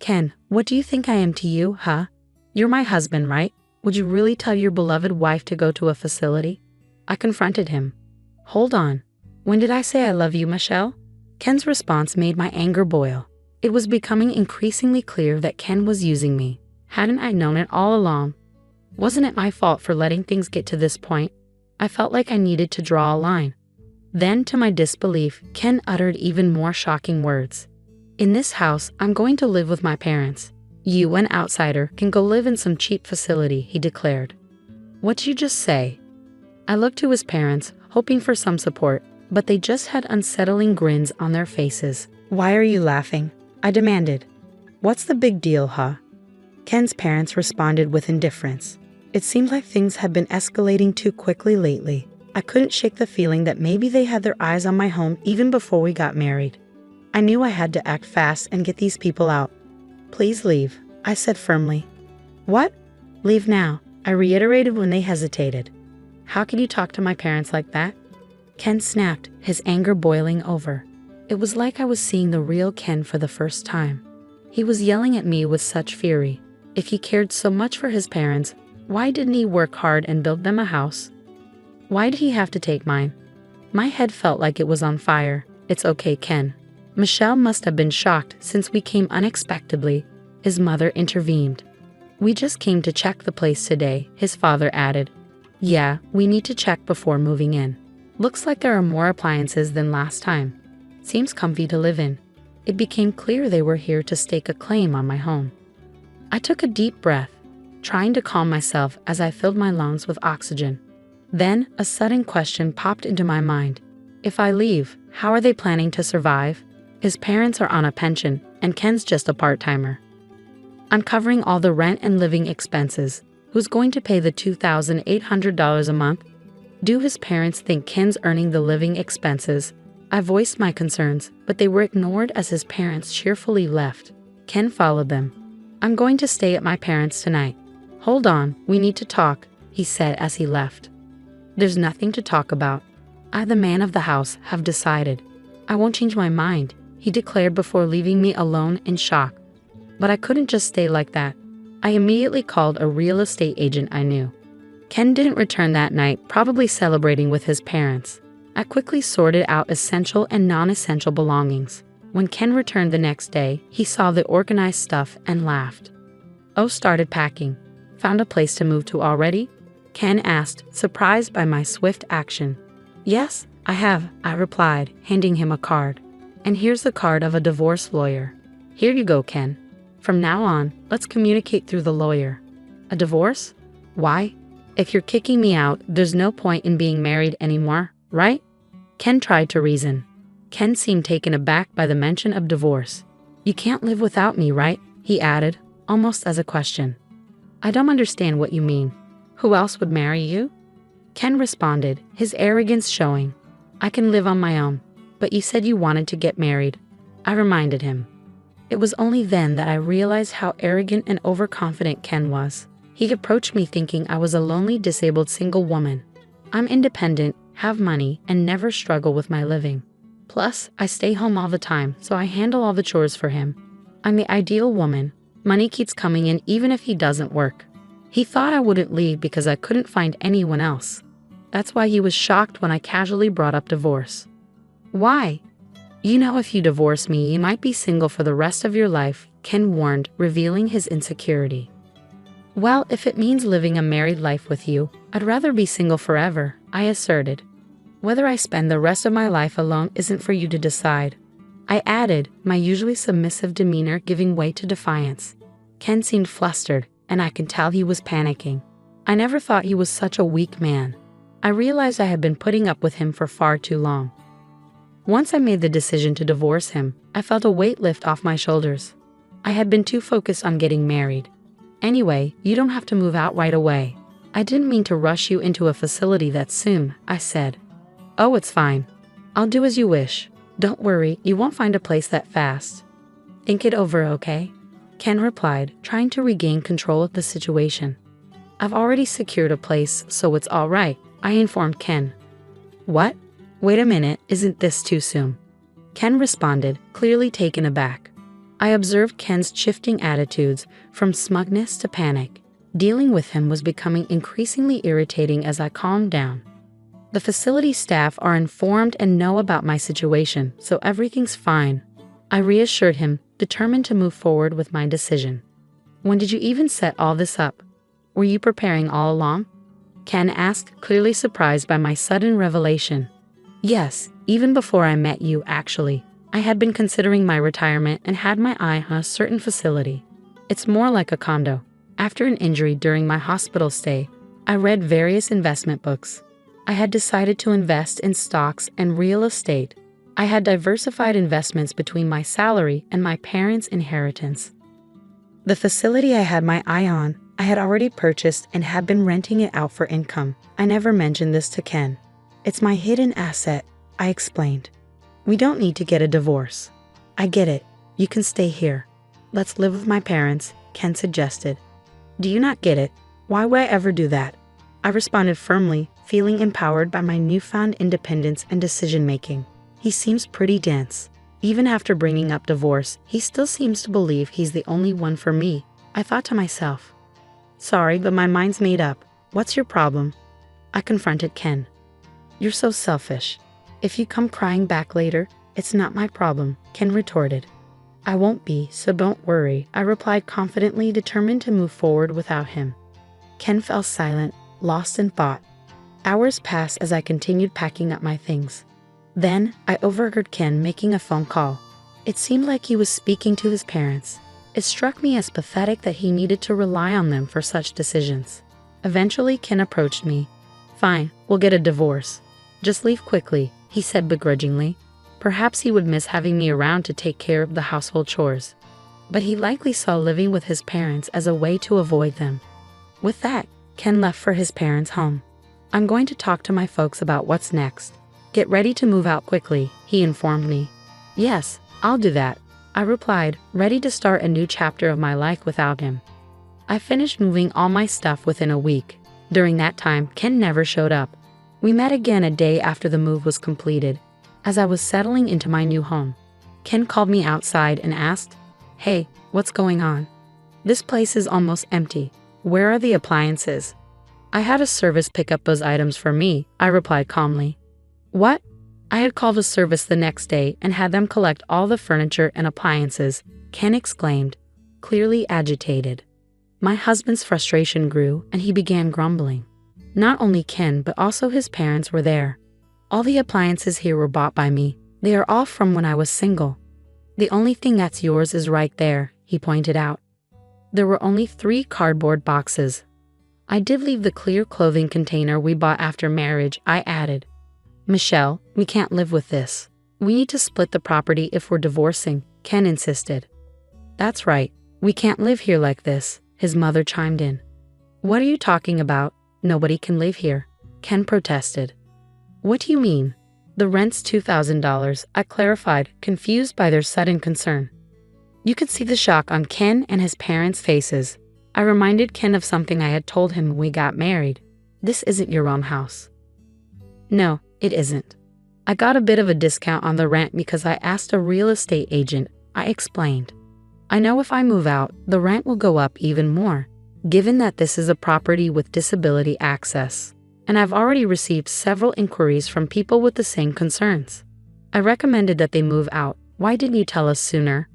Ken, what do you think I am to you, huh? You're my husband, right? Would you really tell your beloved wife to go to a facility? I confronted him. Hold on. When did I say I love you, Michelle? Ken's response made my anger boil. It was becoming increasingly clear that Ken was using me. Hadn't I known it all along? Wasn't it my fault for letting things get to this point? I felt like I needed to draw a line. Then, to my disbelief, Ken uttered even more shocking words. In this house, I'm going to live with my parents. You, an outsider, can go live in some cheap facility, he declared. What'd you just say? I looked to his parents, hoping for some support, but they just had unsettling grins on their faces. Why are you laughing? I demanded. What's the big deal, huh? Ken's parents responded with indifference. It seemed like things had been escalating too quickly lately. I couldn't shake the feeling that maybe they had their eyes on my home even before we got married. I knew I had to act fast and get these people out. Please leave, I said firmly. What? Leave now, I reiterated when they hesitated. How can you talk to my parents like that? Ken snapped, his anger boiling over. It was like I was seeing the real Ken for the first time. He was yelling at me with such fury. If he cared so much for his parents, why didn't he work hard and build them a house? Why did he have to take mine? My head felt like it was on fire. It's okay, Ken. Michelle must have been shocked since we came unexpectedly. His mother intervened. We just came to check the place today, his father added. Yeah, we need to check before moving in. Looks like there are more appliances than last time. Seems comfy to live in. It became clear they were here to stake a claim on my home. I took a deep breath, trying to calm myself as I filled my lungs with oxygen. Then, a sudden question popped into my mind. If I leave, how are they planning to survive? His parents are on a pension, and Ken's just a part-timer. I'm covering all the rent and living expenses. Who's going to pay the $2,800 a month? Do his parents think Ken's earning the living expenses? I voiced my concerns, but they were ignored as his parents cheerfully left. Ken followed them. I'm going to stay at my parents' tonight. Hold on, we need to talk, he said as he left. There's nothing to talk about. "I, the man of the house, have decided. I won't change my mind," he declared before leaving me alone in shock. But I couldn't just stay like that. I immediately called a real estate agent I knew. Ken didn't return that night, probably celebrating with his parents. I quickly sorted out essential and non-essential belongings. When Ken returned the next day, he saw the organized stuff and laughed. "Oh, started packing. Found a place to move to already?" Ken asked, surprised by my swift action. "Yes, I have," I replied, handing him a card. "And here's the card of a divorce lawyer. Here you go, Ken. From now on, let's communicate through the lawyer." "A divorce? Why? If you're kicking me out, there's no point in being married anymore, right?" Ken tried to reason. Ken seemed taken aback by the mention of divorce. "You can't live without me, right?" he added, almost as a question. "I don't understand what you mean. Who else would marry you?" Ken responded, his arrogance showing. "I can live on my own, but you said you wanted to get married," I reminded him. It was only then that I realized how arrogant and overconfident Ken was. He approached me thinking I was a lonely, disabled single woman. I'm independent, have money, and never struggle with my living. Plus, I stay home all the time, so I handle all the chores for him. I'm the ideal woman. Money keeps coming in even if he doesn't work. He thought I wouldn't leave because I couldn't find anyone else. That's why he was shocked when I casually brought up divorce. "Why?" "You know, if you divorce me, you might be single for the rest of your life," Ken warned, revealing his insecurity. "Well, if it means living a married life with you, I'd rather be single forever," I asserted. "Whether I spend the rest of my life alone isn't for you to decide," I added, my usually submissive demeanor giving way to defiance. Ken seemed flustered, and I could tell he was panicking. I never thought he was such a weak man. I realized I had been putting up with him for far too long. Once I made the decision to divorce him, I felt a weight lift off my shoulders. I had been too focused on getting married. "Anyway, you don't have to move out right away. I didn't mean to rush you into a facility that soon," I said. "Oh, it's fine. I'll do as you wish. Don't worry, you won't find a place that fast. Think it over, okay?" Ken replied, trying to regain control of the situation. "I've already secured a place, so it's all right," I informed Ken. "What? Wait a minute, isn't this too soon?" Ken responded, clearly taken aback. I observed Ken's shifting attitudes, from smugness to panic. Dealing with him was becoming increasingly irritating as I calmed down. "The facility staff are informed and know about my situation, so everything's fine," I reassured him, determined to move forward with my decision. "When did you even set all this up? Were you preparing all along?" Ken asked, clearly surprised by my sudden revelation. "Yes, even before I met you, actually. I had been considering my retirement and had my eye on a certain facility. It's more like a condo. After an injury during my hospital stay, I read various investment books. I had decided to invest in stocks and real estate. I had diversified investments between my salary and my parents' inheritance. The facility I had my eye on, I had already purchased and had been renting it out for income. I never mentioned this to Ken. It's my hidden asset," I explained. "We don't need to get a divorce. I get it. You can stay here. Let's live with my parents," Ken suggested. "Do you not get it? Why would I ever do that?" I responded firmly, feeling empowered by my newfound independence and decision-making. He seems pretty dense. Even after bringing up divorce, he still seems to believe he's the only one for me, I thought to myself. "Sorry, but my mind's made up. What's your problem?" I confronted Ken. "You're so selfish. If you come crying back later, it's not my problem," Ken retorted. "I won't be, so don't worry," I replied confidently, determined to move forward without him. Ken fell silent, lost in thought. Hours passed as I continued packing up my things. Then, I overheard Ken making a phone call. It seemed like he was speaking to his parents. It struck me as pathetic that he needed to rely on them for such decisions. Eventually, Ken approached me. "Fine, we'll get a divorce. Just leave quickly," he said begrudgingly. Perhaps he would miss having me around to take care of the household chores. But he likely saw living with his parents as a way to avoid them. With that, Ken left for his parents' home. "I'm going to talk to my folks about what's next. Get ready to move out quickly," he informed me. "Yes, I'll do that," I replied, ready to start a new chapter of my life without him. I finished moving all my stuff within a week. During that time, Ken never showed up. We met again a day after the move was completed. As I was settling into my new home, Ken called me outside and asked, "Hey, what's going on? This place is almost empty. Where are the appliances?" "I had a service pick up those items for me," I replied calmly. "What?" "I had called a service the next day and had them collect all the furniture and appliances," Ken exclaimed, clearly agitated. My husband's frustration grew and he began grumbling. Not only Ken but also his parents were there. "All the appliances here were bought by me. They are all from when I was single. The only thing that's yours is right there," he pointed out. There were only 3 cardboard boxes. "I did leave the clear clothing container we bought after marriage," I added. "Michelle, we can't live with this. We need to split the property if we're divorcing," Ken insisted. "That's right. We can't live here like this," his mother chimed in. "What are you talking about? Nobody can live here," Ken protested. "What do you mean? The rent's $2,000, I clarified, confused by their sudden concern. You could see the shock on Ken and his parents' faces. I reminded Ken of something I had told him when we got married. "This isn't your own house." "No, it isn't. I got a bit of a discount on the rent because I asked a real estate agent," I explained. "I know if I move out, the rent will go up even more, given that this is a property with disability access. And I've already received several inquiries from people with the same concerns. I recommended that they move out. Why didn't you tell us sooner?"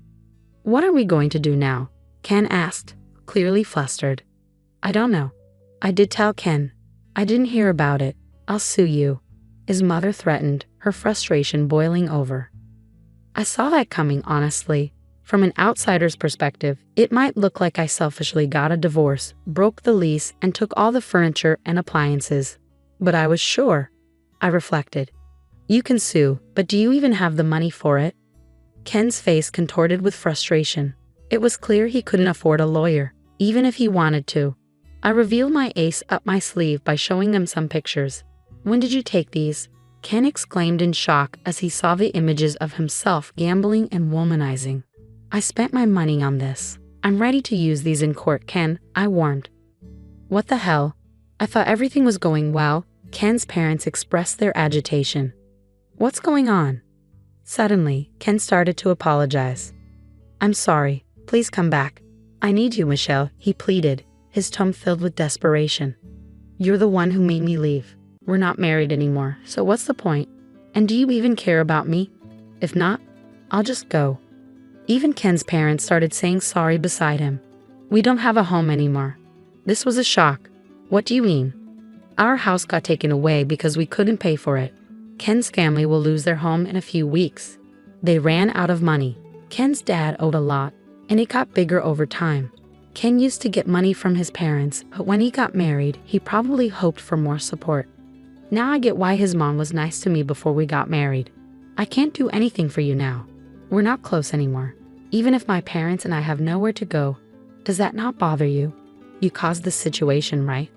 "What are we going to do now?" Ken asked, clearly flustered. "I don't know. I did tell Ken. I didn't hear about it. I'll sue you," his mother threatened, her frustration boiling over. I saw that coming, honestly. From an outsider's perspective, it might look like I selfishly got a divorce, broke the lease, and took all the furniture and appliances. But I was sure. I reflected. "You can sue, but do you even have the money for it?" Ken's face contorted with frustration. It was clear he couldn't afford a lawyer, even if he wanted to. I revealed my ace up my sleeve by showing them some pictures. "When did you take these?" Ken exclaimed in shock as he saw the images of himself gambling and womanizing. "I spent my money on this. I'm ready to use these in court, Ken," I warned. "What the hell? I thought everything was going well." Ken's parents expressed their agitation. "What's going on?" Suddenly, Ken started to apologize. "I'm sorry. Please come back. I need you, Michelle," he pleaded, his tone filled with desperation. "You're the one who made me leave. We're not married anymore, so what's the point? And do you even care about me? If not, I'll just go." Even Ken's parents started saying sorry beside him. "We don't have a home anymore." This was a shock. "What do you mean?" "Our house got taken away because we couldn't pay for it. Ken's family will lose their home in a few weeks. They ran out of money. Ken's dad owed a lot, and it got bigger over time. Ken used to get money from his parents, but when he got married, he probably hoped for more support. Now I get why his mom was nice to me before we got married. I can't do anything for you now. We're not close anymore. Even if my parents and I have nowhere to go, does that not bother you? You caused this situation, right?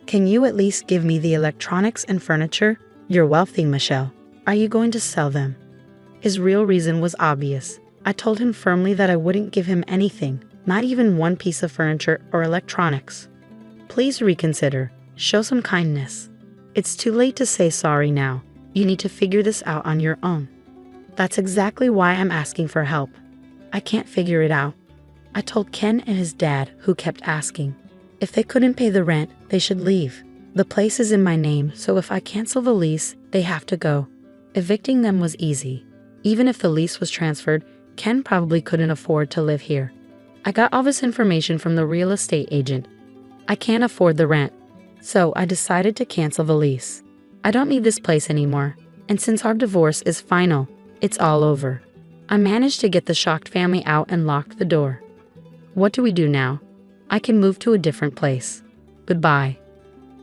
Can you at least give me the electronics and furniture? You're wealthy, Michelle. Are you going to sell them?" His real reason was obvious. I told him firmly that I wouldn't give him anything, not even one piece of furniture or electronics. "Please reconsider. Show some kindness. It's too late to say sorry now. You need to figure this out on your own." "That's exactly why I'm asking for help. I can't figure it out." I told Ken and his dad, who kept asking. If they couldn't pay the rent, they should leave. The place is in my name, so if I cancel the lease, they have to go. Evicting them was easy. Even if the lease was transferred, Ken probably couldn't afford to live here. I got all this information from the real estate agent. I can't afford the rent, so I decided to cancel the lease. I don't need this place anymore, and since our divorce is final, it's all over. I managed to get the shocked family out and locked the door. What do we do now? I can move to a different place. Goodbye.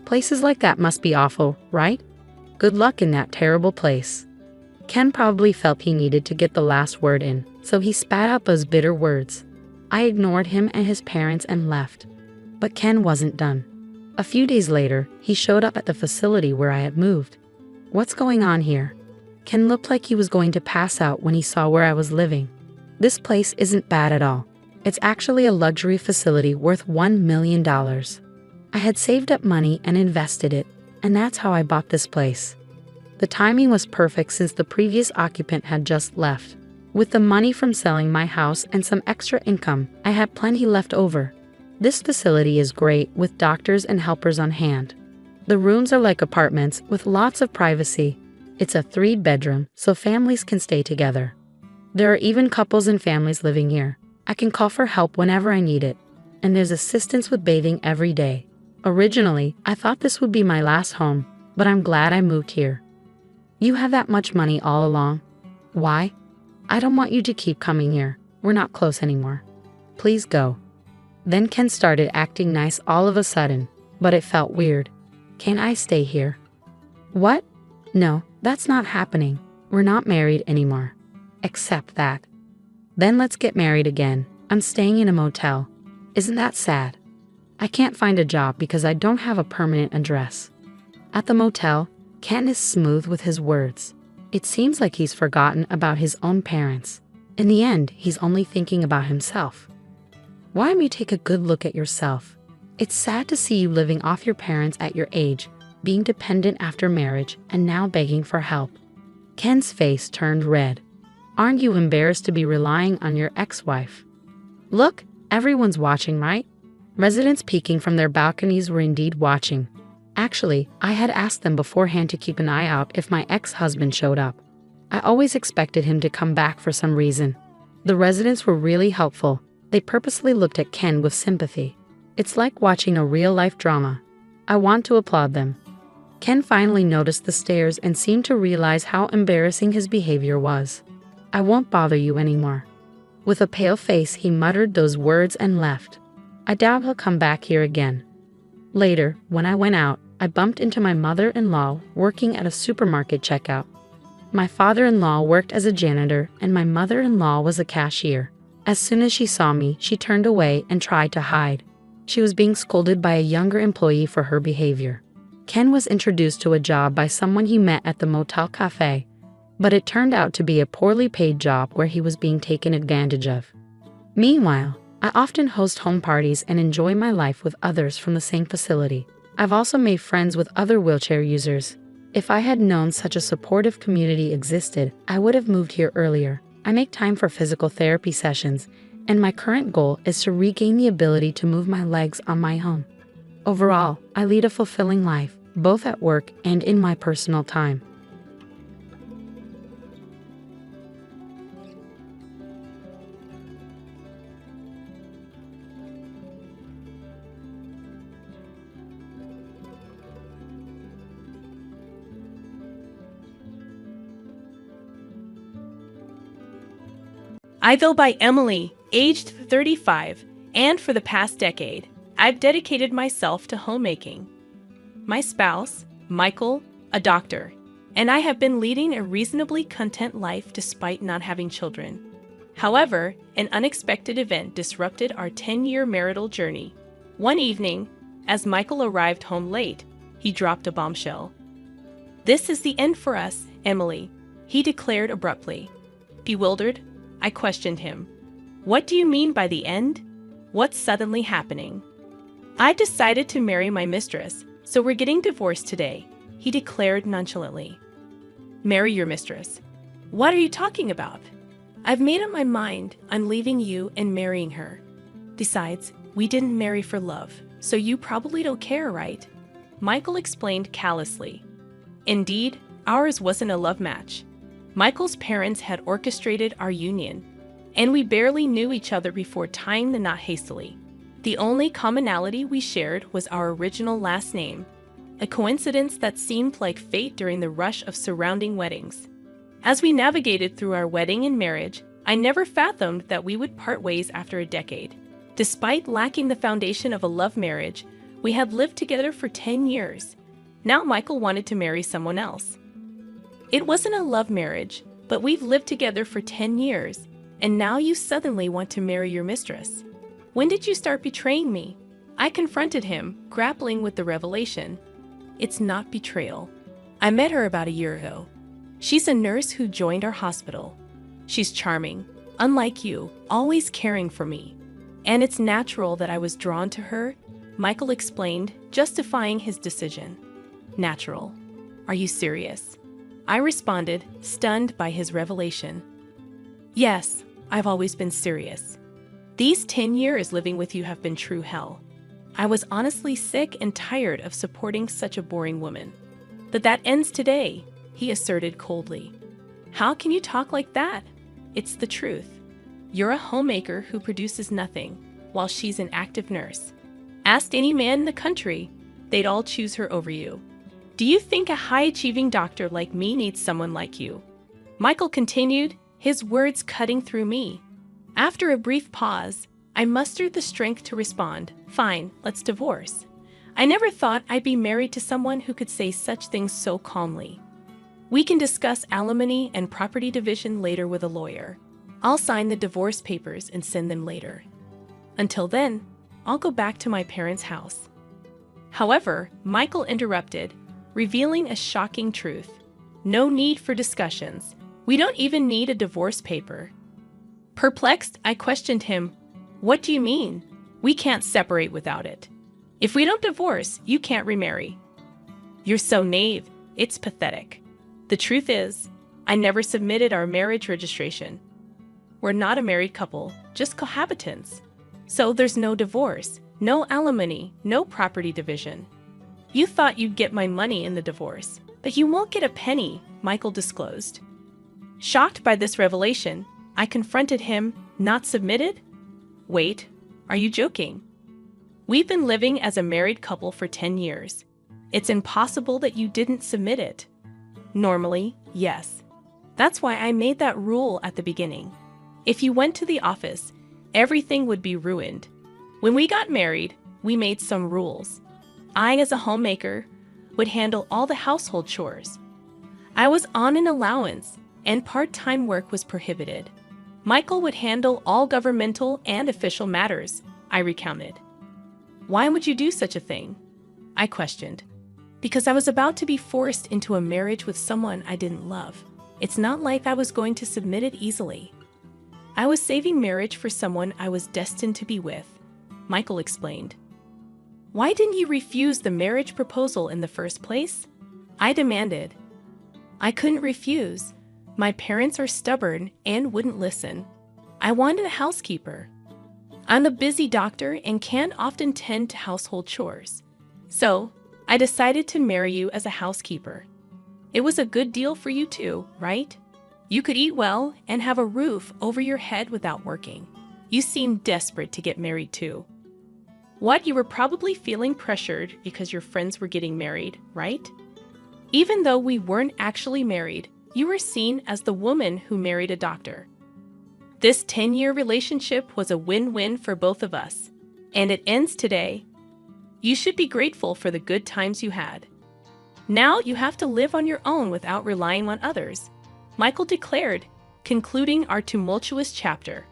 Places like that must be awful, right? Good luck in that terrible place. Ken probably felt he needed to get the last word in, so he spat out those bitter words. I ignored him and his parents and left. But Ken wasn't done. A few days later, he showed up at the facility where I had moved. "What's going on here?" Ken looked like he was going to pass out when he saw where I was living. "This place isn't bad at all. It's actually a luxury facility worth $1 million. I had saved up money and invested it, and that's how I bought this place. The timing was perfect since the previous occupant had just left. With the money from selling my house and some extra income, I had plenty left over. This facility is great with doctors and helpers on hand. The rooms are like apartments with lots of privacy. It's a 3-bedroom, so families can stay together. There are even couples and families living here. I can call for help whenever I need it. And there's assistance with bathing every day. Originally, I thought this would be my last home, but I'm glad I moved here. You have that much money all along? Why? I don't want you to keep coming here. We're not close anymore. Please go. Then Ken started acting nice all of a sudden, but it felt weird. Can I stay here? What? No, that's not happening. We're not married anymore. Accept that. Then let's get married again. I'm staying in a motel. Isn't that sad? I can't find a job because I don't have a permanent address. At the motel, Ken is smooth with his words. It seems like he's forgotten about his own parents. In the end, he's only thinking about himself. Why don't you take a good look at yourself? It's sad to see you living off your parents at your age, being dependent after marriage, and now begging for help. Ken's face turned red. Aren't you embarrassed to be relying on your ex-wife? Look, everyone's watching, right? Residents peeking from their balconies were indeed watching. Actually, I had asked them beforehand to keep an eye out if my ex-husband showed up. I always expected him to come back for some reason. The residents were really helpful. They purposely looked at Ken with sympathy. It's like watching a real-life drama. I want to applaud them. Ken finally noticed the stares and seemed to realize how embarrassing his behavior was. I won't bother you anymore. With a pale face, he muttered those words and left. I doubt he'll come back here again. Later, when I went out, I bumped into my mother-in-law working at a supermarket checkout. My father-in-law worked as a janitor and my mother-in-law was a cashier. As soon as she saw me, she turned away and tried to hide. She was being scolded by a younger employee for her behavior. Ken was introduced to a job by someone he met at the motel cafe, but it turned out to be a poorly paid job where he was being taken advantage of. Meanwhile, I often host home parties and enjoy my life with others from the same facility. I've also made friends with other wheelchair users. If I had known such a supportive community existed, I would have moved here earlier. I make time for physical therapy sessions, and my current goal is to regain the ability to move my legs on my own. Overall, I lead a fulfilling life, both at work and in my personal time. I Go by Emily, aged 35, and for the past decade, I've dedicated myself to homemaking. My spouse, Michael, a doctor, and I have been leading a reasonably content life despite not having children. However, an unexpected event disrupted our 10-year marital journey. One evening, as Michael arrived home late, he dropped a bombshell. "This is the end for us, Emily," he declared abruptly. Bewildered, I questioned him. "What do you mean by the end? What's suddenly happening?" "I decided to marry my mistress, so we're getting divorced today," he declared nonchalantly. "Marry your mistress? What are you talking about?" "I've made up my mind. I'm leaving you and marrying her. Besides, we didn't marry for love, so you probably don't care, right?" Michael explained callously. Indeed, ours wasn't a love match. Michael's parents had orchestrated our union, and we barely knew each other before tying the knot hastily. The only commonality we shared was our original last name, a coincidence that seemed like fate during the rush of surrounding weddings. As we navigated through our wedding and marriage, I never fathomed that we would part ways after a decade. Despite lacking the foundation of a love marriage, we had lived together for 10 years. Now Michael wanted to marry someone else. It wasn't a love marriage, but we've lived together for 10 years, and now you suddenly want to marry your mistress. When did you start betraying me? I confronted him, grappling with the revelation. It's not betrayal. I met her about a year ago. She's a nurse who joined our hospital. She's charming, unlike you, always caring for me. And it's natural that I was drawn to her, Michael explained, justifying his decision. natural. Are you serious? I responded, stunned by his revelation. Yes, I've always been serious. These 10 years living with you have been true hell. I was honestly sick and tired of supporting such a boring woman. But that ends today, he asserted coldly. How can you talk like that? It's the truth. You're a homemaker who produces nothing, while she's an active nurse. Ask any man in the country, they'd all choose her over you. Do you think a high-achieving doctor like me needs someone like you? Michael continued, his words cutting through me. After a brief pause, I mustered the strength to respond, fine, let's divorce. I never thought I'd be married to someone who could say such things so calmly. We can discuss alimony and property division later with a lawyer. I'll sign the divorce papers and send them later. Until then, I'll go back to my parents' house. However, Michael interrupted, revealing a shocking truth. No need for discussions. We don't even need a divorce paper. Perplexed, I questioned him. What do you mean? We can't separate without it. If we don't divorce, you can't remarry. You're so naive, it's pathetic. The truth is, I never submitted our marriage registration. We're not a married couple, just cohabitants. So there's no divorce, no alimony, no property division. You thought you'd get my money in the divorce, but you won't get a penny, Michael disclosed. Shocked by this revelation, I confronted him. Not submitted? Wait, are you joking? We've been living as a married couple for 10 years. It's impossible that you didn't submit it. Normally, yes. That's why I made that rule at the beginning. If you went to the office, everything would be ruined. When we got married, we made some rules. I, as a homemaker, would handle all the household chores. I was on an allowance, and part-time work was prohibited. Michael would handle all governmental and official matters, I recounted. Why would you do such a thing? I questioned. Because I was about to be forced into a marriage with someone I didn't love. It's not like I was going to submit it easily. I was saving marriage for someone I was destined to be with, Michael explained. Why didn't you refuse the marriage proposal in the first place? I demanded. I couldn't refuse. My parents are stubborn and wouldn't listen. I wanted a housekeeper. I'm a busy doctor and can't often tend to household chores. So, I decided to marry you as a housekeeper. It was a good deal for you too, right? You could eat well and have a roof over your head without working. You seemed desperate to get married too. What, you were probably feeling pressured because your friends were getting married, right? Even though we weren't actually married, you were seen as the woman who married a doctor. This 10-year relationship was a win-win for both of us, and it ends today. You should be grateful for the good times you had. Now you have to live on your own without relying on others, Michael declared, concluding our tumultuous chapter.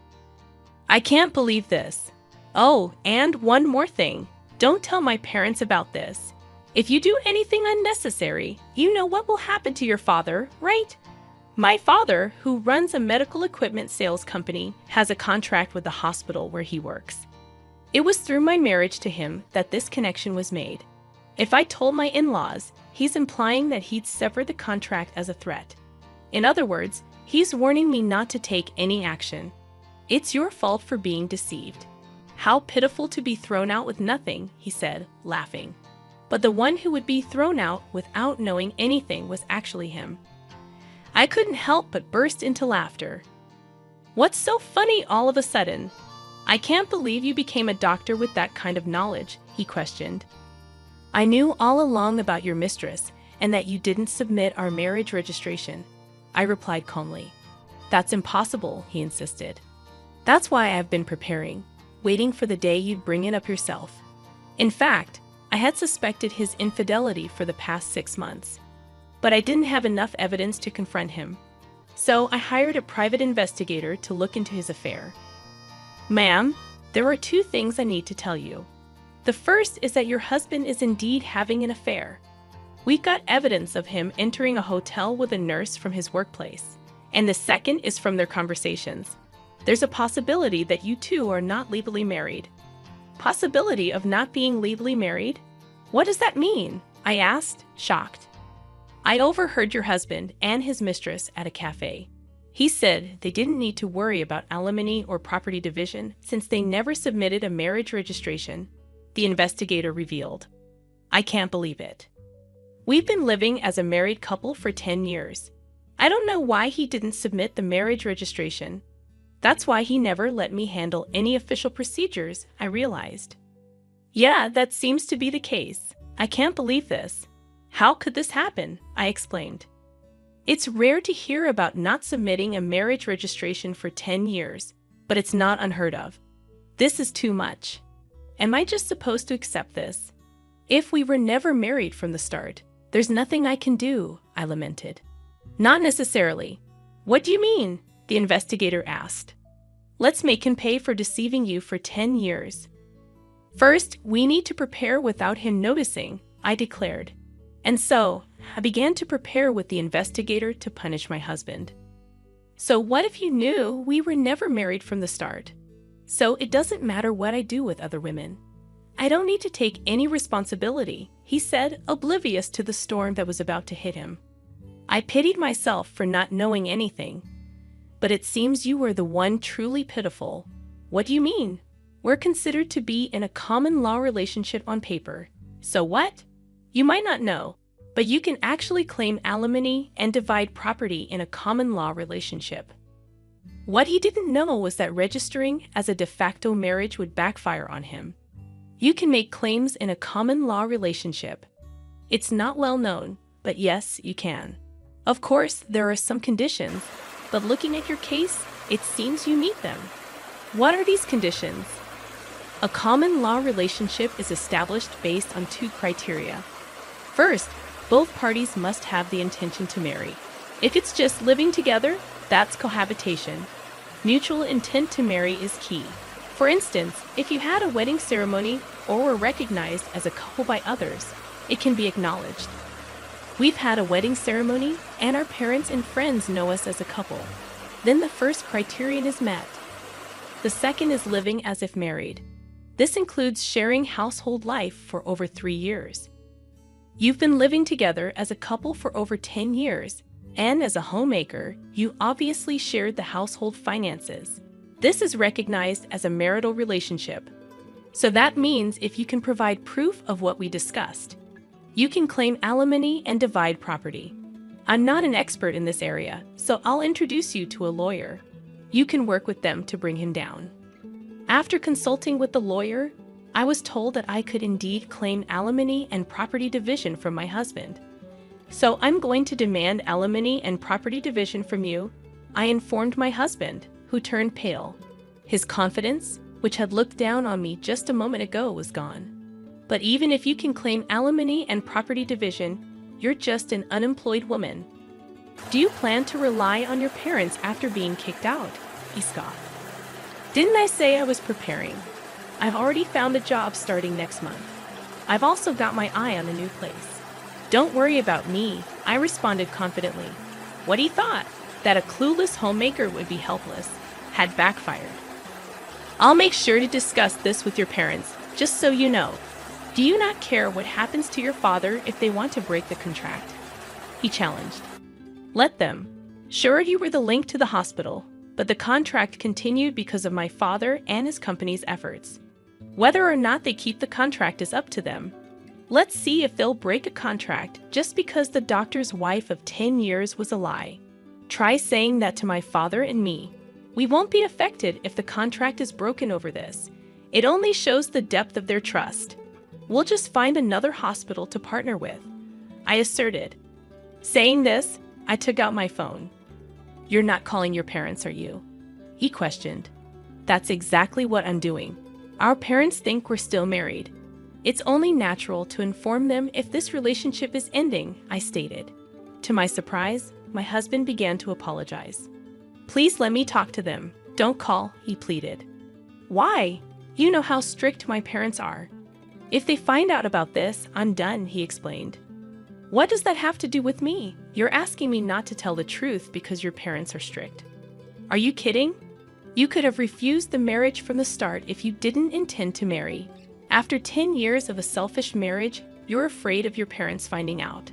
I can't believe this. Oh, and one more thing. Don't tell my parents about this. If you do anything unnecessary, you know what will happen to your father, right? My father, who runs a medical equipment sales company, has a contract with the hospital where he works. It was through my marriage to him that this connection was made. If I told my in-laws, he's implying that he'd sever the contract as a threat. In other words, he's warning me not to take any action. It's your fault for being deceived. How pitiful to be thrown out with nothing, he said, laughing. But the one who would be thrown out without knowing anything was actually him. I couldn't help but burst into laughter. What's so funny all of a sudden? I can't believe you became a doctor with that kind of knowledge, he questioned. I knew all along about your mistress and that you didn't submit our marriage registration, I replied calmly. That's impossible, he insisted. That's why I've been preparing, waiting for the day you'd bring it up yourself. In fact, I had suspected his infidelity for the past 6 months, but I didn't have enough evidence to confront him. So I hired a private investigator to look into his affair. Ma'am, there are 2 things I need to tell you. The first is that your husband is indeed having an affair. We've got evidence of him entering a hotel with a nurse from his workplace. And the second is from their conversations. There's a possibility that you two are not legally married. Possibility of not being legally married? What does that mean? I asked, shocked. I overheard your husband and his mistress at a cafe. He said they didn't need to worry about alimony or property division since they never submitted a marriage registration, the investigator revealed. I can't believe it. We've been living as a married couple for 10 years. I don't know why he didn't submit the marriage registration. That's why he never let me handle any official procedures, I realized. Yeah, that seems to be the case. I can't believe this. How could this happen? I explained. It's rare to hear about not submitting a marriage registration for 10 years, but it's not unheard of. This is too much. Am I just supposed to accept this? If we were never married from the start, there's nothing I can do, I lamented. Not necessarily. What do you mean? The investigator asked. Let's make him pay for deceiving you for 10 years. First, we need to prepare without him noticing, I declared. And so, I began to prepare with the investigator to punish my husband. So what if you knew we were never married from the start? So it doesn't matter what I do with other women. I don't need to take any responsibility, he said, oblivious to the storm that was about to hit him. I pitied myself for not knowing anything. But it seems you were the one truly pitiful. What do you mean? We're considered to be in a common law relationship on paper. So what? You might not know, but you can actually claim alimony and divide property in a common law relationship. What he didn't know was that registering as a de facto marriage would backfire on him. You can make claims in a common law relationship. It's not well known, but yes, you can. Of course, there are some conditions, but looking at your case, it seems you meet them. What are these conditions? A common law relationship is established based on 2 criteria. First, both parties must have the intention to marry. If it's just living together, that's cohabitation. Mutual intent to marry is key. For instance, if you had a wedding ceremony or were recognized as a couple by others, it can be acknowledged. We've had a wedding ceremony, and our parents and friends know us as a couple. Then the first criterion is met. The second is living as if married. This includes sharing household life for over 3 years. You've been living together as a couple for over 10 years, and as a homemaker, you obviously shared the household finances. This is recognized as a marital relationship. So that means if you can provide proof of what we discussed, you can claim alimony and divide property. I'm not an expert in this area, so I'll introduce you to a lawyer. You can work with them to bring him down. After consulting with the lawyer, I was told that I could indeed claim alimony and property division from my husband. So I'm going to demand alimony and property division from you, I informed my husband, who turned pale. His confidence, which had looked down on me just a moment ago, was gone. But even if you can claim alimony and property division, you're just an unemployed woman. Do you plan to rely on your parents after being kicked out? He scoffed. Didn't I say I was preparing? I've already found a job starting next month. I've also got my eye on a new place. Don't worry about me, I responded confidently. What he thought, that a clueless homemaker would be helpless, had backfired. I'll make sure to discuss this with your parents, just so you know. Do you not care what happens to your father if they want to break the contract? He challenged. Let them. Sure, you were the link to the hospital, but the contract continued because of my father and his company's efforts. Whether or not they keep the contract is up to them. Let's see if they'll break a contract just because the doctor's wife of 10 years was a lie. Try saying that to my father and me. We won't be affected if the contract is broken over this. It only shows the depth of their trust. We'll just find another hospital to partner with, I asserted. Saying this, I took out my phone. You're not calling your parents, are you? He questioned. That's exactly what I'm doing. Our parents think we're still married. It's only natural to inform them if this relationship is ending, I stated. To my surprise, my husband began to apologize. Please let me talk to them. Don't call, he pleaded. Why? You know how strict my parents are. If they find out about this, I'm done, he explained. What does that have to do with me? You're asking me not to tell the truth because your parents are strict. Are you kidding? You could have refused the marriage from the start if you didn't intend to marry. After 10 years of a selfish marriage, You're afraid of your parents finding out.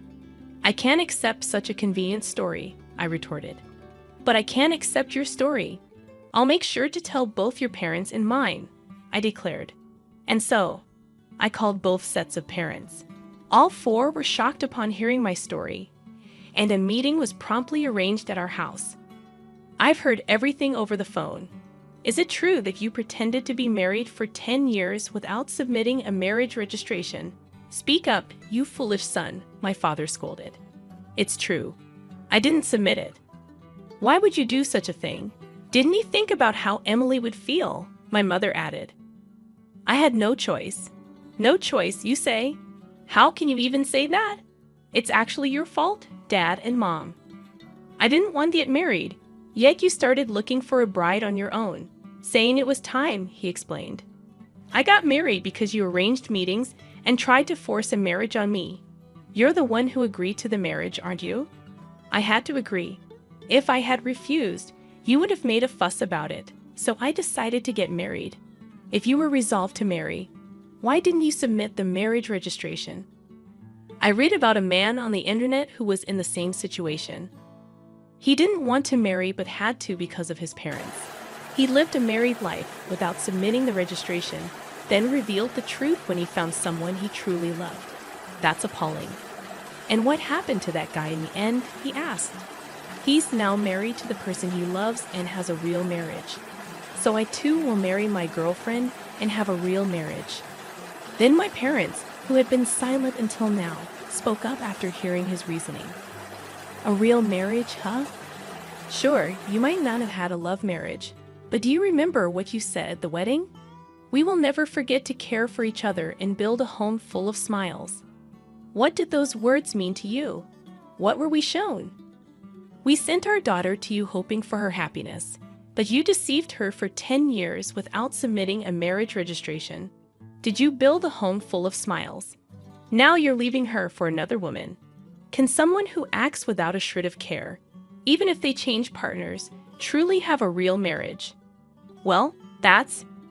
I can't accept such a convenient story, I retorted. But I can accept your story. I'll make sure to tell both your parents and mine, I declared. And so, I called both sets of parents. All four were shocked upon hearing my story, and a meeting was promptly arranged at our house. I've heard everything over the phone. Is it true that you pretended to be married for 10 years without submitting a marriage registration? Speak up, you foolish son, my father scolded. It's true. I didn't submit it. Why would you do such a thing? Didn't you think about how Emily would feel? My mother added. I had no choice. No choice, you say? How can you even say that? It's actually your fault, Dad and Mom. I didn't want to get married, yet you started looking for a bride on your own, saying it was time, he explained. I got married because you arranged meetings and tried to force a marriage on me. You're the one who agreed to the marriage, aren't you? I had to agree. If I had refused, you would have made a fuss about it, so I decided to get married. If you were resolved to marry, why didn't you submit the marriage registration? I read about a man on the internet who was in the same situation. He didn't want to marry but had to because of his parents. He lived a married life without submitting the registration, then revealed the truth when he found someone he truly loved. That's appalling. And what happened to that guy in the end, he asked. He's now married to the person he loves and has a real marriage. So I too will marry my girlfriend and have a real marriage. Then my parents, who had been silent until now, spoke up after hearing his reasoning. A real marriage, huh? Sure, you might not have had a love marriage, but do you remember what you said at the wedding? We will never forget to care for each other and build a home full of smiles. What did those words mean to you? What were we shown? We sent our daughter to you hoping for her happiness, but you deceived her for 10 years without submitting a marriage registration. Did you build a home full of smiles? Now you're leaving her for another woman. Can someone who acts without a shred of care, even if they change partners, truly have a real marriage? Well,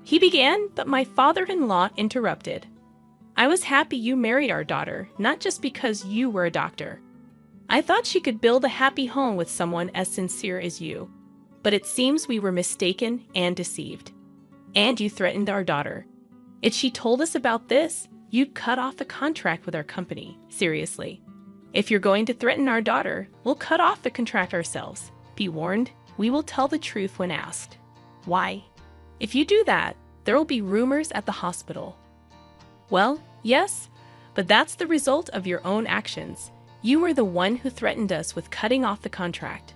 he began, but my father-in-law interrupted. I was happy you married our daughter, not just because you were a doctor. I thought she could build a happy home with someone as sincere as you. But it seems we were mistaken and deceived. And you threatened our daughter. If she told us about this, you'd cut off the contract with our company. Seriously. If you're going to threaten our daughter, we'll cut off the contract ourselves. Be warned, we will tell the truth when asked. Why? If you do that, there will be rumors at the hospital. Well, yes, but that's the result of your own actions. You were the one who threatened us with cutting off the contract.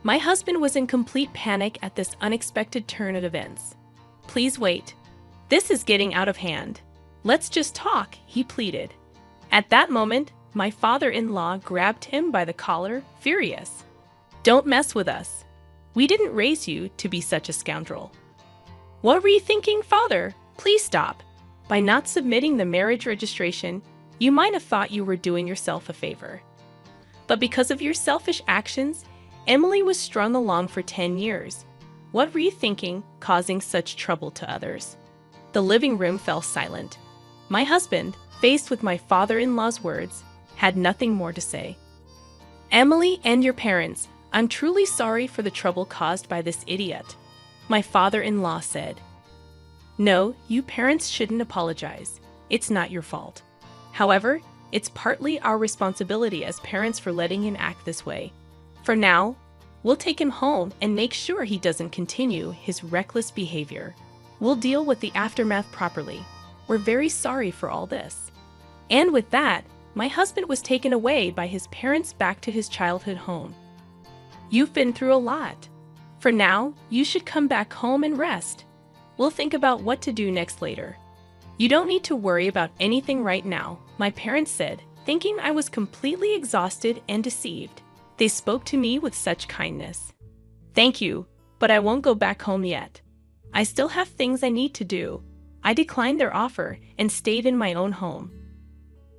My husband was in complete panic at this unexpected turn of events. Please wait. This is getting out of hand. Let's just talk, he pleaded. At that moment, my father-in-law grabbed him by the collar, furious. Don't mess with us. We didn't raise you to be such a scoundrel. What were you thinking, father? Please stop. By not submitting the marriage registration, you might have thought you were doing yourself a favor. But because of your selfish actions, Emily was strung along for 10 years. What were you thinking, causing such trouble to others? The living room fell silent. My husband, faced with my father-in-law's words, had nothing more to say. Emily and your parents, I'm truly sorry for the trouble caused by this idiot, my father-in-law said. No, you parents shouldn't apologize. It's not your fault. However, it's partly our responsibility as parents for letting him act this way. For now, we'll take him home and make sure he doesn't continue his reckless behavior. We'll deal with the aftermath properly. We're very sorry for all this. And with that, my husband was taken away by his parents back to his childhood home. You've been through a lot. For now, you should come back home and rest. We'll think about what to do next later. You don't need to worry about anything right now, my parents said, thinking I was completely exhausted and deceived. They spoke to me with such kindness. Thank you, but I won't go back home yet. I still have things I need to do. I declined their offer and stayed in my own home.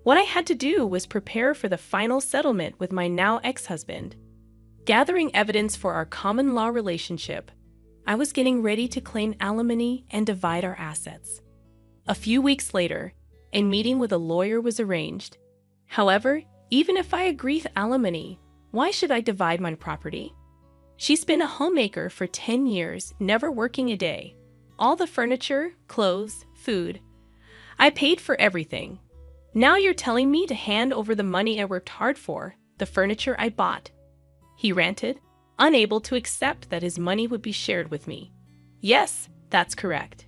What I had to do was prepare for the final settlement with my now ex-husband. Gathering evidence for our common law relationship, I was getting ready to claim alimony and divide our assets. A few weeks later, A meeting with a lawyer was arranged. However, even if I agree with alimony, why should I divide my property? She's been a homemaker for 10 years, never working a day. All the furniture, clothes, food. I paid for everything. Now you're telling me to hand over the money I worked hard for, the furniture I bought. He ranted, unable to accept that his money would be shared with me. Yes, that's correct.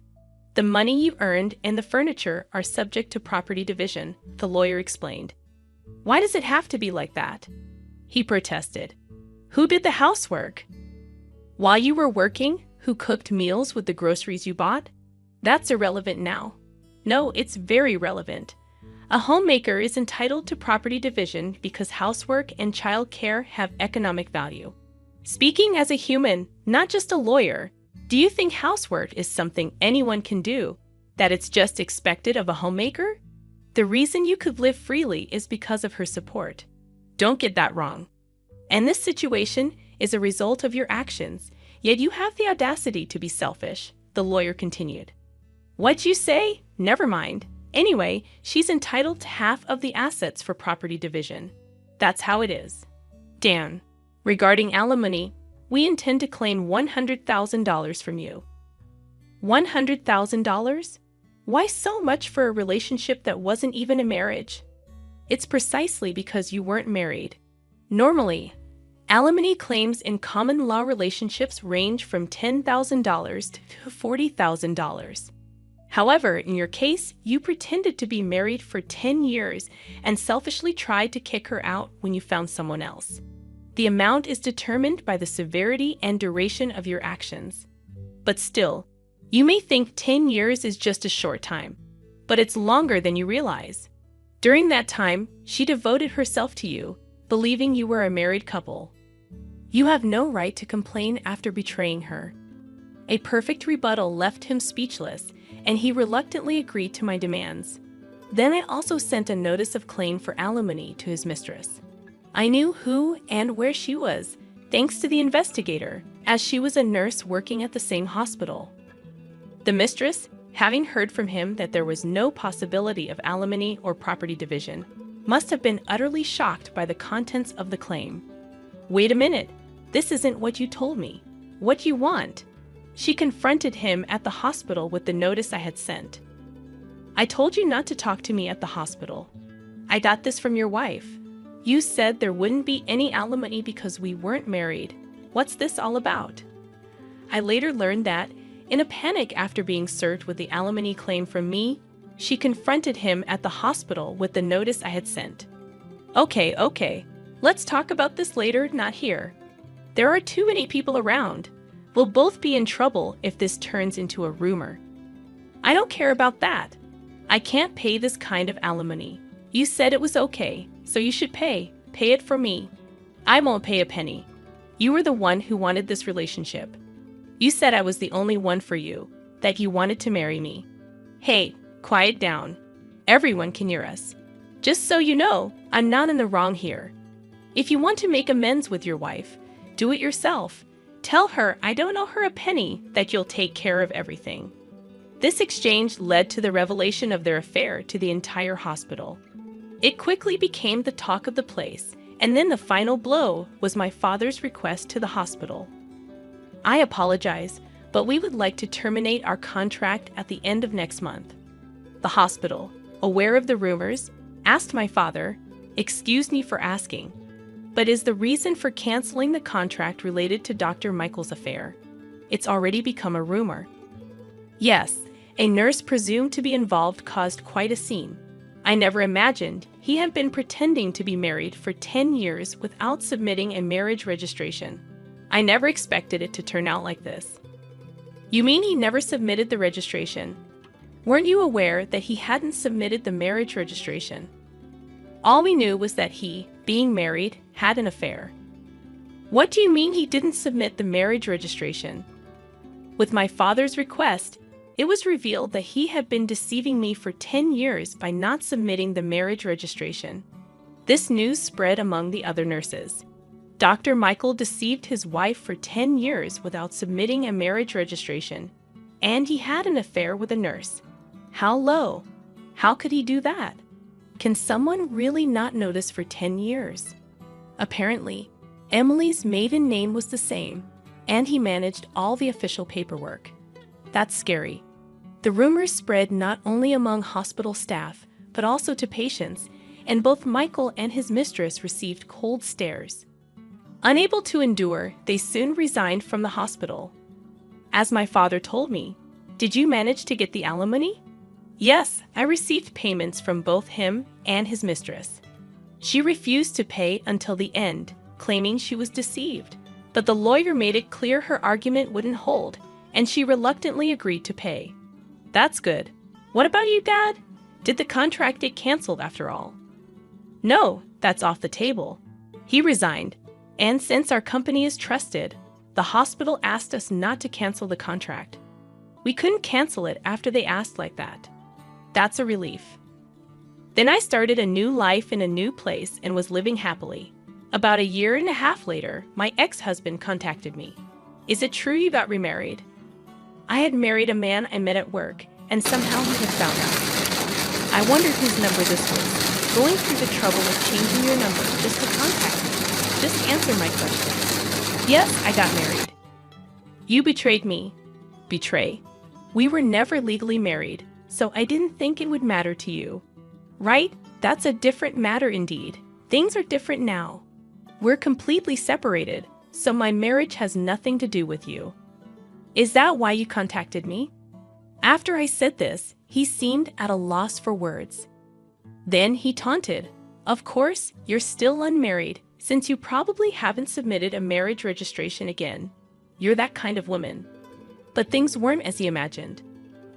The money you earned and the furniture are subject to property division, the lawyer explained. Why does it have to be like that? He protested. Who did the housework? While you were working, who cooked meals with the groceries you bought? That's irrelevant now. No, it's very relevant. A homemaker is entitled to property division because housework and child care have economic value. Speaking as a human, not just a lawyer, do you think housework is something anyone can do, that it's just expected of a homemaker? The reason you could live freely is because of her support. Don't get that wrong. And this situation is a result of your actions, yet you have the audacity to be selfish, the lawyer continued. What'd you say? Never mind. Anyway, she's entitled to half of the assets for property division. That's how it is. Dan, regarding alimony, we intend to claim $100,000 from you. $100,000? Why so much for a relationship that wasn't even a marriage? It's precisely because you weren't married. Normally, alimony claims in common law relationships range from $10,000 to $40,000. However, in your case, you pretended to be married for 10 years and selfishly tried to kick her out when you found someone else. The amount is determined by the severity and duration of your actions. But still, you may think 10 years is just a short time, but it's longer than you realize. During that time, she devoted herself to you, believing you were a married couple. You have no right to complain after betraying her. A perfect rebuttal left him speechless, and he reluctantly agreed to my demands. Then I also sent a notice of claim for alimony to his mistress. I knew who and where she was, thanks to the investigator, as she was a nurse working at the same hospital. The mistress, having heard from him that there was no possibility of alimony or property division, must have been utterly shocked by the contents of the claim. Wait a minute, this isn't what you told me. What do you want? She confronted him at the hospital with the notice I had sent. I told you not to talk to me at the hospital. I got this from your wife. You said there wouldn't be any alimony because we weren't married. What's this all about? I later learned that, in a panic after being served with the alimony claim from me, she confronted him at the hospital with the notice I had sent. Okay. Let's talk about this later, not here. There are too many people around. We'll both be in trouble if this turns into a rumor. I don't care about that. I can't pay this kind of alimony. You said it was okay, so you should pay. Pay it for me. I won't pay a penny. You were the one who wanted this relationship. You said I was the only one for you, that you wanted to marry me. Hey, quiet down. Everyone can hear us. Just so you know, I'm not in the wrong here. If you want to make amends with your wife, do it yourself. Tell her I don't owe her a penny, that you'll take care of everything. This exchange led to the revelation of their affair to the entire hospital. It quickly became the talk of the place, and then the final blow was my father's request to the hospital. I apologize, but we would like to terminate our contract at the end of next month. The hospital, aware of the rumors, asked my father, "Excuse me for asking, but is the reason for canceling the contract related to Dr. Michael's affair? It's already become a rumor." Yes, a nurse presumed to be involved caused quite a scene. I never imagined he had been pretending to be married for 10 years without submitting a marriage registration. I never expected it to turn out like this. You mean he never submitted the registration? Weren't you aware that he hadn't submitted the marriage registration? All we knew was that he, being married, had an affair. What do you mean he didn't submit the marriage registration? With my father's request, it was revealed that he had been deceiving me for 10 years by not submitting the marriage registration. This news spread among the other nurses. Dr. Michael deceived his wife for 10 years without submitting a marriage registration, and he had an affair with a nurse. How low? How could he do that? Can someone really not notice for 10 years? Apparently, Emily's maiden name was the same, and he managed all the official paperwork. That's scary. The rumors spread not only among hospital staff, but also to patients, and both Michael and his mistress received cold stares. Unable to endure, they soon resigned from the hospital. As my father told me, "Did you manage to get the alimony?" "Yes, I received payments from both him and his mistress." She refused to pay until the end, claiming she was deceived. But the lawyer made it clear her argument wouldn't hold, and she reluctantly agreed to pay. That's good. What about you, Dad? Did the contract get canceled after all? No, that's off the table. He resigned, and since our company is trusted, the hospital asked us not to cancel the contract. We couldn't cancel it after they asked like that. That's a relief. Then I started a new life in a new place and was living happily. About a year and a half later, my ex-husband contacted me. "Is it true you got remarried?" I had married a man I met at work, and somehow he had found out. I wondered whose number this was, going through the trouble of changing your number just to contact me. Just answer my question. Yes, I got married. You betrayed me. Betray? We were never legally married, so I didn't think it would matter to you. Right? That's a different matter indeed. Things are different now. We're completely separated, so my marriage has nothing to do with you. Is that why you contacted me? After I said this, he seemed at a loss for words. Then he taunted. Of course, you're still unmarried, since you probably haven't submitted a marriage registration again. You're that kind of woman. But things weren't as he imagined.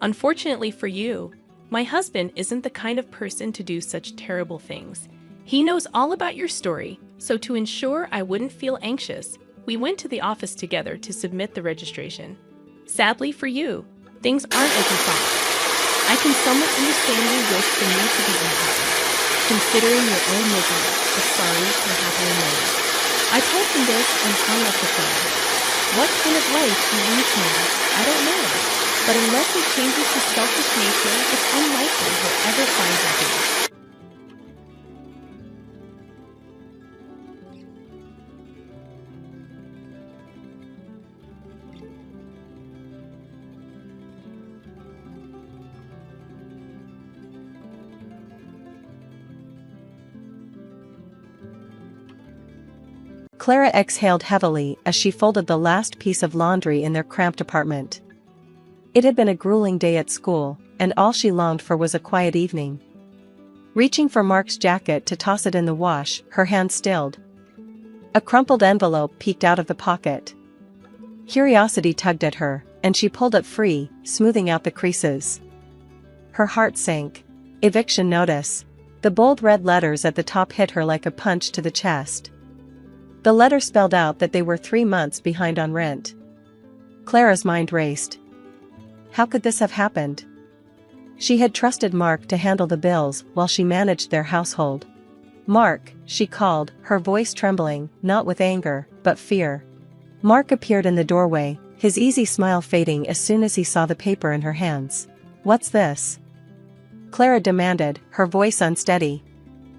Unfortunately for you, my husband isn't the kind of person to do such terrible things. He knows all about your story, so to ensure I wouldn't feel anxious, we went to the office together to submit the registration. Sadly for you, things aren't as you thought. I can somewhat understand your wish for me to be unhappy, considering your own misery, but sorry you're happily married. I told him this and hung up the phone. What kind of life he leads now, I don't know. But unless he changes his selfish nature, it's unlikely he'll ever find happiness. Clara exhaled heavily as she folded the last piece of laundry in their cramped apartment. It had been a grueling day at school, and all she longed for was a quiet evening. Reaching for Mark's jacket to toss it in the wash, her hand stilled. A crumpled envelope peeked out of the pocket. Curiosity tugged at her, and she pulled it free, smoothing out the creases. Her heart sank. Eviction notice. The bold red letters at the top hit her like a punch to the chest. The letter spelled out that they were 3 months behind on rent. Clara's mind raced. How could this have happened? She had trusted Mark to handle the bills while she managed their household. "Mark," she called, her voice trembling, not with anger, but fear. Mark appeared in the doorway, his easy smile fading as soon as he saw the paper in her hands. "What's this?" Clara demanded, her voice unsteady.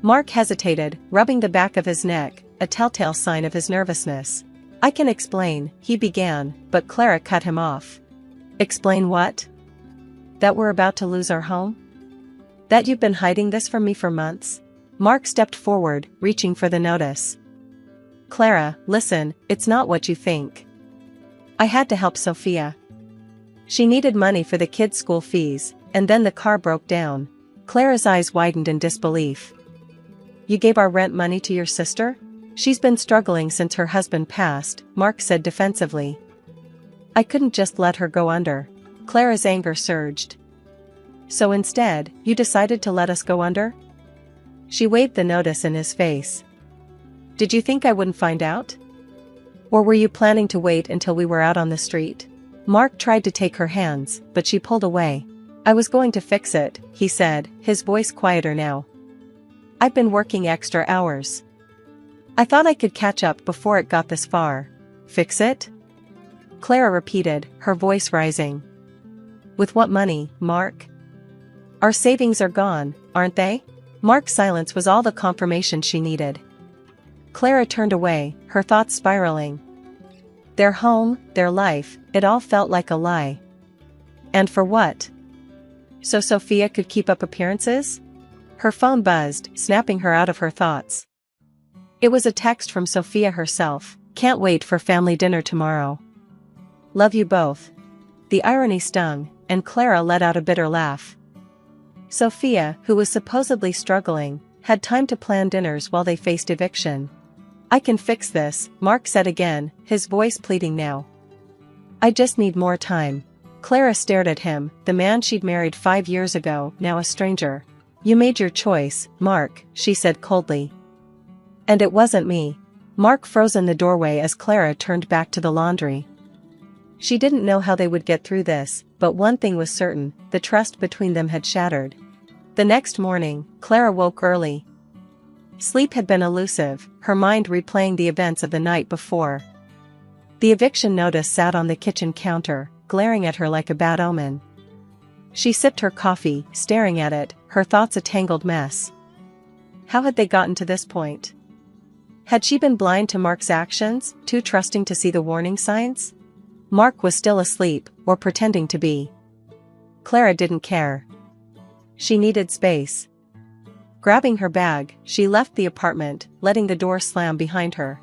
Mark hesitated, rubbing the back of his neck, a telltale sign of his nervousness. "I can explain," he began, but Clara cut him off. "Explain what?" "That we're about to lose our home? That you've been hiding this from me for months?" Mark stepped forward, reaching for the notice. "Clara, listen, it's not what you think. I had to help Sophia. She needed money for the kids' school fees, and then the car broke down." Clara's eyes widened in disbelief. "You gave our rent money to your sister?" "She's been struggling since her husband passed," Mark said defensively. "I couldn't just let her go under." Clara's anger surged. "So instead, you decided to let us go under?" She waved the notice in his face. "Did you think I wouldn't find out? Or were you planning to wait until we were out on the street?" Mark tried to take her hands, but she pulled away. "I was going to fix it," he said, his voice quieter now. "I've been working extra hours. I thought I could catch up before it got this far." "Fix it?" Clara repeated, her voice rising. "With what money, Mark?" Our savings are gone, aren't they? Mark's silence was all the confirmation she needed. Clara turned away, her thoughts spiraling. Their home, their life, it all felt like a lie. And for what? So Sophia could keep up appearances? Her phone buzzed, snapping her out of her thoughts. It was a text from Sophia herself. Can't wait for family dinner tomorrow. Love you both. The irony stung, and Clara let out a bitter laugh. Sophia, who was supposedly struggling, had time to plan dinners while they faced eviction. I can fix this, Mark said again, his voice pleading now. I just need more time. Clara stared at him, the man she'd married 5 years ago, now a stranger. You made your choice, Mark, she said coldly. And it wasn't me. Mark froze in the doorway as Clara turned back to the laundry. She didn't know how they would get through this, but one thing was certain, the trust between them had shattered. The next morning, Clara woke early. Sleep had been elusive, her mind replaying the events of the night before. The eviction notice sat on the kitchen counter, glaring at her like a bad omen. She sipped her coffee, staring at it, her thoughts a tangled mess. How had they gotten to this point? Had she been blind to Mark's actions, too trusting to see the warning signs? Mark was still asleep, or pretending to be. Clara didn't care. She needed space. Grabbing her bag, she left the apartment, letting the door slam behind her.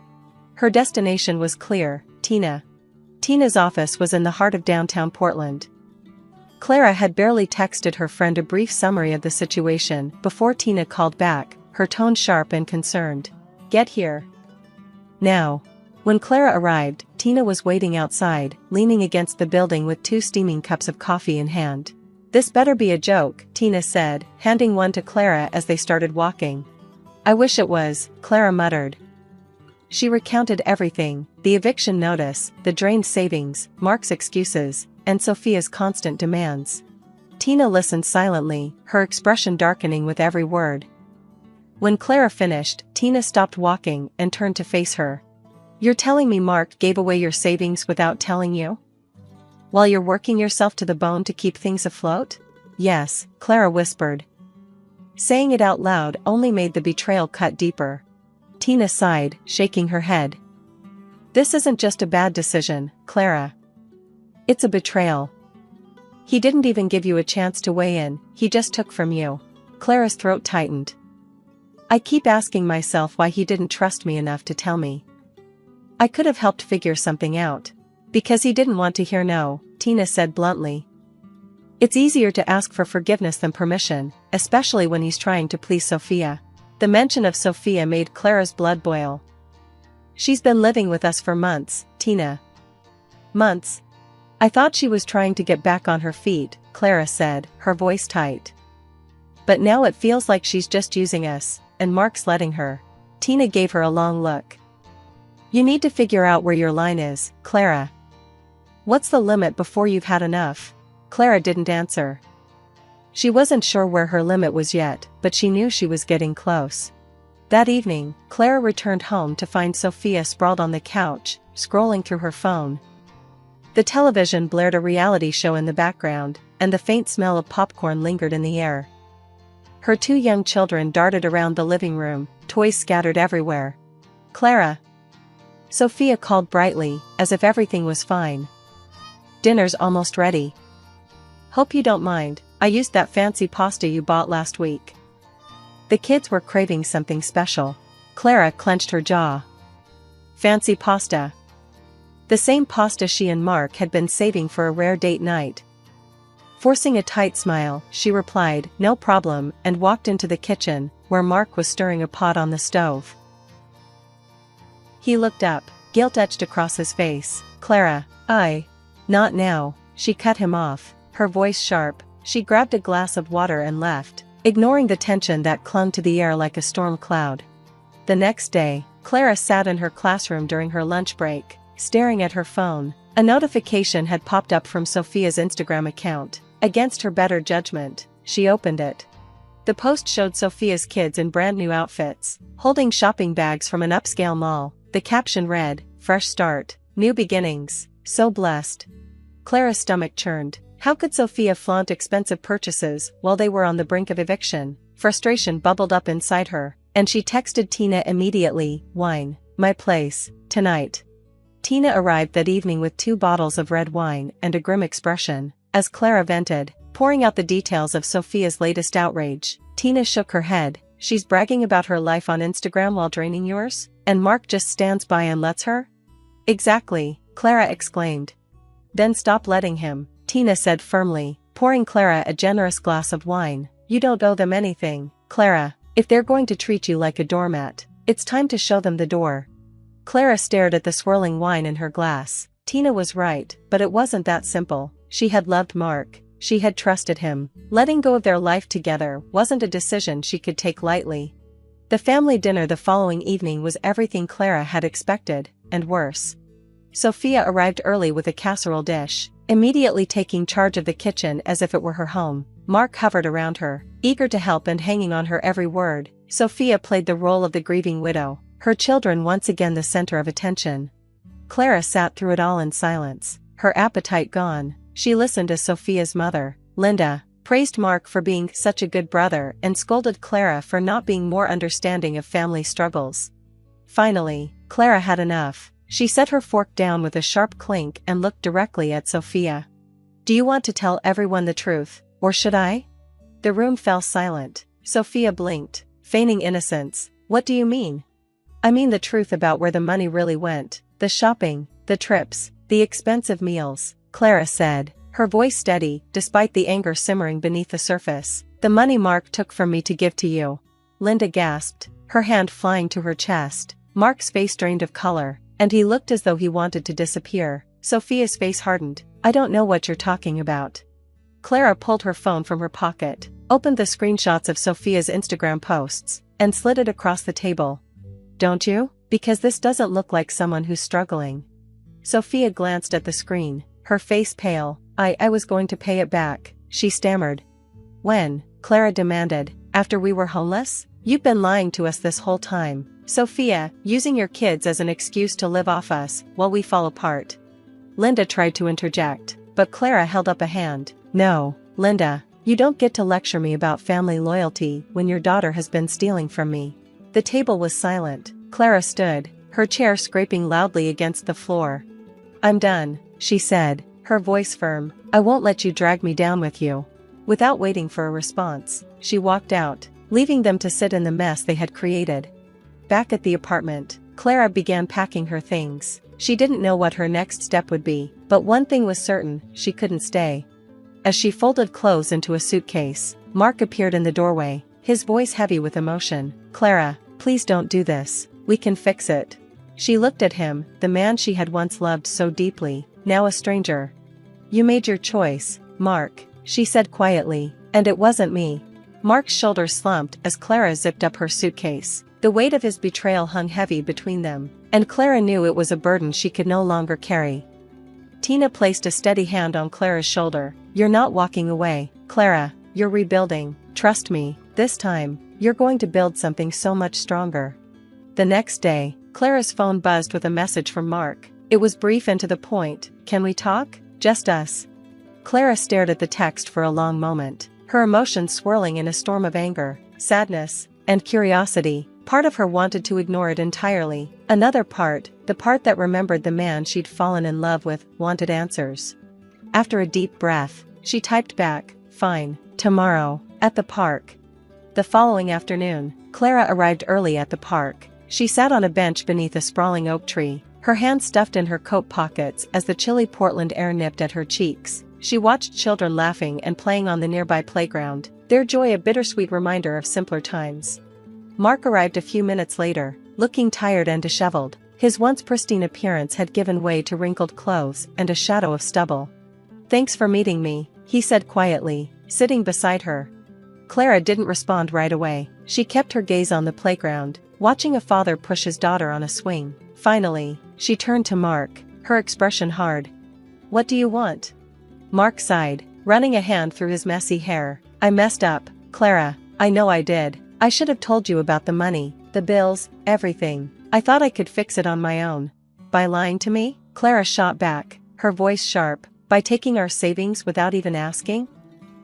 Her destination was clear, Tina. Tina's office was in the heart of downtown Portland. Clara had barely texted her friend a brief summary of the situation before Tina called back, her tone sharp and concerned. Get here. Now. When Clara arrived, Tina was waiting outside, leaning against the building with 2 steaming cups of coffee in hand. This better be a joke, Tina said, handing one to Clara as they started walking. I wish it was, Clara muttered. She recounted everything, the eviction notice, the drained savings, Mark's excuses, and Sophia's constant demands. Tina listened silently, her expression darkening with every word. When Clara finished, Tina stopped walking and turned to face her. You're telling me Mark gave away your savings without telling you? While you're working yourself to the bone to keep things afloat? Yes, Clara whispered. Saying it out loud only made the betrayal cut deeper. Tina sighed, shaking her head. This isn't just a bad decision, Clara. It's a betrayal. He didn't even give you a chance to weigh in, he just took from you. Clara's throat tightened. I keep asking myself why he didn't trust me enough to tell me. I could have helped figure something out. Because he didn't want to hear no, Tina said bluntly. It's easier to ask for forgiveness than permission, especially when he's trying to please Sophia. The mention of Sophia made Clara's blood boil. She's been living with us for months, Tina. Months? I thought she was trying to get back on her feet, Clara said, her voice tight. But now it feels like she's just using us, and Mark's letting her. Tina gave her a long look. You need to figure out where your line is, Clara. What's the limit before you've had enough? Clara didn't answer. She wasn't sure where her limit was yet, but she knew she was getting close. That evening, Clara returned home to find Sophia sprawled on the couch, scrolling through her phone. The television blared a reality show in the background, and the faint smell of popcorn lingered in the air. Her 2 young children darted around the living room, toys scattered everywhere. Clara. Sophia called brightly, as if everything was fine. Dinner's almost ready. Hope you don't mind, I used that fancy pasta you bought last week. The kids were craving something special. Clara clenched her jaw. Fancy pasta. The same pasta she and Mark had been saving for a rare date night. Forcing a tight smile, she replied, no problem, and walked into the kitchen, where Mark was stirring a pot on the stove. He looked up, guilt etched across his face. Clara, not now, she cut him off, her voice sharp. She grabbed a glass of water and left, ignoring the tension that clung to the air like a storm cloud. The next day, Clara sat in her classroom during her lunch break, staring at her phone. A notification had popped up from Sophia's Instagram account. Against her better judgment, she opened it. The post showed Sophia's kids in brand new outfits, holding shopping bags from an upscale mall. The caption read, Fresh start, new beginnings, so blessed. Clara's stomach churned. How could Sophia flaunt expensive purchases while they were on the brink of eviction? Frustration bubbled up inside her, and she texted Tina immediately, "Wine, my place, tonight." Tina arrived that evening with 2 bottles of red wine and a grim expression, as Clara vented, pouring out the details of Sophia's latest outrage. Tina shook her head. "She's bragging about her life on Instagram while draining yours? And Mark just stands by and lets her?" "Exactly," Clara exclaimed. "Then stop letting him," Tina said firmly, pouring Clara a generous glass of wine. "You don't owe them anything, Clara. If they're going to treat you like a doormat, it's time to show them the door." Clara stared at the swirling wine in her glass. Tina was right, but it wasn't that simple. She had loved Mark. She had trusted him. Letting go of their life together wasn't a decision she could take lightly. The family dinner the following evening was everything Clara had expected, and worse. Sophia arrived early with a casserole dish, immediately taking charge of the kitchen as if it were her home. Mark hovered around her, eager to help and hanging on her every word. Sophia played the role of the grieving widow, her children once again the center of attention. Clara sat through it all in silence, her appetite gone. She listened as Sophia's mother, Linda, praised Mark for being such a good brother and scolded Clara for not being more understanding of family struggles. Finally, Clara had enough. She set her fork down with a sharp clink and looked directly at Sophia. "Do you want to tell everyone the truth, or should I?" The room fell silent. Sophia blinked, feigning innocence. "What do you mean?" "I mean the truth about where the money really went, the shopping, the trips, the expensive meals," Clara said, her voice steady, despite the anger simmering beneath the surface. "The money Mark took from me to give to you." Linda gasped, her hand flying to her chest. Mark's face drained of color, and he looked as though he wanted to disappear. Sophia's face hardened. "I don't know what you're talking about." Clara pulled her phone from her pocket, opened the screenshots of Sophia's Instagram posts, and slid it across the table. "Don't you? Because this doesn't look like someone who's struggling." Sophia glanced at the screen, her face pale. I was going to pay it back," she stammered. "When?" Clara demanded. "After we were homeless? You've been lying to us this whole time, Sophia, using your kids as an excuse to live off us while we fall apart." Linda tried to interject, but Clara held up a hand. "No, Linda, you don't get to lecture me about family loyalty when your daughter has been stealing from me." The table was silent. Clara stood, her chair scraping loudly against the floor. "I'm done," she said, her voice firm. "I won't let you drag me down with you." Without waiting for a response, she walked out, leaving them to sit in the mess they had created. Back at the apartment, Clara began packing her things. She didn't know what her next step would be, but one thing was certain: she couldn't stay. As she folded clothes into a suitcase, Mark appeared in the doorway, his voice heavy with emotion. "Clara, please don't do this. We can fix it." She looked at him, the man she had once loved so deeply, now a stranger. "You made your choice, Mark," she said quietly, "and it wasn't me." Mark's shoulders slumped as Clara zipped up her suitcase. The weight of his betrayal hung heavy between them, and Clara knew it was a burden she could no longer carry. Tina placed a steady hand on Clara's shoulder. "You're not walking away, Clara, you're rebuilding. Trust me, this time, you're going to build something so much stronger." The next day, Clara's phone buzzed with a message from Mark. It was brief and to the point. "Can we talk? Just us." Clara stared at the text for a long moment, her emotions swirling in a storm of anger, sadness, and curiosity. Part of her wanted to ignore it entirely. Another part, the part that remembered the man she'd fallen in love with, wanted answers. After a deep breath, she typed back, "Fine, tomorrow, at the park." The following afternoon, Clara arrived early at the park. She sat on a bench beneath a sprawling oak tree, her hands stuffed in her coat pockets as the chilly Portland air nipped at her cheeks. She watched children laughing and playing on the nearby playground, their joy a bittersweet reminder of simpler times. Mark arrived a few minutes later, looking tired and disheveled. His once pristine appearance had given way to wrinkled clothes and a shadow of stubble. "Thanks for meeting me," he said quietly, sitting beside her. Clara didn't respond right away. She kept her gaze on the playground, watching a father push his daughter on a swing. Finally, she turned to Mark, her expression hard. "What do you want?" Mark sighed, running a hand through his messy hair. "I messed up, Clara. I know I did. I should have told you about the money, the bills, everything. I thought I could fix it on my own." "By lying to me?" Clara shot back, her voice sharp. By taking our savings without even asking?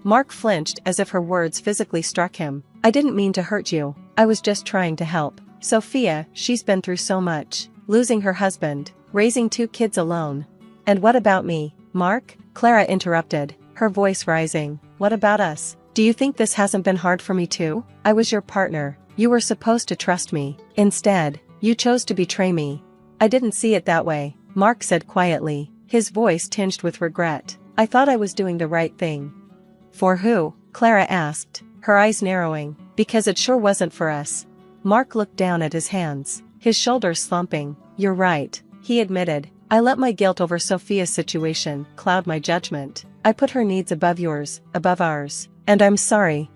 Mark flinched as if her words physically struck him. I didn't mean to hurt you, I was just trying to help. Sophia, she's been through so much, losing her husband, raising 2 kids alone. And what about me, Mark? Clara interrupted, her voice rising. What about us? Do you think this hasn't been hard for me too? I was your partner, you were supposed to trust me. Instead, you chose to betray me. I didn't see it that way, Mark said quietly, his voice tinged with regret. I thought I was doing the right thing. For who? Clara asked, her eyes narrowing. Because it sure wasn't for us. Mark looked down at his hands, his shoulders slumping. You're right, he admitted. I let my guilt over Sophia's situation cloud my judgment. I put her needs above yours, above ours. And I'm sorry.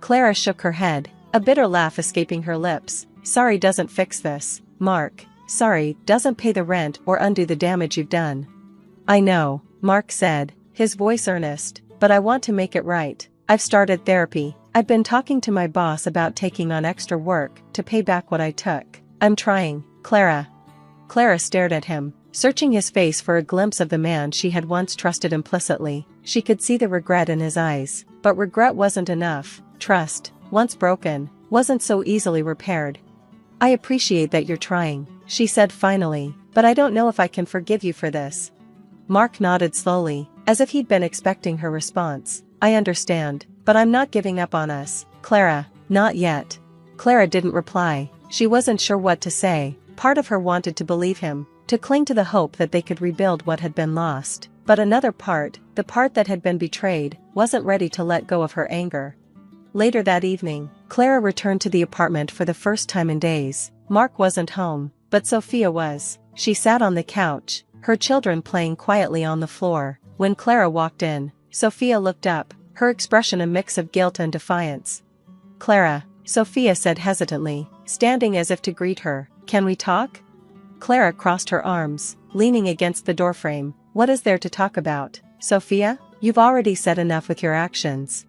Clara shook her head, a bitter laugh escaping her lips. Sorry doesn't fix this, Mark. Sorry doesn't pay the rent or undo the damage you've done. I know, Mark said, his voice earnest, but I want to make it right. I've started therapy. I've been talking to my boss about taking on extra work to pay back what I took. I'm trying, Clara. Clara stared at him, searching his face for a glimpse of the man she had once trusted implicitly. She could see the regret in his eyes, but regret wasn't enough. Trust, once broken, wasn't so easily repaired. I appreciate that you're trying, she said finally, but I don't know if I can forgive you for this. Mark nodded slowly, as if he'd been expecting her response. I understand, but I'm not giving up on us, Clara, not yet. Clara didn't reply. She wasn't sure what to say. Part of her wanted to believe him, to cling to the hope that they could rebuild what had been lost. But another part, the part that had been betrayed, wasn't ready to let go of her anger. Later that evening, Clara returned to the apartment for the first time in days. Mark wasn't home, but Sophia was. She sat on the couch, her children playing quietly on the floor. When Clara walked in, Sophia looked up, her expression a mix of guilt and defiance. Clara, Sophia said hesitantly, standing as if to greet her, can we talk? Clara crossed her arms, leaning against the doorframe. What is there to talk about, Sophia? You've already said enough with your actions.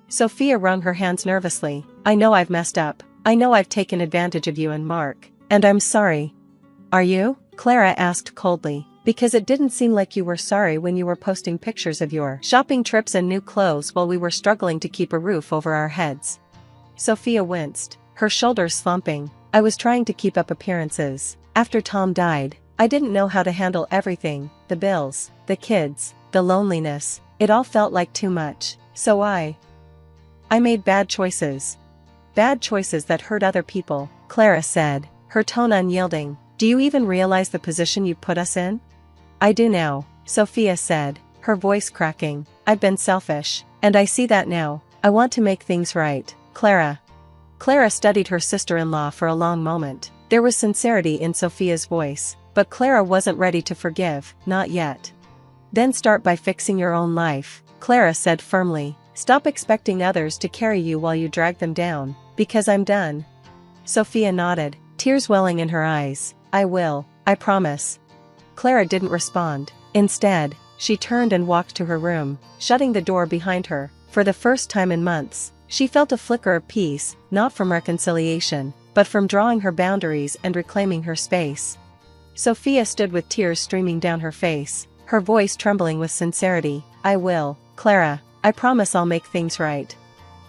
Sophia wrung her hands nervously. I know I've messed up. I know I've taken advantage of you and Mark. And I'm sorry. Are you? Clara asked coldly. Because it didn't seem like you were sorry when you were posting pictures of your shopping trips and new clothes while we were struggling to keep a roof over our heads. Sophia winced, her shoulders slumping. I was trying to keep up appearances. After Tom died, I didn't know how to handle everything, the bills, the kids, the loneliness. It all felt like too much. So I made bad choices. Bad choices that hurt other people, Clara said, her tone unyielding. Do you even realize the position you put us in? I do now, Sophia said, her voice cracking. I've been selfish, and I see that now. I want to make things right, Clara. Clara studied her sister-in-law for a long moment. There was sincerity in Sophia's voice, but Clara wasn't ready to forgive, not yet. Then start by fixing your own life, Clara said firmly. Stop expecting others to carry you while you drag them down, because I'm done. Sophia nodded, tears welling in her eyes. I will, I promise. Clara didn't respond. Instead, she turned and walked to her room, shutting the door behind her. For the first time in months, she felt a flicker of peace, not from reconciliation, but from drawing her boundaries and reclaiming her space. Sophia stood with tears streaming down her face, her voice trembling with sincerity. I will, Clara, I promise I'll make things right.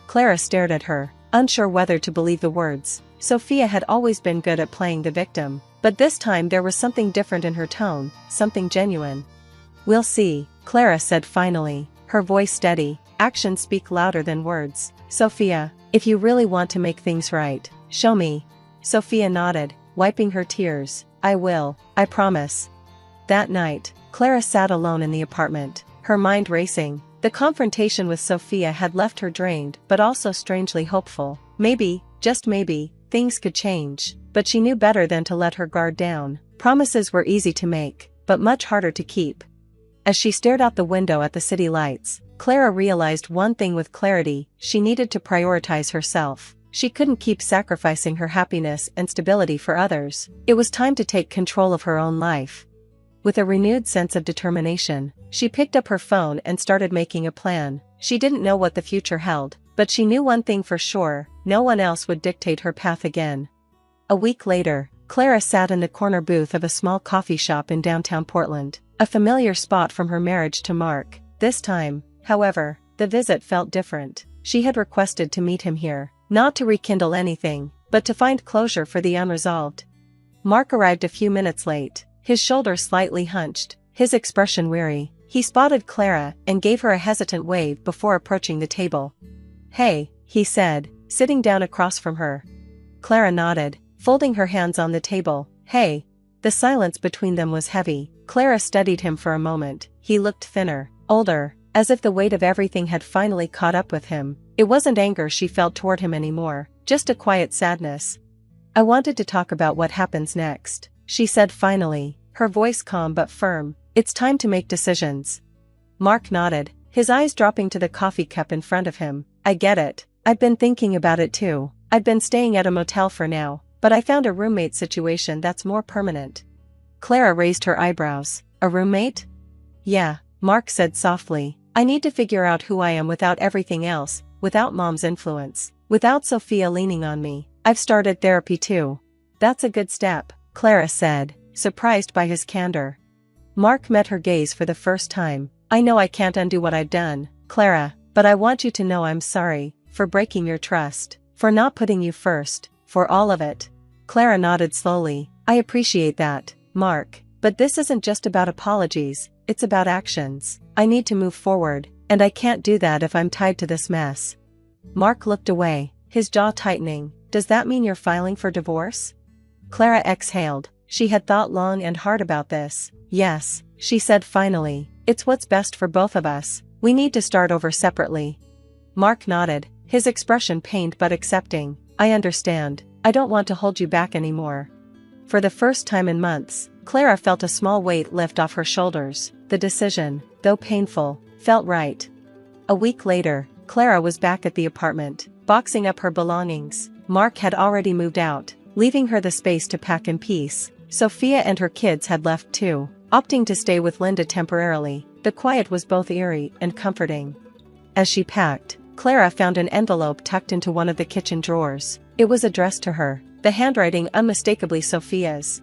Clara stared at her, unsure whether to believe the words. Sophia had always been good at playing the victim, but this time there was something different in her tone, something genuine. We'll see, Clara said finally, her voice steady. Actions speak louder than words. Sophia, if you really want to make things right, show me. Sophia nodded, wiping her tears. I will, I promise. That night, Clara sat alone in the apartment, her mind racing. The confrontation with Sophia had left her drained but also strangely hopeful. Maybe, just maybe, things could change, but she knew better than to let her guard down. Promises were easy to make, but much harder to keep. As she stared out the window at the city lights, Clara realized one thing with clarity: she needed to prioritize herself. She couldn't keep sacrificing her happiness and stability for others. It was time to take control of her own life. With a renewed sense of determination, she picked up her phone and started making a plan. She didn't know what the future held, but she knew one thing for sure: no one else would dictate her path again. A week later, Clara sat in the corner booth of a small coffee shop in downtown Portland, a familiar spot from her marriage to Mark. This time, however, the visit felt different. She had requested to meet him here, not to rekindle anything, but to find closure for the unresolved. Mark arrived a few minutes late, his shoulders slightly hunched, his expression weary. He spotted Clara and gave her a hesitant wave before approaching the table. "Hey," he said, sitting down across from her. Clara nodded, folding her hands on the table. "Hey." The silence between them was heavy. Clara studied him for a moment. He looked thinner, older, as if the weight of everything had finally caught up with him. It wasn't anger she felt toward him anymore, just a quiet sadness. "I wanted to talk about what happens next," she said finally, her voice calm but firm. "It's time to make decisions." Mark nodded, his eyes dropping to the coffee cup in front of him. "I get it. I've been thinking about it too. I've been staying at a motel for now, but I found a roommate situation that's more permanent." Clara raised her eyebrows. "A roommate?" "Yeah," Mark said softly. "I need to figure out who I am without everything else, without Mom's influence, without Sophia leaning on me. I've started therapy too." "That's a good step," Clara said, surprised by his candor. Mark met her gaze for the first time. "I know I can't undo what I've done, Clara, but I want you to know I'm sorry, for breaking your trust, for not putting you first, for all of it." Clara nodded slowly. "I appreciate that, Mark, but this isn't just about apologies, it's about actions. I need to move forward, and I can't do that if I'm tied to this mess." Mark looked away, his jaw tightening. "Does that mean you're filing for divorce?" Clara exhaled. She had thought long and hard about this. "Yes," she said finally. "It's what's best for both of us. We need to start over separately." Mark nodded, his expression pained but accepting. "I understand. I don't want to hold you back anymore." For the first time in months, Clara felt a small weight lift off her shoulders. The decision, though painful, felt right. A week later, Clara was back at the apartment, boxing up her belongings. Mark had already moved out, leaving her the space to pack in peace. Sophia and her kids had left too, opting to stay with Linda temporarily. The quiet was both eerie and comforting. As she packed, Clara found an envelope tucked into one of the kitchen drawers. It was addressed to her, the handwriting unmistakably Sophia's.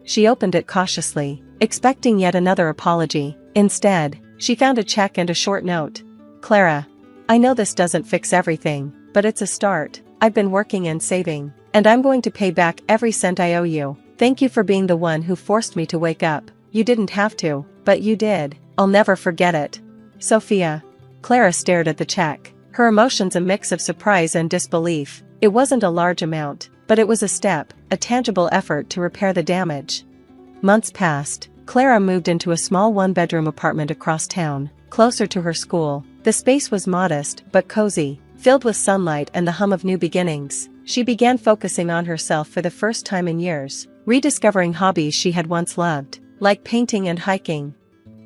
She opened it cautiously, expecting yet another apology. Instead, she found a check and a short note. "Clara, I know this doesn't fix everything, but it's a start. I've been working and saving, and I'm going to pay back every cent I owe you. Thank you for being the one who forced me to wake up. You didn't have to, but you did. I'll never forget it. Sophia." Clara stared at the check, her emotions a mix of surprise and disbelief. It wasn't a large amount, but it was a step, a tangible effort to repair the damage. Months passed. Clara moved into a small one-bedroom apartment across town, closer to her school. The space was modest but cozy, filled with sunlight and the hum of new beginnings. She began focusing on herself for the first time in years, rediscovering hobbies she had once loved, like painting and hiking.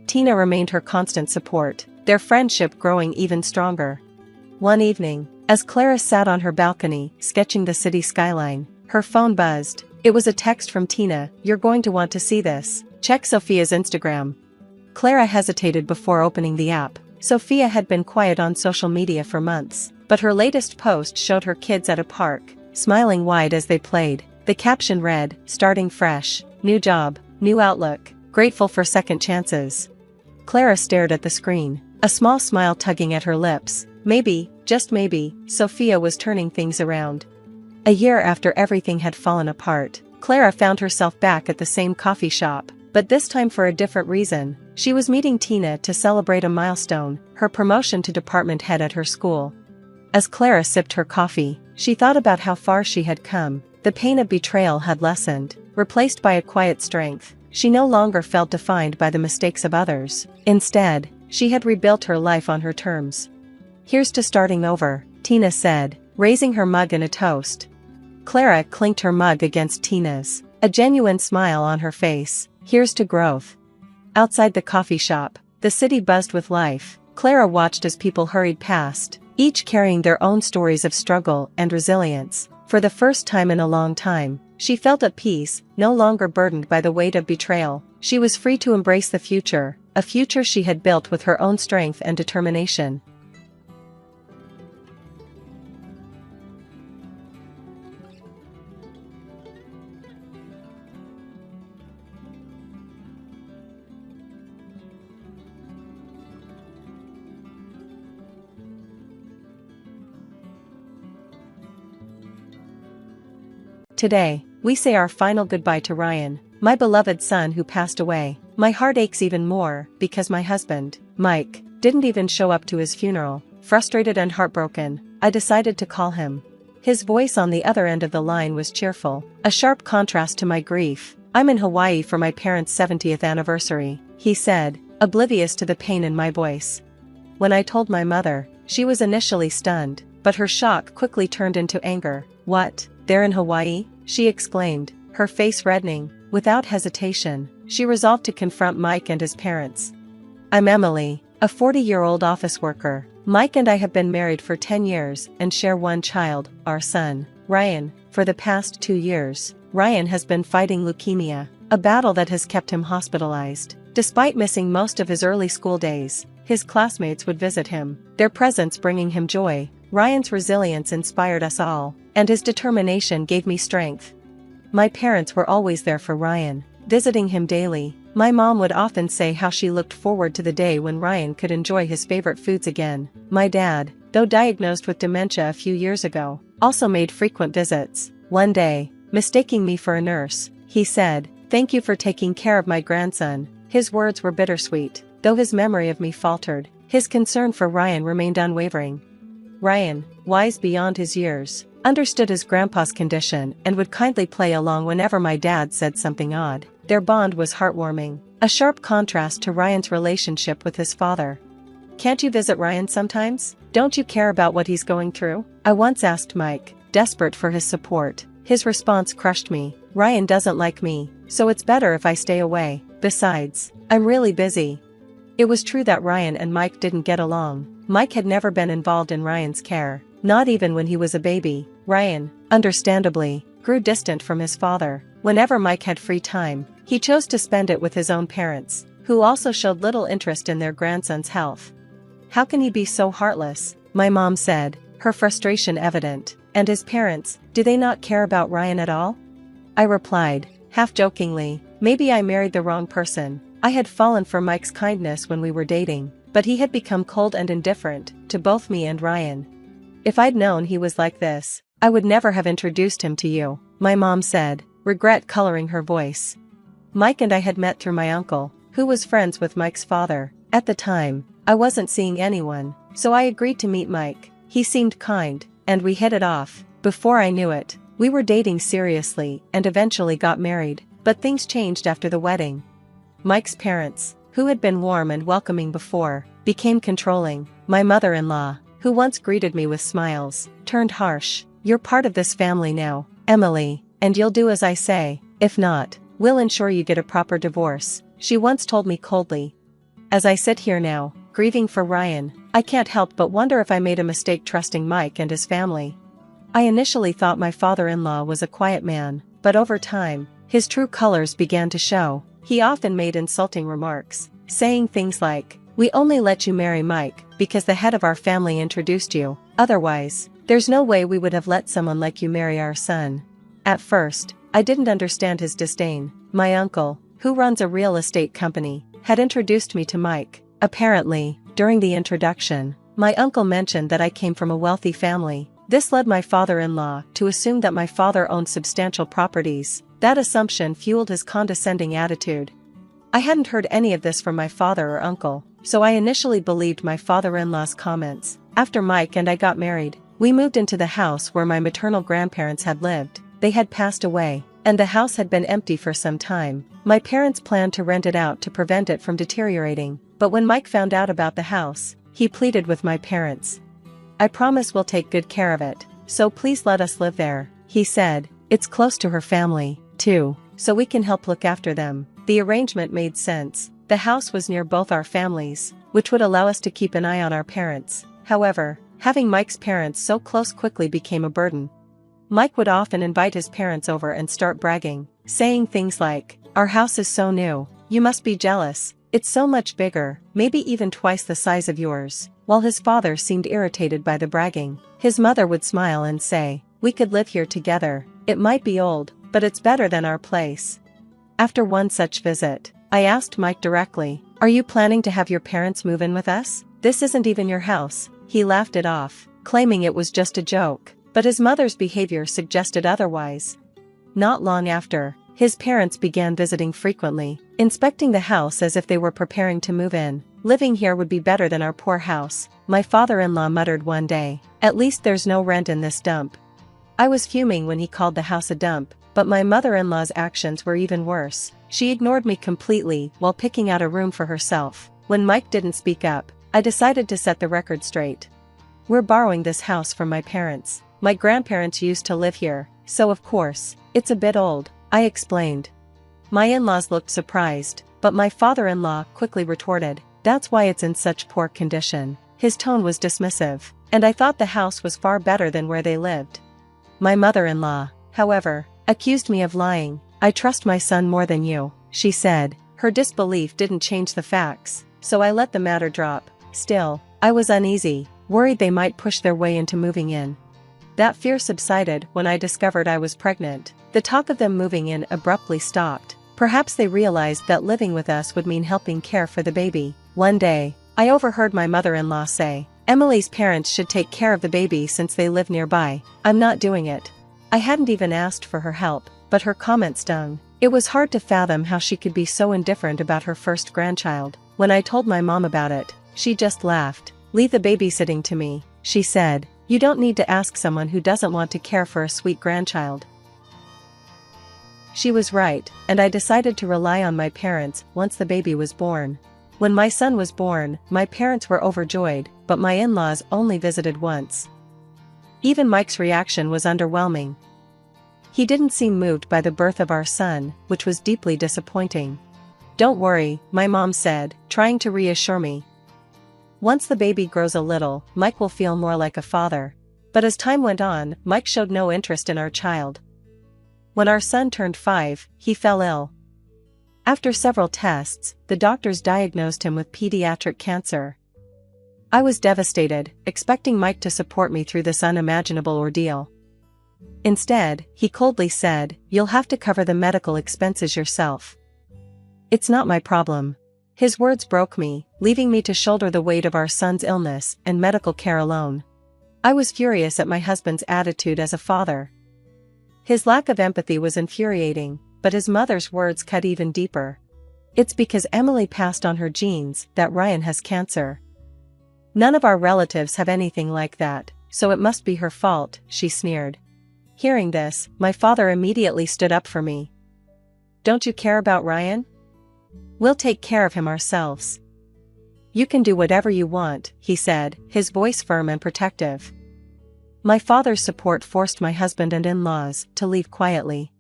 Tina remained her constant support, their friendship growing even stronger. One evening, as Clara sat on her balcony, sketching the city skyline, her phone buzzed. It was a text from Tina. "You're going to want to see this. Check Sophia's Instagram." Clara hesitated before opening the app. Sophia had been quiet on social media for months, but her latest post showed her kids at a park, smiling wide as they played. The caption read, "Starting fresh, new job, new outlook, grateful for second chances." Clara stared at the screen, a small smile tugging at her lips. Maybe, just maybe, Sophia was turning things around. A year after everything had fallen apart, Clara found herself back at the same coffee shop, but this time for a different reason. She was meeting Tina to celebrate a milestone, her promotion to department head at her school. As Clara sipped her coffee, she thought about how far she had come. The pain of betrayal had lessened, replaced by a quiet strength. She no longer felt defined by the mistakes of others. Instead, she had rebuilt her life on her terms. "Here's to starting over," Tina said, raising her mug in a toast. Clara clinked her mug against Tina's, a genuine smile on her face. "Here's to growth." Outside the coffee shop, the city buzzed with life. Clara watched as people hurried past, each carrying their own stories of struggle and resilience. For the first time in a long time, she felt at peace, no longer burdened by the weight of betrayal. She was free to embrace the future, a future she had built with her own strength and determination. Today, we say our final goodbye to Ryan, my beloved son who passed away. My heart aches even more because my husband, Mike, didn't even show up to his funeral. Frustrated and heartbroken, I decided to call him. His voice on the other end of the line was cheerful, a sharp contrast to my grief. "I'm in Hawaii for my parents' 70th anniversary," he said, oblivious to the pain in my voice. When I told my mother, she was initially stunned, but her shock quickly turned into anger. "What? They're in Hawaii?" she exclaimed, her face reddening. Without hesitation, she resolved to confront Mike and his parents. "I'm Emily, a 40-year-old office worker. Mike and I have been married for 10 years and share one child, our son, Ryan. For the past 2 years, Ryan has been fighting leukemia, a battle that has kept him hospitalized. Despite missing most of his early school days, his classmates would visit him, their presence bringing him joy. Ryan's resilience inspired us all, and his determination gave me strength. My parents were always there for Ryan, visiting him daily. My mom would often say how she looked forward to the day when Ryan could enjoy his favorite foods again. My dad, though diagnosed with dementia a few years ago, also made frequent visits. One day, mistaking me for a nurse, he said, "Thank you for taking care of my grandson." His words were bittersweet, though his memory of me faltered. His concern for Ryan remained unwavering. Ryan, wise beyond his years, understood his grandpa's condition and would kindly play along whenever my dad said something odd. Their bond was heartwarming, a sharp contrast to Ryan's relationship with his father. "Can't you visit Ryan sometimes? Don't you care about what he's going through?" I once asked Mike, desperate for his support. His response crushed me. "Ryan doesn't like me, so it's better if I stay away. Besides, I'm really busy." It was true that Ryan and Mike didn't get along. Mike had never been involved in Ryan's care, not even when he was a baby. Ryan, understandably, grew distant from his father. Whenever Mike had free time, he chose to spend it with his own parents, who also showed little interest in their grandson's health. "How can he be so heartless?" my mom said, her frustration evident. "And his parents, do they not care about Ryan at all?" I replied, half jokingly, "Maybe I married the wrong person." I had fallen for Mike's kindness when we were dating, but he had become cold and indifferent to both me and Ryan. "If I'd known he was like this, I would never have introduced him to you," my mom said, regret coloring her voice. Mike and I had met through my uncle, who was friends with Mike's father. At the time, I wasn't seeing anyone, so I agreed to meet Mike. He seemed kind, and we hit it off. Before I knew it, we were dating seriously and eventually got married, but things changed after the wedding. Mike's parents, who had been warm and welcoming before, became controlling. My mother-in-law, who once greeted me with smiles, turned harsh. "You're part of this family now, Emily, and you'll do as I say. If not, we'll ensure you get a proper divorce," she once told me coldly. As I sit here now, grieving for Ryan, I can't help but wonder if I made a mistake trusting Mike and his family. I initially thought my father-in-law was a quiet man, but over time, his true colors began to show. He often made insulting remarks, saying things like, "We only let you marry Mike because the head of our family introduced you. Otherwise, there's no way we would have let someone like you marry our son." At first, I didn't understand his disdain. My uncle, who runs a real estate company, had introduced me to Mike. Apparently, during the introduction, my uncle mentioned that I came from a wealthy family. This led my father-in-law to assume that my father owned substantial properties. That assumption fueled his condescending attitude. I hadn't heard any of this from my father or uncle, so I initially believed my father-in-law's comments. After Mike and I got married, we moved into the house where my maternal grandparents had lived. They had passed away, and the house had been empty for some time. My parents planned to rent it out to prevent it from deteriorating, but when Mike found out about the house, he pleaded with my parents. "I promise we'll take good care of it, so please let us live there," he said. "It's close to her family, too, so we can help look after them." The arrangement made sense. The house was near both our families, which would allow us to keep an eye on our parents. However, having Mike's parents so close quickly became a burden. Mike would often invite his parents over and start bragging, saying things like, "Our house is so new, you must be jealous. It's so much bigger, maybe even twice the size of yours." While his father seemed irritated by the bragging, his mother would smile and say, "We could live here together. It might be old, but it's better than our place." After one such visit, I asked Mike directly, "Are you planning to have your parents move in with us? This isn't even your house." He laughed it off, claiming it was just a joke, but his mother's behavior suggested otherwise. Not long after, his parents began visiting frequently, inspecting the house as if they were preparing to move in. "Living here would be better than our poor house," my father-in-law muttered one day. "At least there's no rent in this dump." I was fuming when he called the house a dump, but my mother-in-law's actions were even worse. She ignored me completely while picking out a room for herself. When Mike didn't speak up, I decided to set the record straight. "We're borrowing this house from my parents. My grandparents used to live here, so of course, it's a bit old," I explained. My in-laws looked surprised, but my father-in-law quickly retorted, "That's why it's in such poor condition." His tone was dismissive, and I thought the house was far better than where they lived. My mother-in-law, however, accused me of lying. "I trust my son more than you," she said. Her disbelief didn't change the facts, so I let the matter drop. Still, I was uneasy, worried they might push their way into moving in. That fear subsided when I discovered I was pregnant. The talk of them moving in abruptly stopped. Perhaps they realized that living with us would mean helping care for the baby. One day, I overheard my mother-in-law say, "Emily's parents should take care of the baby since they live nearby." "I'm not doing it." I hadn't even asked for her help, but her comment stung. It was hard to fathom how she could be so indifferent about her first grandchild. When I told my mom about it, she just laughed. "Leave the babysitting to me," she said. "You don't need to ask someone who doesn't want to care for a sweet grandchild." She was right, and I decided to rely on my parents once the baby was born. When my son was born, my parents were overjoyed, but my in-laws only visited once. Even Mike's reaction was underwhelming. He didn't seem moved by the birth of our son, which was deeply disappointing. "Don't worry," my mom said, trying to reassure me. "Once the baby grows a little, Mike will feel more like a father." But as time went on, Mike showed no interest in our child. When our son turned 5, he fell ill. After several tests, the doctors diagnosed him with pediatric cancer. I was devastated, expecting Mike to support me through this unimaginable ordeal. Instead, he coldly said, "You'll have to cover the medical expenses yourself." "It's not my problem." His words broke me, leaving me to shoulder the weight of our son's illness and medical care alone. I was furious at my husband's attitude as a father. His lack of empathy was infuriating, but his mother's words cut even deeper. "It's because Emily passed on her genes that Ryan has cancer. None of our relatives have anything like that, so it must be her fault," she sneered. Hearing this, my father immediately stood up for me. "Don't you care about Ryan? We'll take care of him ourselves." "You can do whatever you want," he said, his voice firm and protective. My father's support forced my husband and in-laws to leave quietly.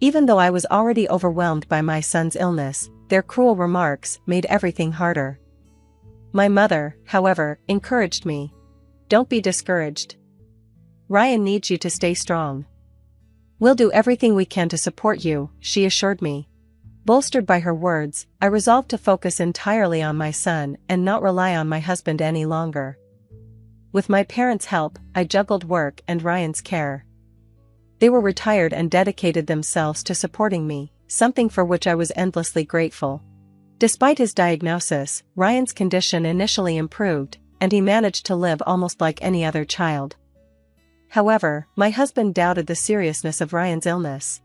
Even though I was already overwhelmed by my son's illness, their cruel remarks made everything harder. My mother, however, encouraged me. "Don't be discouraged. Ryan needs you to stay strong. We'll do everything we can to support you," she assured me. Bolstered by her words, I resolved to focus entirely on my son and not rely on my husband any longer. With my parents' help, I juggled work and Ryan's care. They were retired and dedicated themselves to supporting me, something for which I was endlessly grateful. Despite his diagnosis, Ryan's condition initially improved, and he managed to live almost like any other child. However, my husband doubted the seriousness of Ryan's illness.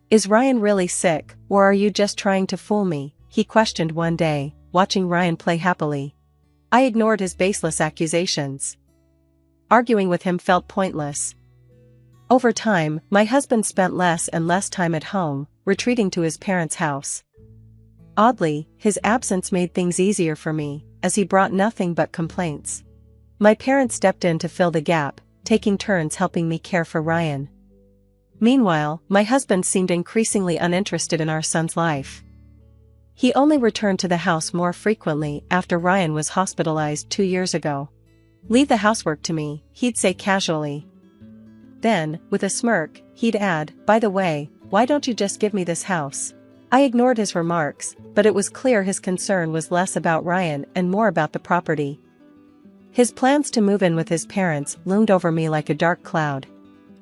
"Is Ryan really sick, or are you just trying to fool me?" he questioned one day, watching Ryan play happily. I ignored his baseless accusations. Arguing with him felt pointless. Over time, my husband spent less and less time at home, retreating to his parents' house. Oddly, his absence made things easier for me, as he brought nothing but complaints. My parents stepped in to fill the gap, taking turns helping me care for Ryan. Meanwhile, my husband seemed increasingly uninterested in our son's life. He only returned to the house more frequently after Ryan was hospitalized 2 years ago. "Leave the housework to me," he'd say casually. Then, with a smirk, he'd add, "By the way, why don't you just give me this house?" I ignored his remarks, but it was clear his concern was less about Ryan and more about the property. His plans to move in with his parents loomed over me like a dark cloud.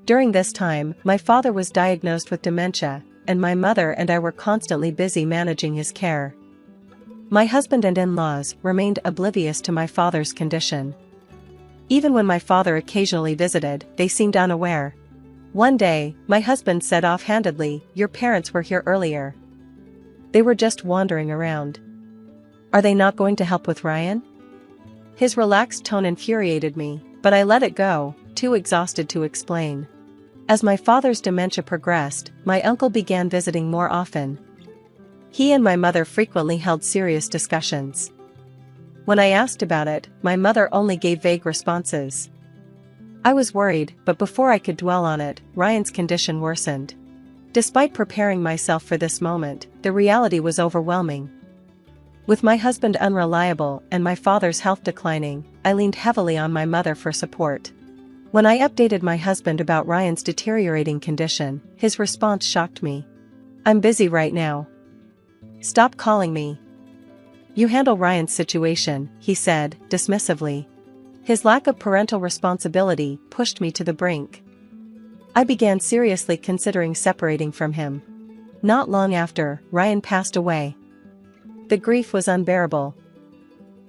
During this time, my father was diagnosed with dementia, and my mother and I were constantly busy managing his care. My husband and in-laws remained oblivious to my father's condition. Even when my father occasionally visited, they seemed unaware. One day, my husband said offhandedly, "Your parents were here earlier. They were just wandering around. Are they not going to help with Ryan?" His relaxed tone infuriated me, but I let it go, too exhausted to explain. As my father's dementia progressed, my uncle began visiting more often. He and my mother frequently held serious discussions. When I asked about it, my mother only gave vague responses. I was worried, but before I could dwell on it, Ryan's condition worsened. Despite preparing myself for this moment, the reality was overwhelming. With my husband unreliable and my father's health declining, I leaned heavily on my mother for support. When I updated my husband about Ryan's deteriorating condition, his response shocked me. "I'm busy right now. Stop calling me. You handle Ryan's situation," he said, dismissively. His lack of parental responsibility pushed me to the brink. I began seriously considering separating from him. Not long after, Ryan passed away. The grief was unbearable.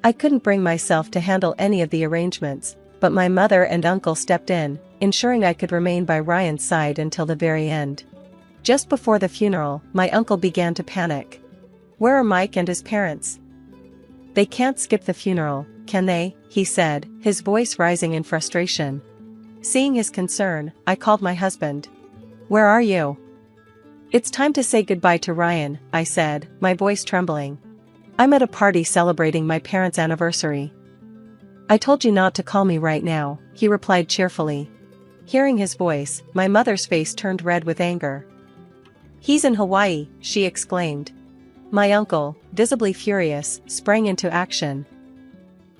I couldn't bring myself to handle any of the arrangements, but my mother and uncle stepped in, ensuring I could remain by Ryan's side until the very end. Just before the funeral, my uncle began to panic. "Where are Mike and his parents? They can't skip the funeral, can they?" he said, his voice rising in frustration. Seeing his concern, I called my husband. "Where are you?" "It's time to say goodbye to Ryan," I said, my voice trembling. "I'm at a party celebrating my parents' anniversary." "I told you not to call me right now," he replied cheerfully. Hearing his voice, my mother's face turned red with anger. "He's in Hawaii," she exclaimed. My uncle, visibly furious, sprang into action.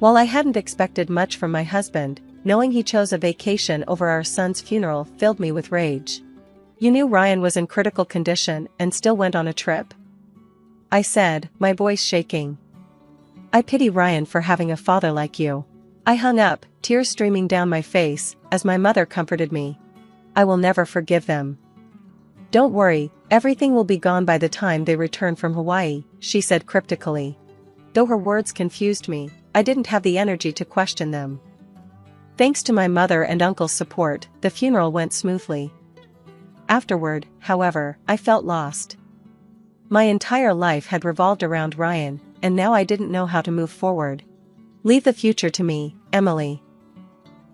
While I hadn't expected much from my husband, knowing he chose a vacation over our son's funeral filled me with rage. "You knew Ryan was in critical condition and still went on a trip?" I said, my voice shaking. "I pity Ryan for having a father like you." I hung up, tears streaming down my face, as my mother comforted me. "I will never forgive them. Don't worry, everything will be gone by the time they return from Hawaii," she said cryptically. Though her words confused me, I didn't have the energy to question them. Thanks to my mother and uncle's support, the funeral went smoothly. Afterward, however, I felt lost. My entire life had revolved around Ryan, and now I didn't know how to move forward. "Leave the future to me, Emily.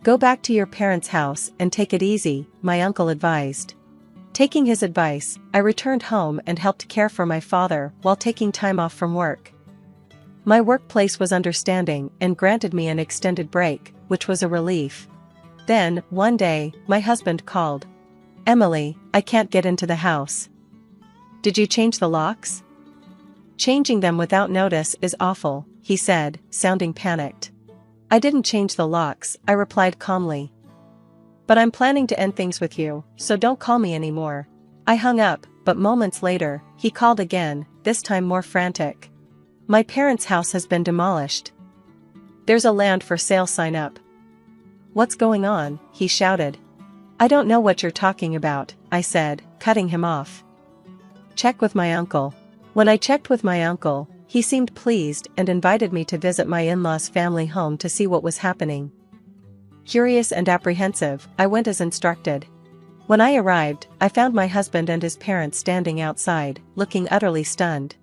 Go back to your parents' house and take it easy," my uncle advised. Taking his advice, I returned home and helped care for my father while taking time off from work. My workplace was understanding and granted me an extended break, which was a relief. Then, one day, my husband called. "Emily, I can't get into the house." "Did you change the locks?" "Changing them without notice is awful," he said, sounding panicked. "I didn't change the locks," I replied calmly. "But I'm planning to end things with you, so don't call me anymore." I hung up, but moments later, he called again, this time more frantic. "My parents' house has been demolished. There's a land for sale sign up." "What's going on?" he shouted. "I don't know what you're talking about," I said, cutting him off. "Check with my uncle." When I checked with my uncle, he seemed pleased and invited me to visit my in-laws' family home to see what was happening. Curious and apprehensive, I went as instructed. When I arrived, I found my husband and his parents standing outside, looking utterly stunned.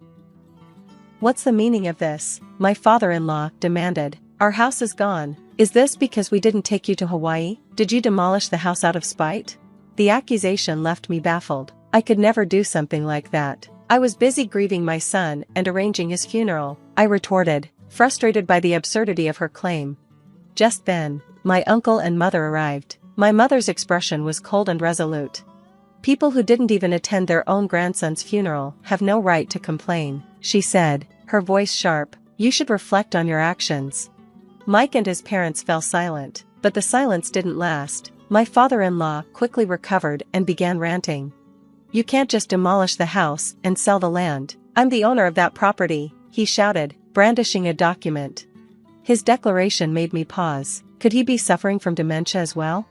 "What's the meaning of this?" my father-in-law demanded. "Our house is gone. Is this because we didn't take you to Hawaii? Did you demolish the house out of spite?" The accusation left me baffled. I could never do something like that. "I was busy grieving my son and arranging his funeral," I retorted, frustrated by the absurdity of her claim. Just then, my uncle and mother arrived. My mother's expression was cold and resolute. "People who didn't even attend their own grandson's funeral have no right to complain," she said, her voice sharp. "You should reflect on your actions." Mike and his parents fell silent, but the silence didn't last. My father-in-law quickly recovered and began ranting. "You can't just demolish the house and sell the land. I'm the owner of that property," he shouted, brandishing a document. His declaration made me pause. Could he be suffering from dementia as well?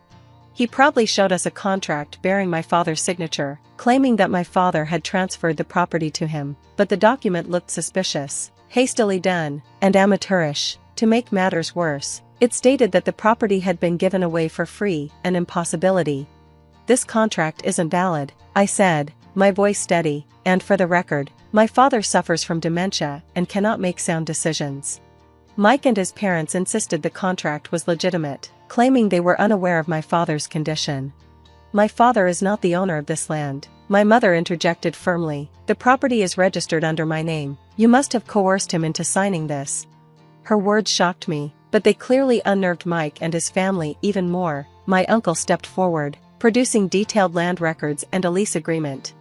He proudly showed us a contract bearing my father's signature, claiming that my father had transferred the property to him, but the document looked suspicious, hastily done, and amateurish. To make matters worse, it stated that the property had been given away for free, an impossibility. "This contract isn't valid," I said, my voice steady, "and for the record, my father suffers from dementia and cannot make sound decisions." Mike and his parents insisted the contract was legitimate, claiming they were unaware of my father's condition. "My father is not the owner of this land," my mother interjected firmly. "The property is registered under my name. You must have coerced him into signing this." Her words shocked me, but they clearly unnerved Mike and his family even more. My uncle stepped forward, producing detailed land records and a lease agreement.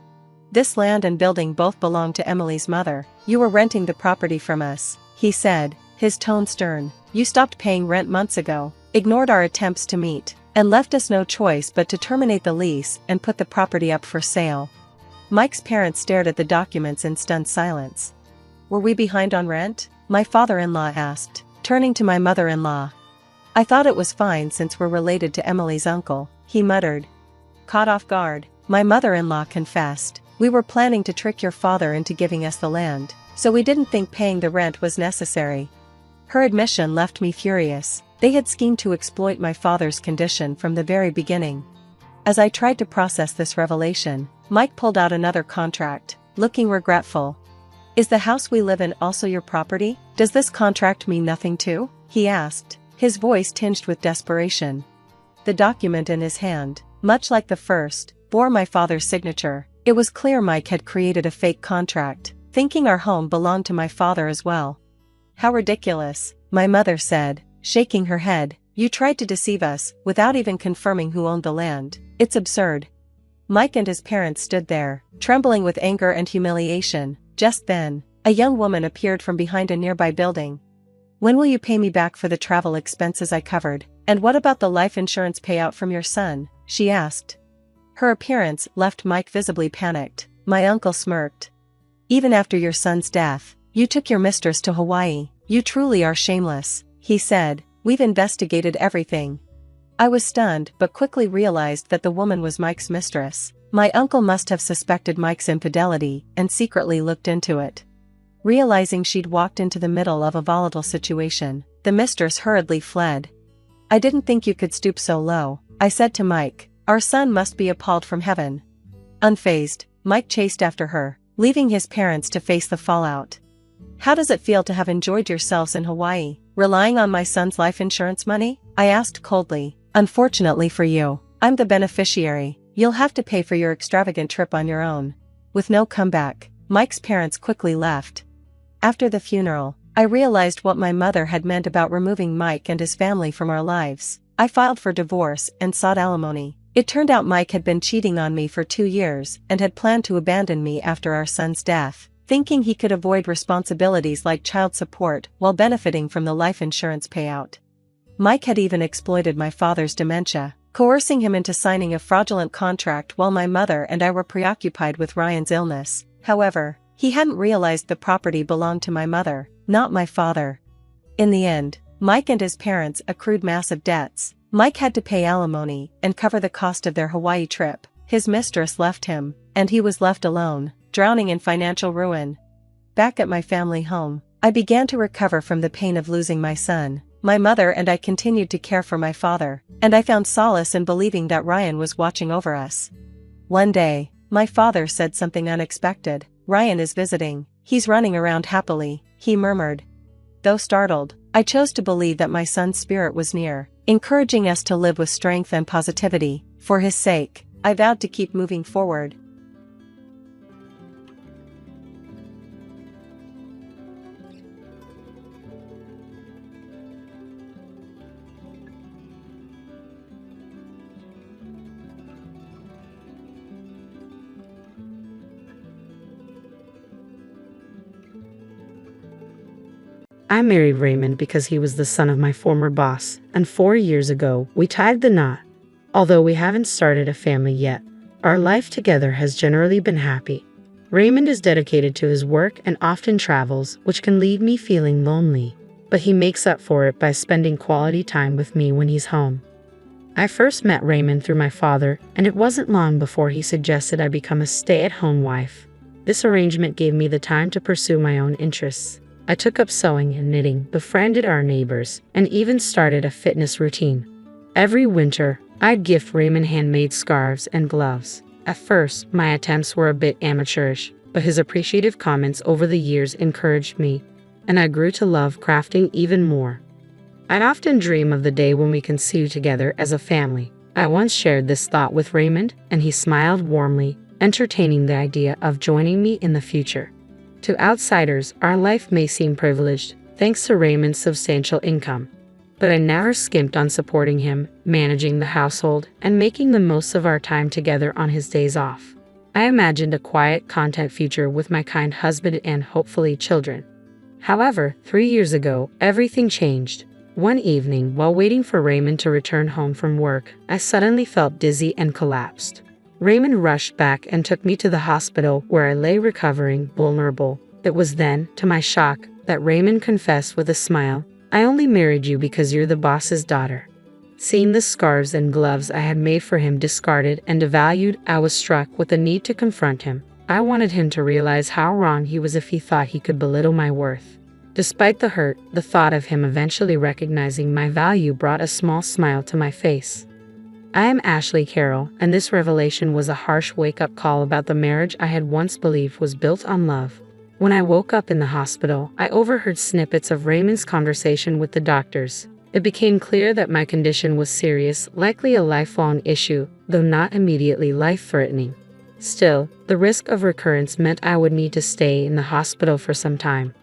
"This land and building both belong to Emily's mother. You were renting the property from us," he said, his tone stern. "You stopped paying rent months ago, ignored our attempts to meet, and left us no choice but to terminate the lease and put the property up for sale." Mike's parents stared at the documents in stunned silence. "Were we behind on rent?" my father-in-law asked, turning to my mother-in-law. "I thought it was fine since we're related to Emily's uncle," he muttered. Caught off guard, my mother-in-law confessed, "We were planning to trick your father into giving us the land, so we didn't think paying the rent was necessary." Her admission left me furious. They had schemed to exploit my father's condition from the very beginning. As I tried to process this revelation, Mike pulled out another contract, looking regretful. "Is the house we live in also your property? Does this contract mean nothing too?" he asked, his voice tinged with desperation. The document in his hand, much like the first, bore my father's signature. It was clear Mike had created a fake contract, thinking our home belonged to my father as well. "How ridiculous," my mother said, shaking her head. "You tried to deceive us, without even confirming who owned the land. It's absurd." Mike and his parents stood there, trembling with anger and humiliation. Just then, a young woman appeared from behind a nearby building. "When will you pay me back for the travel expenses I covered? And what about the life insurance payout from your son?" she asked. Her appearance left Mike visibly panicked. My uncle smirked. "Even after your son's death, you took your mistress to Hawaii. You truly are shameless," he said. "We've investigated everything." I was stunned but quickly realized that the woman was Mike's mistress. My uncle must have suspected Mike's infidelity and secretly looked into it. Realizing she'd walked into the middle of a volatile situation, the mistress hurriedly fled. "I didn't think you could stoop so low," I said to Mike. "Our son must be appalled from heaven." Unfazed, Mike chased after her, leaving his parents to face the fallout. "How does it feel to have enjoyed yourselves in Hawaii, relying on my son's life insurance money?" I asked coldly. "Unfortunately for you, I'm the beneficiary. You'll have to pay for your extravagant trip on your own." With no comeback, Mike's parents quickly left. After the funeral, I realized what my mother had meant about removing Mike and his family from our lives. I filed for divorce and sought alimony. It turned out Mike had been cheating on me for 2 years and had planned to abandon me after our son's death, thinking he could avoid responsibilities like child support while benefiting from the life insurance payout. Mike had even exploited my father's dementia, coercing him into signing a fraudulent contract while my mother and I were preoccupied with Ryan's illness. However, he hadn't realized the property belonged to my mother, not my father. In the end, Mike and his parents accrued massive debts. Mike had to pay alimony and cover the cost of their Hawaii trip. His mistress left him, and he was left alone, drowning in financial ruin. Back at my family home, I began to recover from the pain of losing my son. My mother and I continued to care for my father, and I found solace in believing that Ryan was watching over us. One day, my father said something unexpected. "Ryan is visiting. He's running around happily," he murmured. Though startled, I chose to believe that my son's spirit was near, encouraging us to live with strength and positivity. For his sake, I vowed to keep moving forward. I married Raymond because he was the son of my former boss, and 4 years ago, we tied the knot. Although we haven't started a family yet, our life together has generally been happy. Raymond is dedicated to his work and often travels, which can leave me feeling lonely, but he makes up for it by spending quality time with me when he's home. I first met Raymond through my father, and it wasn't long before he suggested I become a stay-at-home wife. This arrangement gave me the time to pursue my own interests. I took up sewing and knitting, befriended our neighbors, and even started a fitness routine. Every winter, I'd gift Raymond handmade scarves and gloves. At first, my attempts were a bit amateurish, but his appreciative comments over the years encouraged me, and I grew to love crafting even more. I'd often dream of the day when we can sew together as a family. I once shared this thought with Raymond, and he smiled warmly, entertaining the idea of joining me in the future. To outsiders, our life may seem privileged, thanks to Raymond's substantial income. But I never skimped on supporting him, managing the household, and making the most of our time together on his days off. I imagined a quiet, content future with my kind husband and hopefully children. However, 3 years ago, everything changed. One evening, while waiting for Raymond to return home from work, I suddenly felt dizzy and collapsed. Raymond rushed back and took me to the hospital where I lay recovering, vulnerable. It was then, to my shock, that Raymond confessed with a smile, "I only married you because you're the boss's daughter." Seeing the scarves and gloves I had made for him discarded and devalued, I was struck with the need to confront him. I wanted him to realize how wrong he was if he thought he could belittle my worth. Despite the hurt, the thought of him eventually recognizing my value brought a small smile to my face. I am Ashley Carroll, and this revelation was a harsh wake-up call about the marriage I had once believed was built on love. When I woke up in the hospital, I overheard snippets of Raymond's conversation with the doctors. It became clear that my condition was serious, likely a lifelong issue, though not immediately life-threatening. Still, the risk of recurrence meant I would need to stay in the hospital for some time.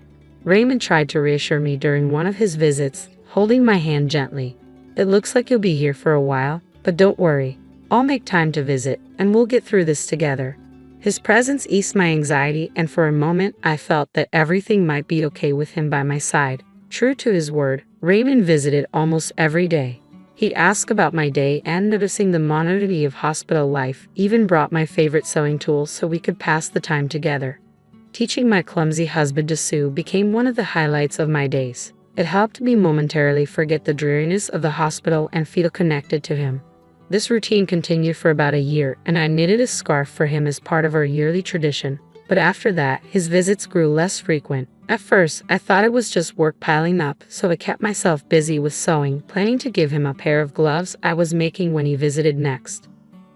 Raymond tried to reassure me during one of his visits, holding my hand gently. "It looks like you'll be here for a while, but don't worry. I'll make time to visit, and we'll get through this together." His presence eased my anxiety, and for a moment I felt that everything might be okay with him by my side. True to his word, Raymond visited almost every day. He'd ask about my day, and noticing the monotony of hospital life, even brought my favorite sewing tools so we could pass the time together. Teaching my clumsy husband to sew became one of the highlights of my days. It helped me momentarily forget the dreariness of the hospital and feel connected to him. This routine continued for about a year, and I knitted a scarf for him as part of our yearly tradition. But after that, his visits grew less frequent. At first, I thought it was just work piling up, so I kept myself busy with sewing, planning to give him a pair of gloves I was making when he visited next.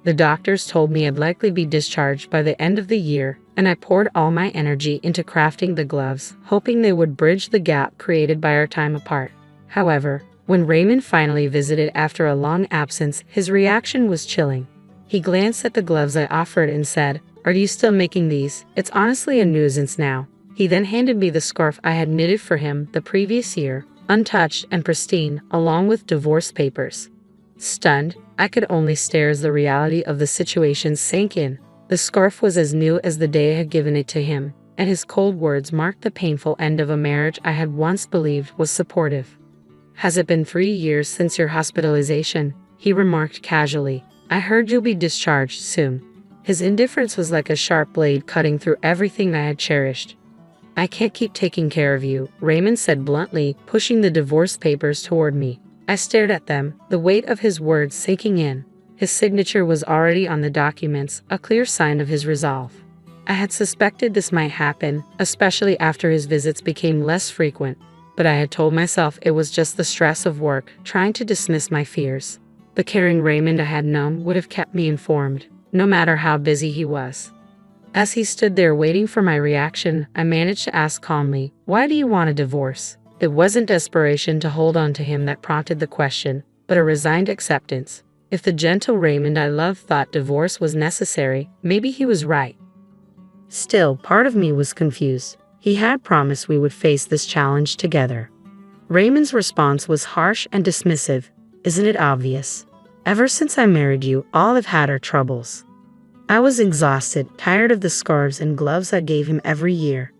The doctors told me I'd likely be discharged by the end of the year, and I poured all my energy into crafting the gloves, hoping they would bridge the gap created by our time apart. However, when Raymond finally visited after a long absence, his reaction was chilling. He glanced at the gloves I offered and said, "Are you still making these? It's honestly a nuisance now." He then handed me the scarf I had knitted for him the previous year, untouched and pristine, along with divorce papers. Stunned, I could only stare as the reality of the situation sank in. The scarf was as new as the day I had given it to him, and his cold words marked the painful end of a marriage I had once believed was supportive. "Has it been 3 years since your hospitalization?" he remarked casually. "I heard you'll be discharged soon." His indifference was like a sharp blade cutting through everything I had cherished. "I can't keep taking care of you," Raymond said bluntly, pushing the divorce papers toward me. I stared at them, the weight of his words sinking in. His signature was already on the documents, a clear sign of his resolve. I had suspected this might happen, especially after his visits became less frequent, but I had told myself it was just the stress of work, trying to dismiss my fears. The caring Raymond I had known would have kept me informed, no matter how busy he was. As he stood there waiting for my reaction, I managed to ask calmly, "Why do you want a divorce?" It wasn't desperation to hold on to him that prompted the question, but a resigned acceptance. If the gentle Raymond I loved thought divorce was necessary, maybe he was right. Still, part of me was confused. He had promised we would face this challenge together. Raymond's response was harsh and dismissive. "Isn't it obvious? Ever since I married you, all I've had are troubles." I was exhausted, tired of the scarves and gloves I gave him every year.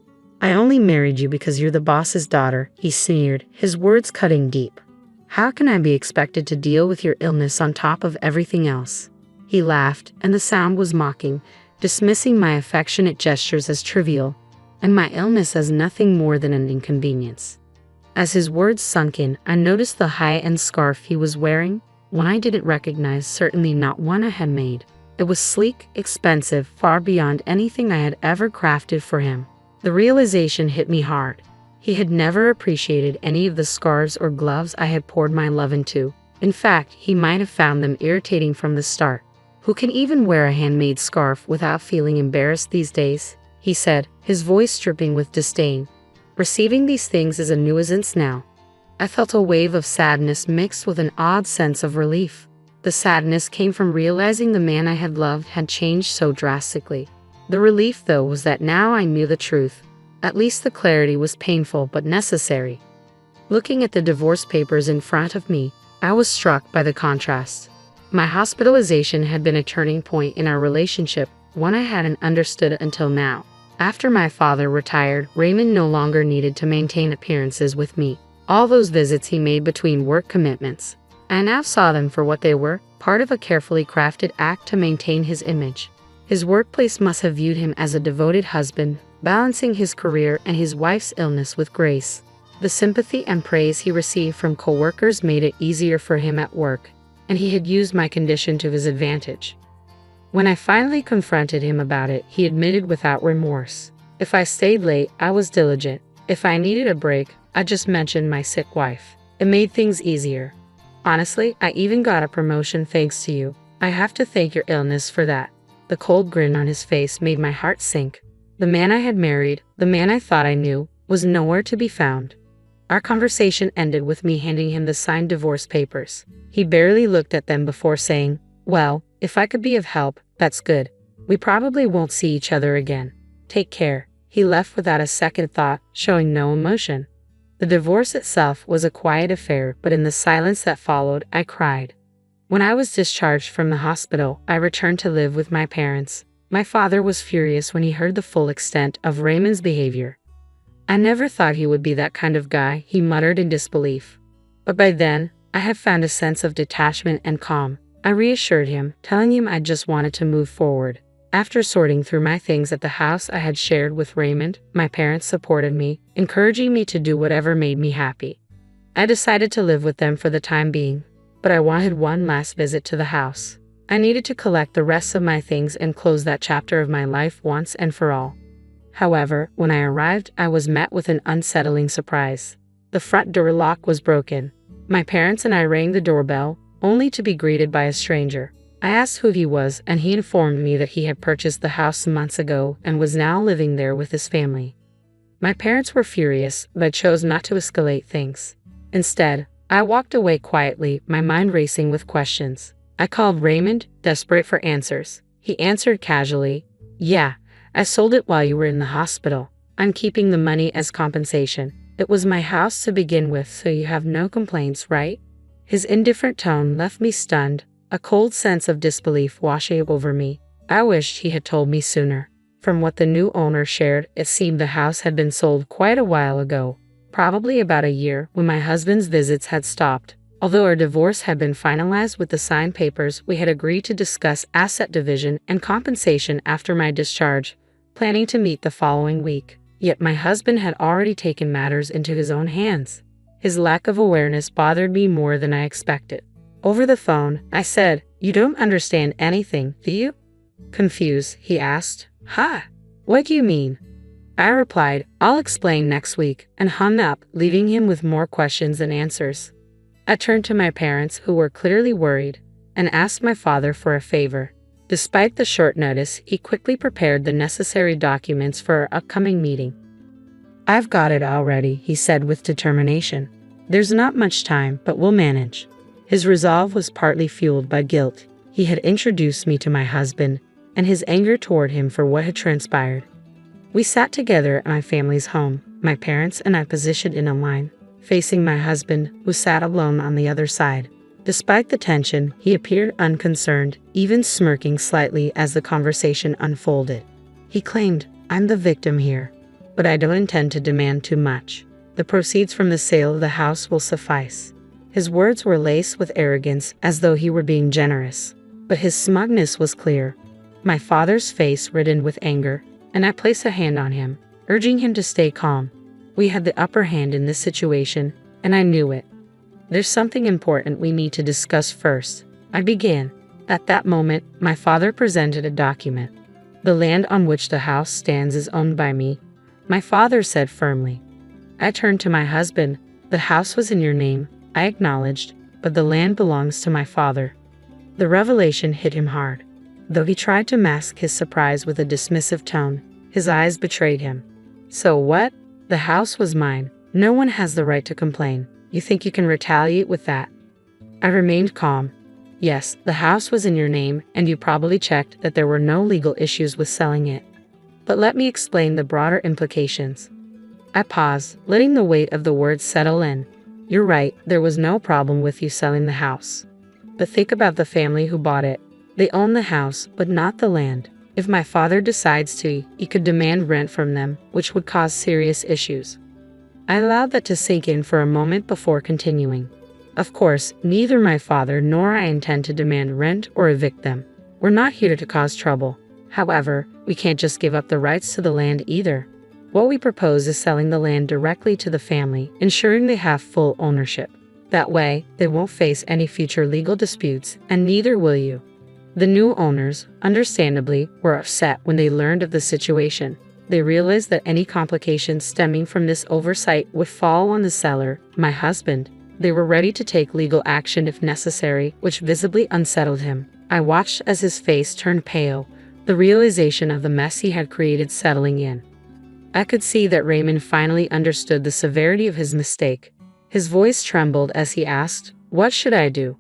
"I only married you because you're the boss's daughter," he sneered, his words cutting deep. "How can I be expected to deal with your illness on top of everything else?" He laughed, and the sound was mocking, dismissing my affectionate gestures as trivial, and my illness as nothing more than an inconvenience. As his words sunk in, I noticed the high-end scarf he was wearing, one I didn't recognize, certainly not one I had made. It was sleek, expensive, far beyond anything I had ever crafted for him. The realization hit me hard. He had never appreciated any of the scarves or gloves I had poured my love into, In fact, he might have found them irritating from the start. Who can even wear a handmade scarf without feeling embarrassed these days? He said, his voice dripping with disdain. Receiving these things is a nuisance now. I felt a wave of sadness mixed with an odd sense of relief. The sadness came from realizing the man I had loved had changed so drastically. The relief, though, was that now I knew the truth. At least the clarity was painful but necessary. Looking at the divorce papers in front of me, I was struck by the contrast. My hospitalization had been a turning point in our relationship, one I hadn't understood until now. After my father retired, Raymond no longer needed to maintain appearances with me. All those visits he made between work commitments, I now saw them for what they were, part of a carefully crafted act to maintain his image. His workplace must have viewed him as a devoted husband, balancing his career and his wife's illness with grace. The sympathy and praise he received from coworkers made it easier for him at work, and he had used my condition to his advantage. When I finally confronted him about it, he admitted without remorse. If I stayed late, I was diligent. If I needed a break, I just mentioned my sick wife. It made things easier. Honestly, I even got a promotion thanks to you. I have to thank your illness for that. The cold grin on his face made my heart sink. The man I had married, the man I thought I knew, was nowhere to be found. Our conversation ended with me handing him the signed divorce papers. He barely looked at them before saying, "Well, if I could be of help, that's good. We probably won't see each other again. Take care." He left without a second thought, showing no emotion. The divorce itself was a quiet affair, but in the silence that followed, I cried. When I was discharged from the hospital, I returned to live with my parents. My father was furious when he heard the full extent of Raymond's behavior. "I never thought he would be that kind of guy," he muttered in disbelief. But by then, I had found a sense of detachment and calm. I reassured him, telling him I just wanted to move forward. After sorting through my things at the house I had shared with Raymond, my parents supported me, encouraging me to do whatever made me happy. I decided to live with them for the time being, but I wanted one last visit to the house. I needed to collect the rest of my things and close that chapter of my life once and for all. However, when I arrived, I was met with an unsettling surprise. The front door lock was broken. My parents and I rang the doorbell, only to be greeted by a stranger. I asked who he was, and he informed me that he had purchased the house months ago and was now living there with his family. My parents were furious, but I chose not to escalate things. Instead, I walked away quietly, my mind racing with questions. I called Raymond, desperate for answers. He answered casually, "Yeah, I sold it while you were in the hospital. I'm keeping the money as compensation. It was my house to begin with, so you have no complaints, right?" His indifferent tone left me stunned, a cold sense of disbelief washing over me. I wished he had told me sooner. From what the new owner shared, it seemed the house had been sold quite a while ago, probably about a year, when my husband's visits had stopped. Although our divorce had been finalized with the signed papers, we had agreed to discuss asset division and compensation after my discharge, planning to meet the following week. Yet my husband had already taken matters into his own hands. His lack of awareness bothered me more than I expected. Over the phone, I said, "You don't understand anything, do you?" Confused, he asked, "Huh? What do you mean?" I replied, "I'll explain next week," and hung up, leaving him with more questions than answers. I turned to my parents, who were clearly worried, and asked my father for a favor. Despite the short notice, he quickly prepared the necessary documents for our upcoming meeting. "I've got it already," he said with determination. "There's not much time, but we'll manage." His resolve was partly fueled by guilt. He had introduced me to my husband, and his anger toward him for what had transpired. We sat together at my family's home, my parents and I positioned in a line, facing my husband, who sat alone on the other side. Despite the tension, he appeared unconcerned, even smirking slightly as the conversation unfolded. He claimed, "I'm the victim here, but I don't intend to demand too much. The proceeds from the sale of the house will suffice." His words were laced with arrogance, as though he were being generous, but his smugness was clear. My father's face reddened with anger, and I placed a hand on him, urging him to stay calm. We had the upper hand in this situation, and I knew it. "There's something important we need to discuss first," I began. At that moment, my father presented a document. "The land on which the house stands is owned by me," my father said firmly. I turned to my husband. "The house was in your name," I acknowledged, but the land belongs to my father." The revelation hit him hard. Though he tried to mask his surprise with a dismissive tone, his eyes betrayed him. "So what? The house was mine. No one has the right to complain. You think you can retaliate with that?" I remained calm. "Yes, the house was in your name, and you probably checked that there were no legal issues with selling it. But let me explain the broader implications." I paused, letting the weight of the words settle in. "You're right, there was no problem with you selling the house. But think about the family who bought it. They own the house, but not the land. If my father decides to, he could demand rent from them, which would cause serious issues." I allowed that to sink in for a moment before continuing. "Of course, neither my father nor I intend to demand rent or evict them. We're not here to cause trouble. However, we can't just give up the rights to the land either. What we propose is selling the land directly to the family, ensuring they have full ownership. That way, they won't face any future legal disputes, and neither will you." The new owners, understandably, were upset when they learned of the situation. They realized that any complications stemming from this oversight would fall on the seller, my husband. They were ready to take legal action if necessary, which visibly unsettled him. I watched as his face turned pale, the realization of the mess he had created settling in. I could see that Raymond finally understood the severity of his mistake. His voice trembled as he asked, "What should I do?"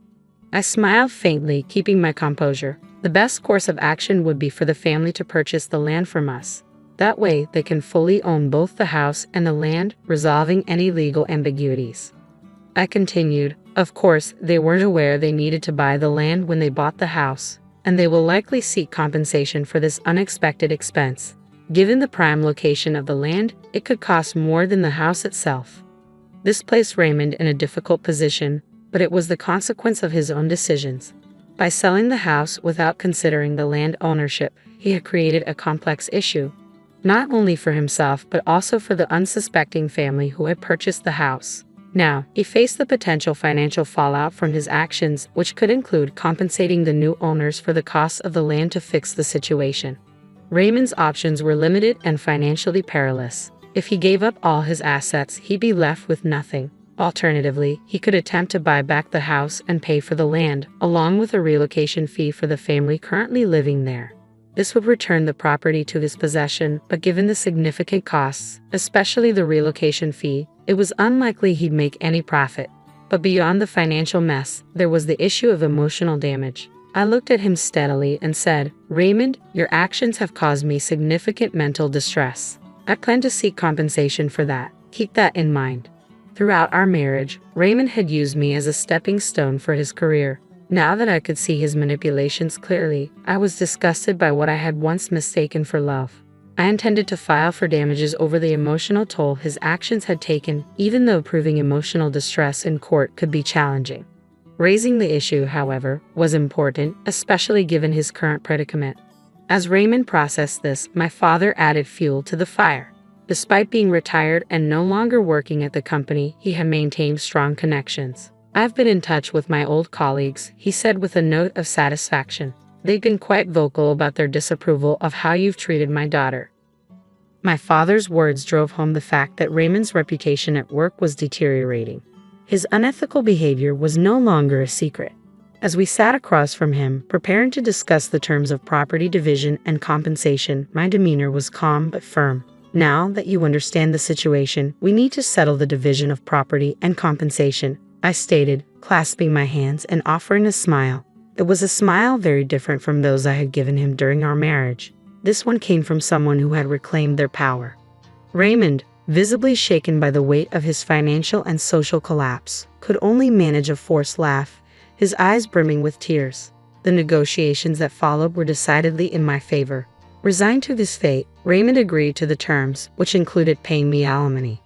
I smiled faintly, keeping my composure. "The best course of action would be for the family to purchase the land from us. That way, they can fully own both the house and the land, resolving any legal ambiguities." I continued, "Of course, they weren't aware they needed to buy the land when they bought the house, and they will likely seek compensation for this unexpected expense. Given the prime location of the land, it could cost more than the house itself." This placed Raymond in a difficult position, but it was the consequence of his own decisions. By selling the house without considering the land ownership, he had created a complex issue, not only for himself but also for the unsuspecting family who had purchased the house. Now, he faced the potential financial fallout from his actions, which could include compensating the new owners for the costs of the land to fix the situation. Raymond's options were limited and financially perilous. If he gave up all his assets, he'd be left with nothing. Alternatively, he could attempt to buy back the house and pay for the land, along with a relocation fee for the family currently living there. This would return the property to his possession, but given the significant costs, especially the relocation fee, it was unlikely he'd make any profit. But beyond the financial mess, there was the issue of emotional damage. I looked at him steadily and said, "Raymond, your actions have caused me significant mental distress. I plan to seek compensation for that. Keep that in mind." Throughout our marriage, Raymond had used me as a stepping stone for his career. Now that I could see his manipulations clearly, I was disgusted by what I had once mistaken for love. I intended to file for damages over the emotional toll his actions had taken, even though proving emotional distress in court could be challenging. Raising the issue, however, was important, especially given his current predicament. As Raymond processed this, my father added fuel to the fire. Despite being retired and no longer working at the company, he had maintained strong connections. "I've been in touch with my old colleagues," he said with a note of satisfaction. "They've been quite vocal about their disapproval of how you've treated my daughter." My father's words drove home the fact that Raymond's reputation at work was deteriorating. His unethical behavior was no longer a secret. As we sat across from him, preparing to discuss the terms of property division and compensation, my demeanor was calm but firm. "Now that you understand the situation, we need to settle the division of property and compensation," I stated, clasping my hands and offering a smile. It was a smile very different from those I had given him during our marriage. This one came from someone who had reclaimed their power. Raymond, visibly shaken by the weight of his financial and social collapse, could only manage a forced laugh, his eyes brimming with tears. The negotiations that followed were decidedly in my favor. Resigned to this fate, Raymond agreed to the terms, which included paying me alimony.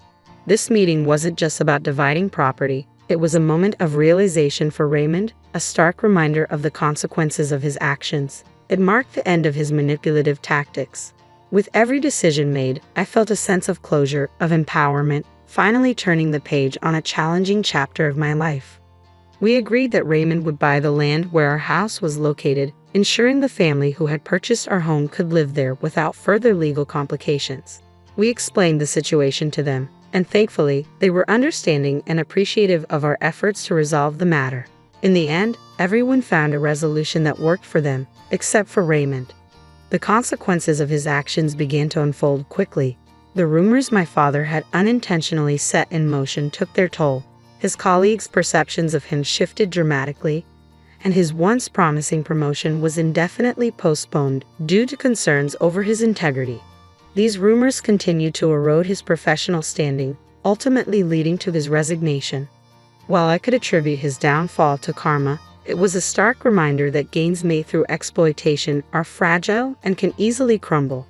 This meeting wasn't just about dividing property. It was a moment of realization for Raymond, a stark reminder of the consequences of his actions. It marked the end of his manipulative tactics. With every decision made, I felt a sense of closure, of empowerment, finally turning the page on a challenging chapter of my life. We agreed that Raymond would buy the land where our house was located, ensuring the family who had purchased our home could live there without further legal complications. We explained the situation to them. and thankfully, they were understanding and appreciative of our efforts to resolve the matter. In the end, everyone found a resolution that worked for them, except for Raymond. The consequences of his actions began to unfold quickly. The rumors my father had unintentionally set in motion took their toll. His colleagues' perceptions of him shifted dramatically, and his once promising promotion was indefinitely postponed due to concerns over his integrity. These rumors continued to erode his professional standing, ultimately leading to his resignation. While I could attribute his downfall to karma, it was a stark reminder that gains made through exploitation are fragile and can easily crumble.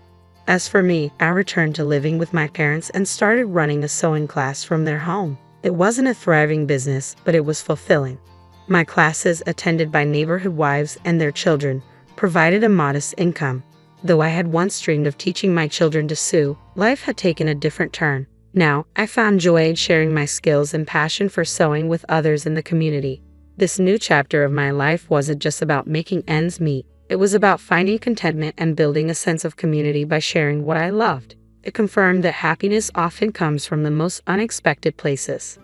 As for me, I returned to living with my parents and started running a sewing class from their home. It wasn't a thriving business, but it was fulfilling. My classes, attended by neighborhood wives and their children, provided a modest income. Though I had once dreamed of teaching my children to sew, life had taken a different turn. Now, I found joy in sharing my skills and passion for sewing with others in the community. This new chapter of my life wasn't just about making ends meet. It was about finding contentment and building a sense of community by sharing what I loved. It confirmed that happiness often comes from the most unexpected places.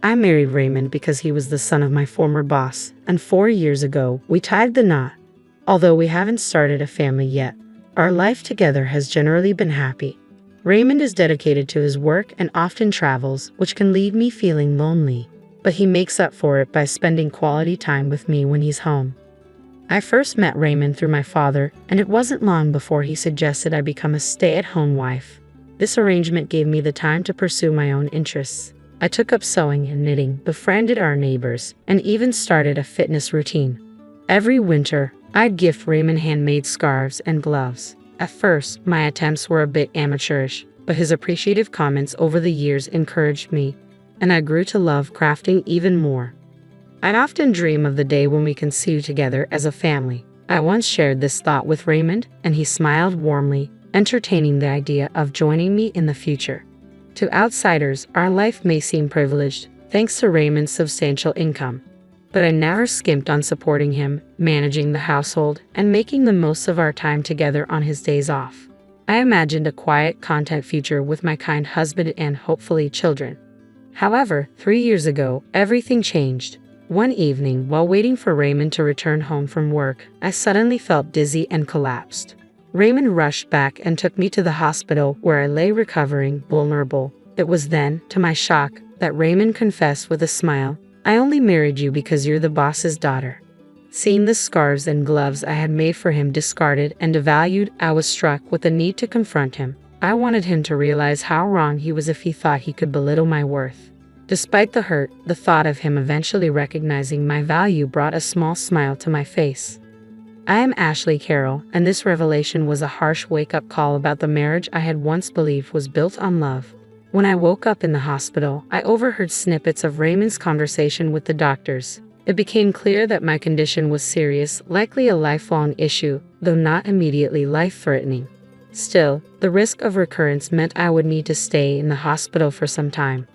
I married Raymond because he was the son of my former boss, and 4 years ago, we tied the knot. Although we haven't started a family yet, our life together has generally been happy. Raymond is dedicated to his work and often travels, which can leave me feeling lonely, but he makes up for it by spending quality time with me when he's home. I first met Raymond through my father, and it wasn't long before he suggested I become a stay-at-home wife. This arrangement gave me the time to pursue my own interests. I took up sewing and knitting, befriended our neighbors, and even started a fitness routine. Every winter, I'd gift Raymond handmade scarves and gloves. At first, my attempts were a bit amateurish, but his appreciative comments over the years encouraged me, and I grew to love crafting even more. I'd often dream of the day when we can sew together as a family. I once shared this thought with Raymond, and he smiled warmly, entertaining the idea of joining me in the future. To outsiders, our life may seem privileged, thanks to Raymond's substantial income. But I never skimped on supporting him, managing the household, and making the most of our time together on his days off. I imagined a quiet, content future with my kind husband and hopefully children. However, 3 years ago, everything changed. One evening, while waiting for Raymond to return home from work, I suddenly felt dizzy and collapsed. Raymond rushed back and took me to the hospital where I lay recovering, vulnerable. It was then, to my shock, that Raymond confessed with a smile, "I only married you because you're the boss's daughter." Seeing the scarves and gloves I had made for him discarded and devalued, I was struck with the need to confront him. I wanted him to realize how wrong he was if he thought he could belittle my worth. Despite the hurt, the thought of him eventually recognizing my value brought a small smile to my face. I am Ashley Carroll, and this revelation was a harsh wake-up call about the marriage I had once believed was built on love. When I woke up in the hospital, I overheard snippets of Raymond's conversation with the doctors. It became clear that my condition was serious, likely a lifelong issue, though not immediately life-threatening. Still, the risk of recurrence meant I would need to stay in the hospital for some time.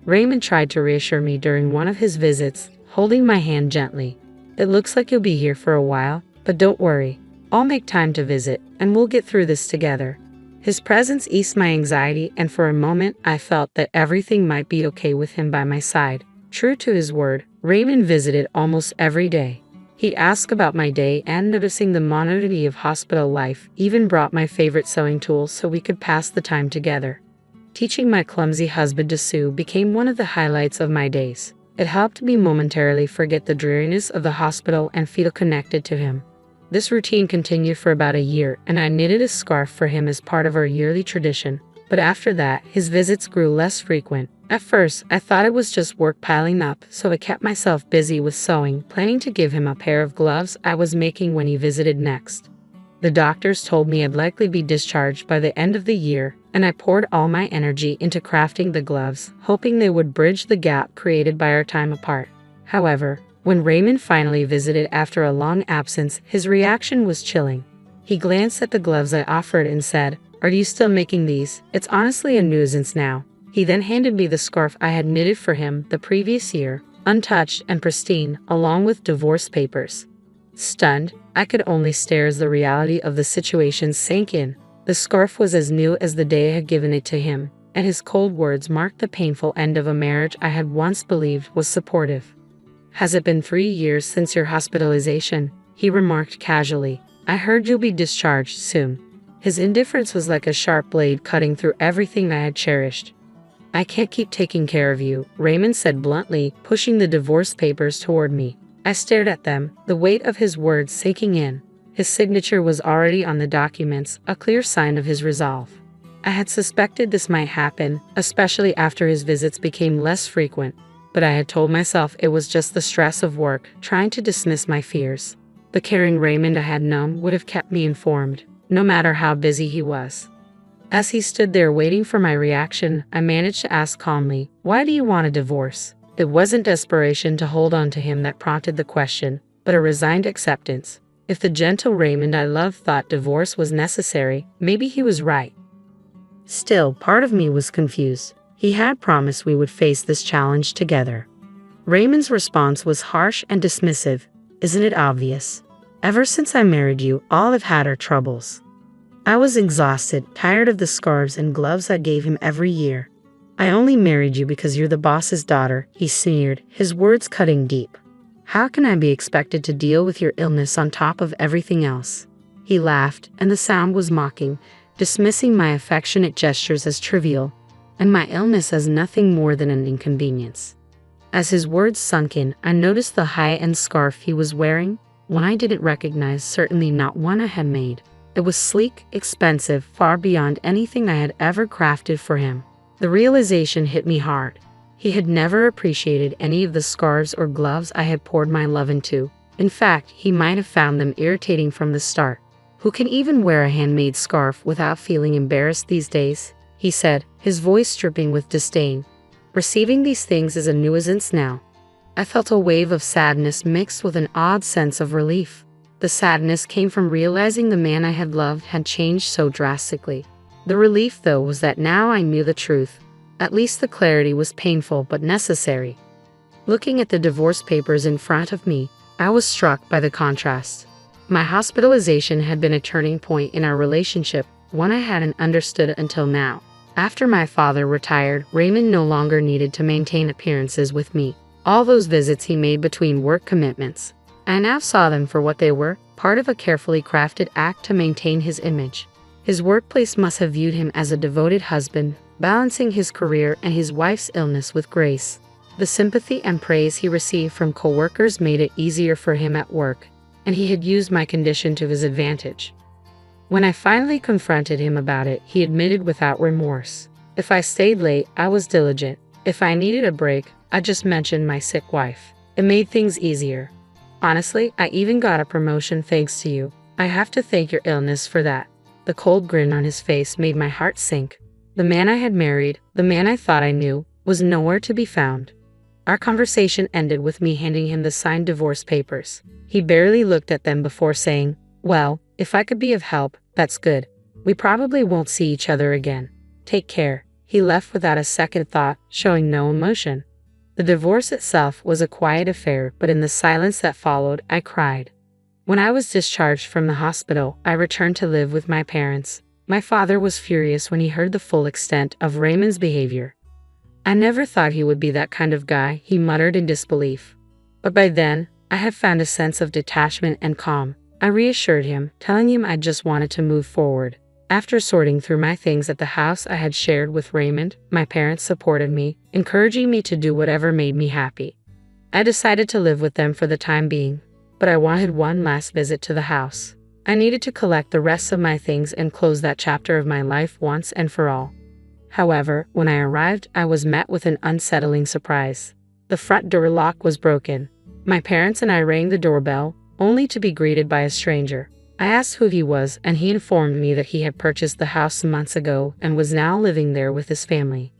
Raymond tried to reassure me during one of his visits, holding my hand gently. "It looks like you'll be here for a while, but don't worry. I'll make time to visit, and we'll get through this together." His presence eased my anxiety, and for a moment I felt that everything might be okay with him by my side. True to his word, Raymond visited almost every day. He asked about my day, and noticing the monotony of hospital life, even brought my favorite sewing tools so we could pass the time together. Teaching my clumsy husband to sew became one of the highlights of my days. It helped me momentarily forget the dreariness of the hospital and feel connected to him. This routine continued for about a year, and I knitted a scarf for him as part of our yearly tradition. But after that, his visits grew less frequent. At first, I thought it was just work piling up, so I kept myself busy with sewing, planning to give him a pair of gloves I was making when he visited next. The doctors told me I'd likely be discharged by the end of the year, and I poured all my energy into crafting the gloves, hoping they would bridge the gap created by our time apart. However, when Raymond finally visited after a long absence, his reaction was chilling. He glanced at the gloves I offered and said, "Are you still making these? It's honestly a nuisance now." He then handed me the scarf I had knitted for him the previous year, untouched and pristine, along with divorce papers. Stunned, I could only stare as the reality of the situation sank in. The scarf was as new as the day I had given it to him, and his cold words marked the painful end of a marriage I had once believed was supportive. "Has it been 3 years since your hospitalization?" he remarked casually. "I heard you'll be discharged soon." His indifference was like a sharp blade cutting through everything I had cherished. "I can't keep taking care of you," Raymond said bluntly, pushing the divorce papers toward me. I stared at them, the weight of his words sinking in. His signature was already on the documents, a clear sign of his resolve. I had suspected this might happen, especially after his visits became less frequent, but I had told myself it was just the stress of work, trying to dismiss my fears. The caring Raymond I had known would have kept me informed, no matter how busy he was. As he stood there waiting for my reaction, I managed to ask calmly, "Why do you want a divorce?" It wasn't desperation to hold on to him that prompted the question, but a resigned acceptance. If the gentle Raymond I loved thought divorce was necessary, maybe he was right. Still, part of me was confused. He had promised we would face this challenge together. Raymond's response was harsh and dismissive. "Isn't it obvious? Ever since I married you, all I've had are troubles." I was exhausted, tired of the scarves and gloves I gave him every year. "I only married you because you're the boss's daughter," he sneered, his words cutting deep. "How can I be expected to deal with your illness on top of everything else?" He laughed, and the sound was mocking, dismissing my affectionate gestures as trivial, and my illness as nothing more than an inconvenience. As his words sunk in, I noticed the high-end scarf he was wearing, one I didn't recognize, certainly not one I had made. It was sleek, expensive, far beyond anything I had ever crafted for him. The realization hit me hard. He had never appreciated any of the scarves or gloves I had poured my love into. In fact, he might have found them irritating from the start. "Who can even wear a handmade scarf without feeling embarrassed these days?" he said, his voice dripping with disdain. "Receiving these things is a nuisance now." I felt a wave of sadness mixed with an odd sense of relief. The sadness came from realizing the man I had loved had changed so drastically. The relief, though, was that now I knew the truth. At least the clarity was painful but necessary. Looking at the divorce papers in front of me, I was struck by the contrast. My hospitalization had been a turning point in our relationship, one I hadn't understood until now. After my father retired, Raymond no longer needed to maintain appearances with me. All those visits he made between work commitments, I now saw them for what they were, part of a carefully crafted act to maintain his image. His workplace must have viewed him as a devoted husband, balancing his career and his wife's illness with grace. The sympathy and praise he received from coworkers made it easier for him at work, and he had used my condition to his advantage. When I finally confronted him about it, he admitted without remorse. If I stayed late, I was diligent. If I needed a break, I just mentioned my sick wife. It made things easier. Honestly, I even got a promotion thanks to you. I have to thank your illness for that. The cold grin on his face made my heart sink. The man I had married, the man I thought I knew, was nowhere to be found. Our conversation ended with me handing him the signed divorce papers. He barely looked at them before saying, "Well, if I could be of help, that's good. We probably won't see each other again. Take care." He left without a second thought, showing no emotion. The divorce itself was a quiet affair, but in the silence that followed, I cried. When I was discharged from the hospital, I returned to live with my parents. My father was furious when he heard the full extent of Raymond's behavior. "I never thought he would be that kind of guy," he muttered in disbelief. But by then, I had found a sense of detachment and calm. I reassured him, telling him I just wanted to move forward. After sorting through my things at the house I had shared with Raymond, my parents supported me, encouraging me to do whatever made me happy. I decided to live with them for the time being, but I wanted one last visit to the house. I needed to collect the rest of my things and close that chapter of my life once and for all. However, when I arrived, I was met with an unsettling surprise. The front door lock was broken. My parents and I rang the doorbell, only to be greeted by a stranger. I asked who he was, and he informed me that he had purchased the house months ago and was now living there with his family.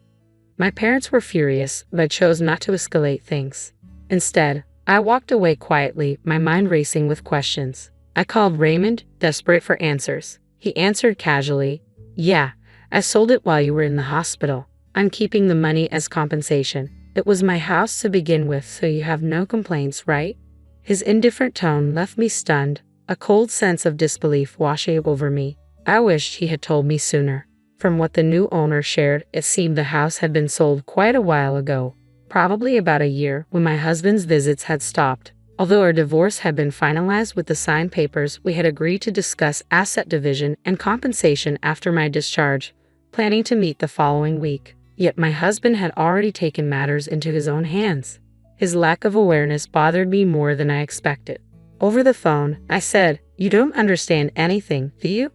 My parents were furious, but I chose not to escalate things. Instead, I walked away quietly, my mind racing with questions. I called Raymond, desperate for answers. He answered casually, "Yeah, I sold it while you were in the hospital. I'm keeping the money as compensation. It was my house to begin with, so you have no complaints, right?" His indifferent tone left me stunned, a cold sense of disbelief washing over me. I wished he had told me sooner. From what the new owner shared, it seemed the house had been sold quite a while ago, probably about a year when my husband's visits had stopped. Although our divorce had been finalized with the signed papers, we had agreed to discuss asset division and compensation after my discharge, planning to meet the following week. Yet my husband had already taken matters into his own hands. His lack of awareness bothered me more than I expected. Over the phone, I said, "You don't understand anything, do you?"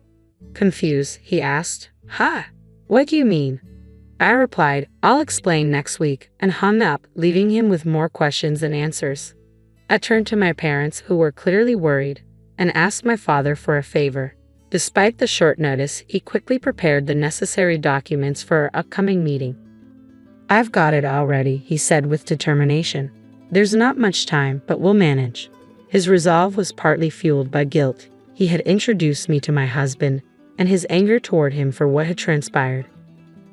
Confused, he asked, "Huh? What do you mean?" I replied, "I'll explain next week," and hung up, leaving him with more questions than answers. I turned to my parents, who were clearly worried, and asked my father for a favor. Despite the short notice, he quickly prepared the necessary documents for our upcoming meeting. "I've got it already," he said with determination. "There's not much time, but we'll manage." His resolve was partly fueled by guilt. He had introduced me to my husband, and his anger toward him for what had transpired.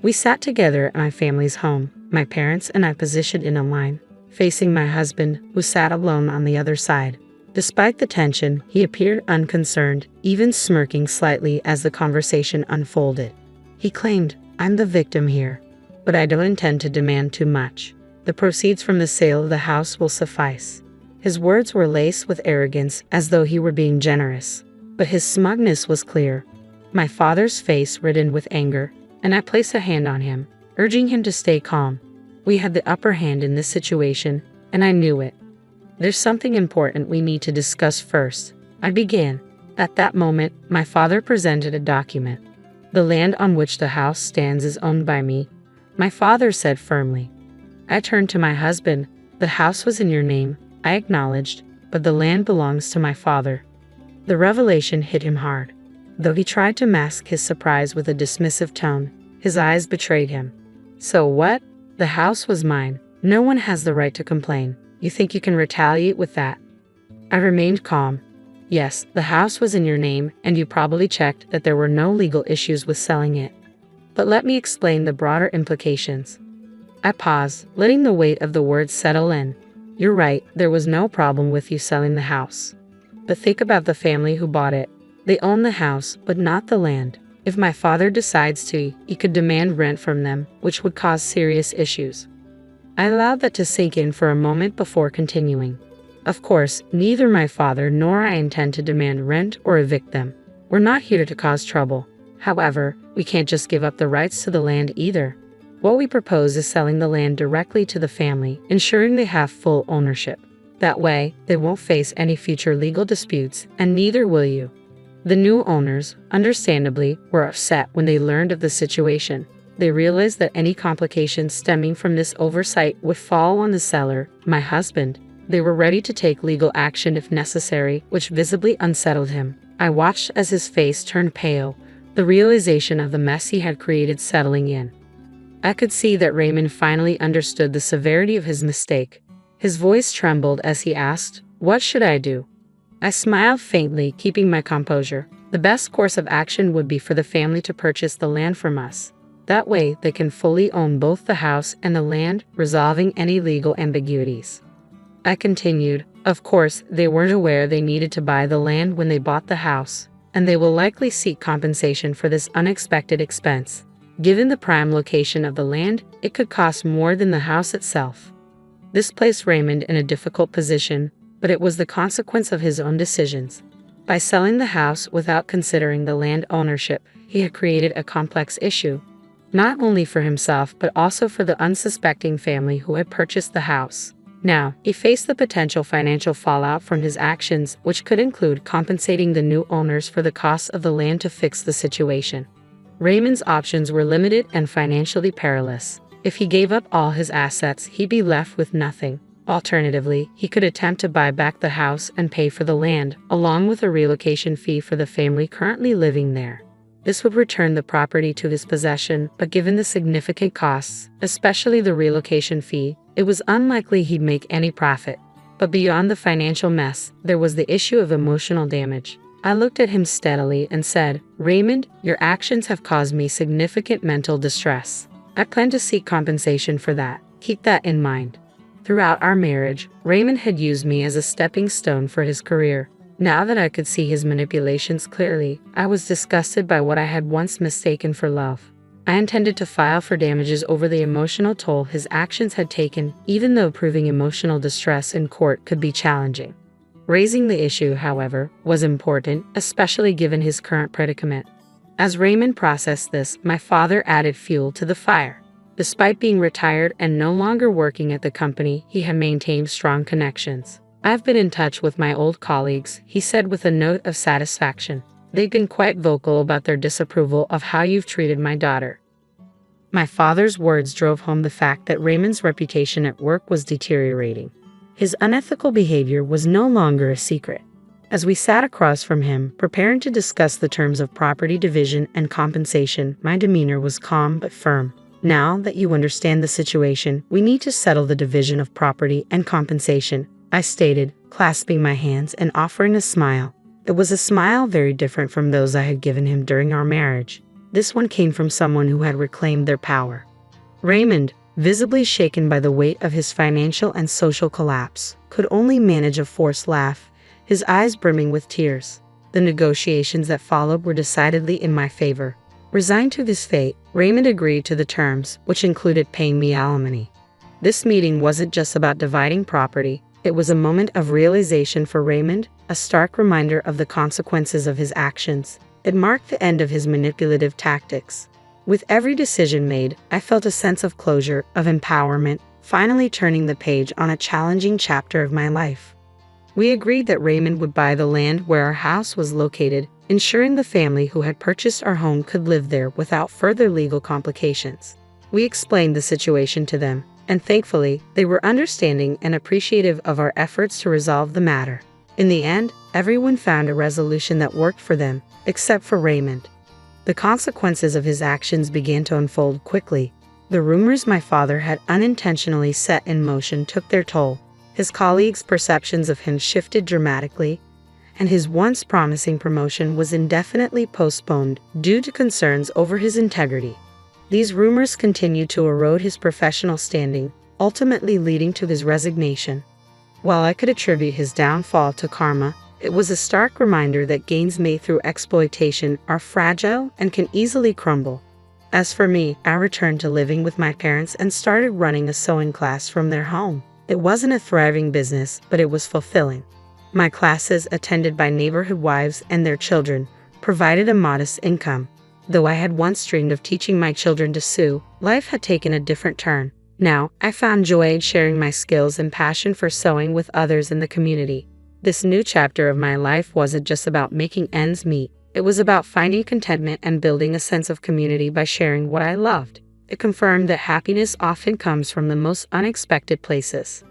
We sat together at my family's home, my parents and I positioned in a line, facing my husband, who sat alone on the other side. Despite the tension, he appeared unconcerned, even smirking slightly as the conversation unfolded. He claimed, "I'm the victim here, but I don't intend to demand too much. The proceeds from the sale of the house will suffice." His words were laced with arrogance, as though he were being generous, but his smugness was clear. My father's face reddened with anger, and I placed a hand on him, urging him to stay calm. We had the upper hand in this situation, and I knew it. "There's something important we need to discuss first," I began. At that moment, my father presented a document. "The land on which the house stands is owned by me," my father said firmly. I turned to my husband. "The house was in your name," I acknowledged, "but the land belongs to my father." The revelation hit him hard. Though he tried to mask his surprise with a dismissive tone, his eyes betrayed him. "So what? The house was mine. No one has the right to complain. You think you can retaliate with that?" I remained calm. "Yes, the house was in your name, and you probably checked that there were no legal issues with selling it. But let me explain the broader implications." I paused, letting the weight of the words settle in. "You're right, there was no problem with you selling the house. But think about the family who bought it. They own the house, but not the land. If my father decides to, he could demand rent from them, which would cause serious issues." I allowed that to sink in for a moment before continuing. "Of course, neither my father nor I intend to demand rent or evict them. We're not here to cause trouble. However, we can't just give up the rights to the land either. What we propose is selling the land directly to the family, ensuring they have full ownership. That way, they won't face any future legal disputes, and neither will you." The new owners, understandably, were upset when they learned of the situation. They realized that any complications stemming from this oversight would fall on the seller, my husband. They were ready to take legal action if necessary, which visibly unsettled him. I watched as his face turned pale, the realization of the mess he had created settling in. I could see that Raymond finally understood the severity of his mistake. His voice trembled as he asked, "What should I do?" I smiled faintly, keeping my composure. "The best course of action would be for the family to purchase the land from us. That way, they can fully own both the house and the land, resolving any legal ambiguities." I continued, "Of course, they weren't aware they needed to buy the land when they bought the house, and they will likely seek compensation for this unexpected expense. Given the prime location of the land, it could cost more than the house itself." This placed Raymond in a difficult position, but it was the consequence of his own decisions. By selling the house without considering the land ownership, he had created a complex issue, not only for himself but also for the unsuspecting family who had purchased the house. Now, he faced the potential financial fallout from his actions, which could include compensating the new owners for the costs of the land to fix the situation. Raymond's options were limited and financially perilous. If he gave up all his assets, he'd be left with nothing. Alternatively, he could attempt to buy back the house and pay for the land, along with a relocation fee for the family currently living there. This would return the property to his possession, but given the significant costs, especially the relocation fee, it was unlikely he'd make any profit. But beyond the financial mess, there was the issue of emotional damage. I looked at him steadily and said, "Raymond, your actions have caused me significant mental distress. I plan to seek compensation for that. Keep that in mind." Throughout our marriage, Raymond had used me as a stepping stone for his career. Now that I could see his manipulations clearly, I was disgusted by what I had once mistaken for love. I intended to file for damages over the emotional toll his actions had taken, even though proving emotional distress in court could be challenging. Raising the issue, however, was important, especially given his current predicament. As Raymond processed this, my father added fuel to the fire. Despite being retired and no longer working at the company, he had maintained strong connections. "I've been in touch with my old colleagues," he said with a note of satisfaction. "They've been quite vocal about their disapproval of how you've treated my daughter." My father's words drove home the fact that Raymond's reputation at work was deteriorating. His unethical behavior was no longer a secret. As we sat across from him, preparing to discuss the terms of property division and compensation, my demeanor was calm but firm. "Now that you understand the situation, we need to settle the division of property and compensation," I stated, clasping my hands and offering a smile. It was a smile very different from those I had given him during our marriage. This one came from someone who had reclaimed their power. Raymond, visibly shaken by the weight of his financial and social collapse, could only manage a forced laugh, his eyes brimming with tears. The negotiations that followed were decidedly in my favor. Resigned to this fate, Raymond agreed to the terms, which included paying me alimony. This meeting wasn't just about dividing property. It was a moment of realization for Raymond, a stark reminder of the consequences of his actions. It marked the end of his manipulative tactics. With every decision made, I felt a sense of closure, of empowerment, finally turning the page on a challenging chapter of my life. We agreed that Raymond would buy the land where our house was located, ensuring the family who had purchased our home could live there without further legal complications. We explained the situation to them, and thankfully, they were understanding and appreciative of our efforts to resolve the matter. In the end, everyone found a resolution that worked for them, except for Raymond. The consequences of his actions began to unfold quickly. The rumors my father had unintentionally set in motion took their toll. His colleagues' perceptions of him shifted dramatically, and his once promising promotion was indefinitely postponed due to concerns over his integrity. These rumors continued to erode his professional standing, ultimately leading to his resignation. While I could attribute his downfall to karma, it was a stark reminder that gains made through exploitation are fragile and can easily crumble. As for me, I returned to living with my parents and started running a sewing class from their home. It wasn't a thriving business, but it was fulfilling. My classes, attended by neighborhood wives and their children, provided a modest income. Though I had once dreamed of teaching my children to sew, life had taken a different turn. Now, I found joy in sharing my skills and passion for sewing with others in the community. This new chapter of my life wasn't just about making ends meet. It was about finding contentment and building a sense of community by sharing what I loved. It confirmed that happiness often comes from the most unexpected places.